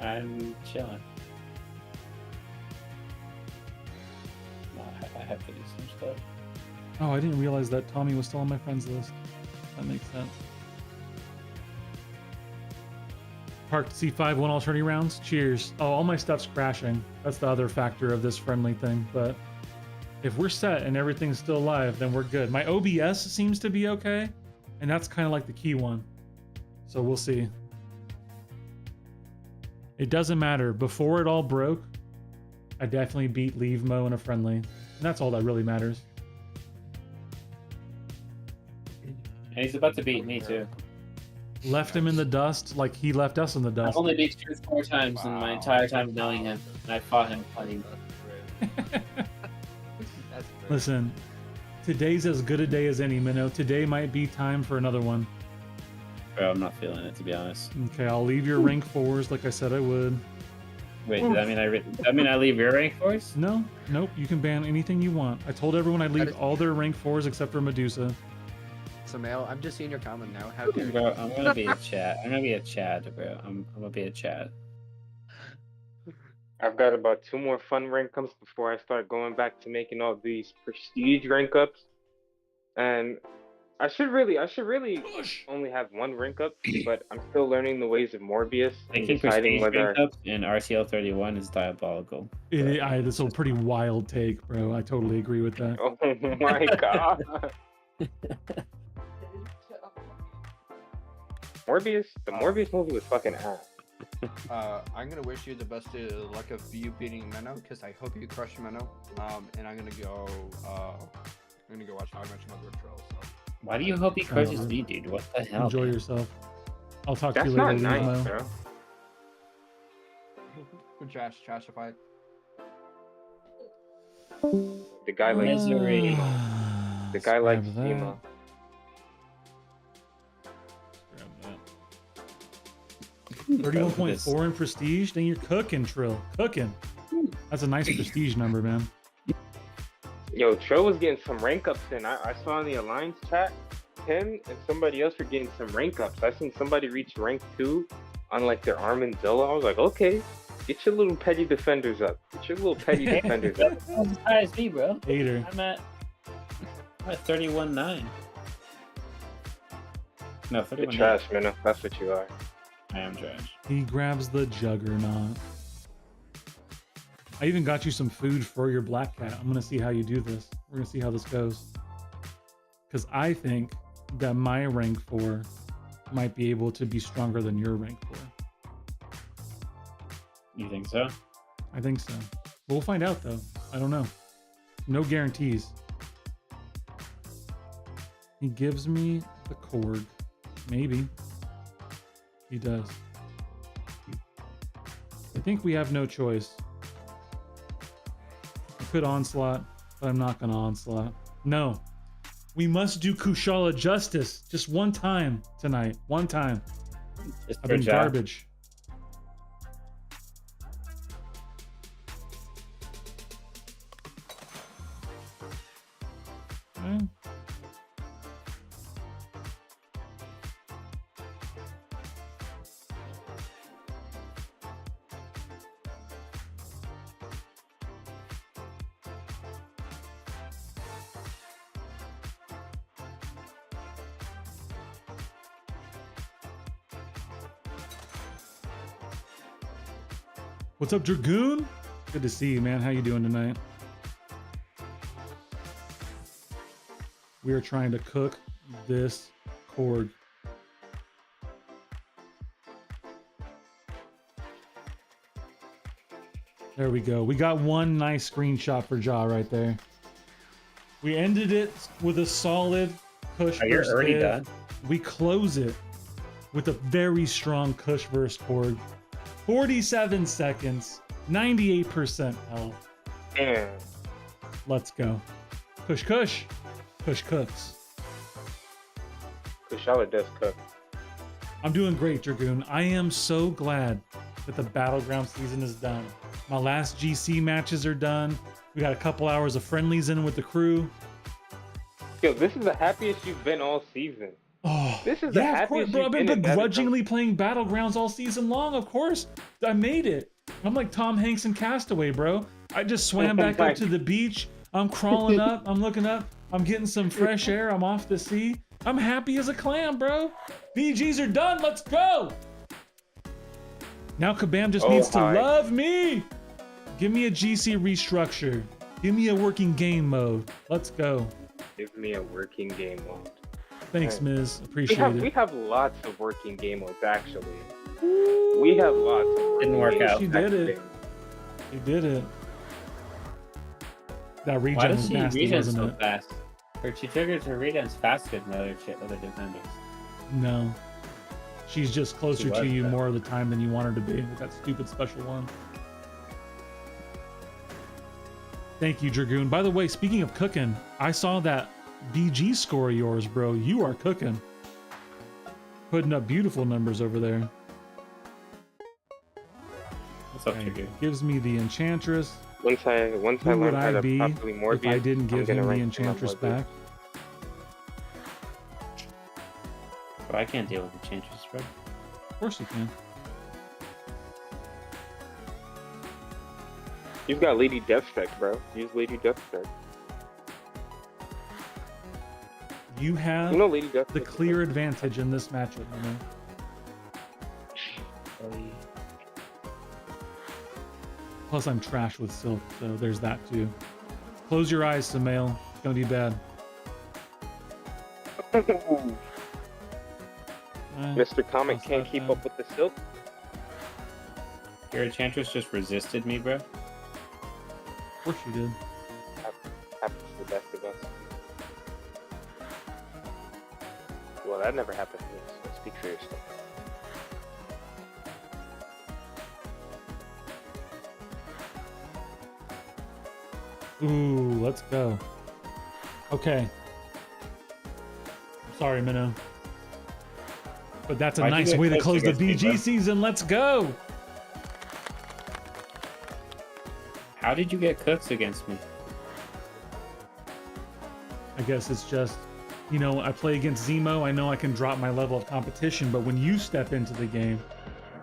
I'm chilling. No, I have to do some stuff. Oh, I didn't realize that Tommy was still on my friends list. That makes sense. Parked C5, won all 30 rounds. Cheers. Oh, all my stuff's crashing. That's the other factor of this friendly thing. But if we're set and everything's still live, then we're good. My OBS seems to be okay. And that's kind of like the key one. So we'll see. It doesn't matter. Before it all broke, I definitely beat Leave Mo in a friendly. And that's all that really matters. And he's about to beat me too. Left him in the dust like he left us in the I've dust. only beat Truth 4 times in my entire time of knowing him. And I fought him plenty. That's crazy. Listen, today's as good a day as any, Minnow. Today might be time for another one. Bro, I'm not feeling it, to be honest. Okay, I'll leave your rank 4s like I said I would. Wait, does that mean I leave your rank force? No, nope, you can ban anything you want. I told everyone I'd leave is- all their rank 4s except for Medusa. So, Male, I'm just seeing your comment now. How dare you? Bro, I'm gonna be a Chad. I'm gonna be a Chad, bro. I'm gonna be a Chad. I've got about 2 more fun rank ups before I start going back to making all these prestige rank ups. And I should really only have 1 rank up, but I'm still learning the ways of Morbius and Making deciding prestige whether rank ups in RTL 31 is diabolical. That's a pretty wild take, bro. I totally agree with that. Oh my god. Morbius, the Morbius movie was fucking ass. I'm gonna wish you the best luck of you beating Menno, because I hope you crush Menno. And I'm gonna go watch How I Met Your Mother with Trill. So. Why do you hope he crushes me, dude? What the hell? Enjoy man? yourself. I'll talk to That's you not later, nice, Lemo. bro. Trashified. The guy likes Misery. the guy likes Grab that. emo. Grab that. 31.4 in prestige? Then you're cooking, Trill. Cooking. That's a nice prestige number, man. Yo, Tro was getting some rank ups in. I saw in the Alliance chat, him and somebody else were getting some rank ups. I seen somebody reach rank 2 on like their Armadillo. I was like, okay, get your little petty defenders up. Get your little petty defenders up. That's as high as me, bro. Hater. I'm at 31.9. No, You're 31. trash, man. That's what you are. I am trash. He grabs the juggernaut. I even got you some food for your black cat. I'm gonna see how you do this. We're gonna see how this goes. Because I think that my rank 4 might be able to be stronger than your rank 4. You think so? I think so. We'll find out though. I don't know. No guarantees. He gives me the cord. Maybe. He does. I think we have no choice. I could onslaught, but I'm not gonna onslaught. No. We must do Kushala justice just one time tonight. One time. Just I've for been Jack. garbage. Eh. What's up, Dragoon? Good to see you, man. How you doing tonight? We are trying to cook this Korg. There we go. We got one nice screenshot for Ja right there. We ended it with a solid Kush Oh, you're versus already Viv. done? We close it with a very strong Kush versus Korg. 47 seconds, 98% health. Damn. Let's go. Kush Kush. Kush cooks. Kushala does cook. I'm doing great, Dragoon. I am so glad that the Battleground season is done. My last GC matches are done. We got a couple hours of friendlies in with the crew. Yo, this is the happiest you've been all season. Oh, This is the yeah, of course, happiest bro. I've you've been been in begrudgingly playing Battlegrounds all season long. Of course, I made it. I'm like Tom Hanks in Castaway, bro. I just swam back up to the beach. I'm crawling up. I'm looking up. I'm getting some fresh air. I'm off the sea. I'm happy as a clam, bro. BGs are done. Let's go. Now Kabam just needs to love me. Give me a GC restructure. Give me a working game mode. Let's go. Give me a working game mode. Thanks, Right. Miz. Appreciate We it. have lots of working game modes, actually. We have lots of working Didn't work game out. modes, She did it. actually. You did it. That Why regen does was she nasty, regen wasn't so it? fast? Or she triggers her regens faster than other defenders. No. She's just closer She to was, you though. more of the time than you want her to be with that stupid special one. Thank you, Dragoon. By the way, speaking of cooking, I saw that BG score of yours, bro. You are cooking. Putting up beautiful numbers over there. What's up, Okay, Trigger? gives me the Enchantress. Once I Who learn would how I to be properly if Morbius, I didn't give I'm him gonna the rank him on Enchantress Morbius. back? Bro, I can't deal with the changes, bro. Of course you can. You've got Lady Deathstrike, bro. Use Lady Deathstrike. You have You know Lady Deathstrike. the clear advantage in this matchup, you know? Plus, I'm trash with Silk, so there's that too. Close your eyes, Samael. It's gonna be bad. Mr. Comic Plus can't that, keep up with the silk. Your Enchantress just resisted me, bro. Of course you did. Happens to the best of us. Well, that never happened to me, so speak for yourself. Ooh, let's go. Okay. Sorry, Minnow. But that's a Why'd you nice get way to close close the against me, BG bro? season. Let's go. How did you get cooks against me? I guess it's just, you know, I play against Zemo. I know I can drop my level of competition, but when you step into the game,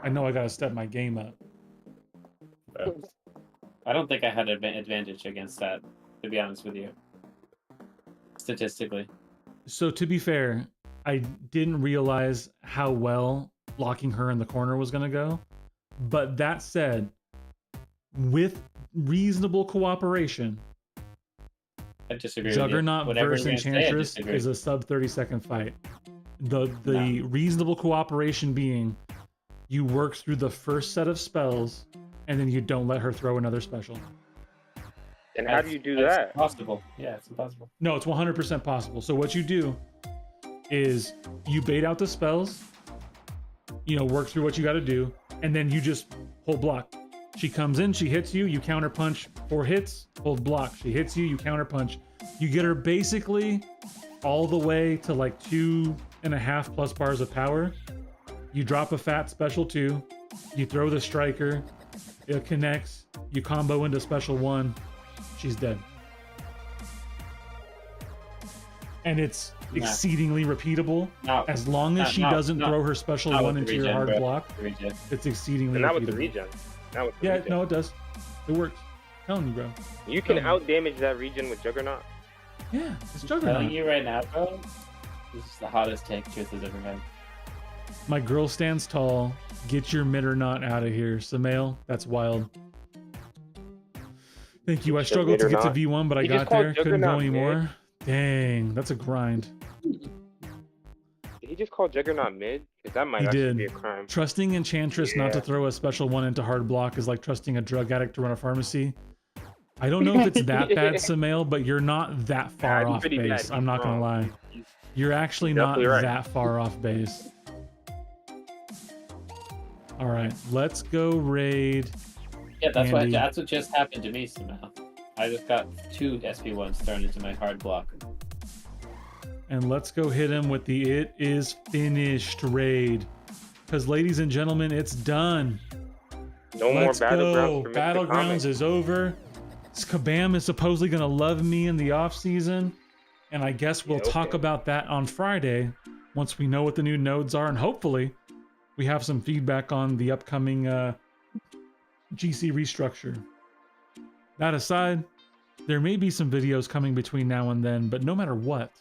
I know I got to step my game up. Bro. I don't think I had an advantage against that, to be honest with you. Statistically. So to be fair, I didn't realize how well locking her in the corner was going to go. But that said, with reasonable cooperation, I disagree Juggernaut with you. Whatever versus you're gonna say, I Enchantress disagree. is a sub 30-second fight. The reasonable cooperation being you work through the first set of spells and then you don't let her throw another special. And how do you do That's that? Impossible. Yeah, it's impossible. No, it's 100% possible. So what you do is you bait out the spells, you know, work through what you got to do, and then you just hold block. She comes in, she hits you, you counter punch, 4 hits, hold block. She hits you, you counter punch. You get her basically all the way to like 2.5 plus bars of power. You drop a fat special 2, you throw the striker, it connects, you combo into special 1, she's dead. And it's exceedingly repeatable. No, As long as she doesn't no. throw her special Not 1 with the into your regen, hard bro. block, Regen. it's exceedingly And not with the repeatable. regen. Not with the Yeah, regen. no, it does. It works. I'm telling you, bro. You can no. out damage that regen with Juggernaut. Yeah, it's Telling Juggernaut. you right now, bro. This is the hottest take Truth has ever had. My girl stands tall. Get your mid or not out of here. Samael, that's wild. Thank you. I struggled to get to V1, but I He just got called there. Couldn't go Juggernaut anymore. Dang, that's a grind. Did he just call Juggernaut mid? Because that might He actually did. be a crime. Trusting Enchantress not to Yeah. throw a special one into hard block is like trusting a drug addict to run a pharmacy. I don't know if it's that bad, Samael, but you're not that far Nah, he's off pretty bad. base. He's I'm not gonna wrong. lie. You're actually not definitely right. that far off base. All right, let's go raid. Yeah, Andy. that's what just happened to me somehow. I just got 2 SP1s thrown into my hard block. And let's go hit him with the "It is finished" raid. Because, ladies and gentlemen, it's done. No more Let's Battlegrounds go. for Mr. Battlegrounds Comic. is over. Kabam is supposedly going to love me in the off season. And I guess we'll Yeah, talk okay. about that on Friday once we know what the new nodes are. And hopefully we have some feedback on the upcoming GC restructure. That aside, there may be some videos coming between now and then, but no matter what,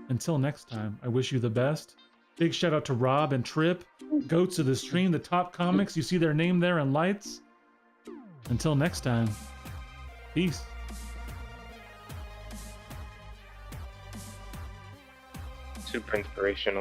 until next time, I wish you the best. Big shout out to Rob and Trip, goats of the stream, the top comics. You see their name there in lights. Until next time, peace. Super inspirational.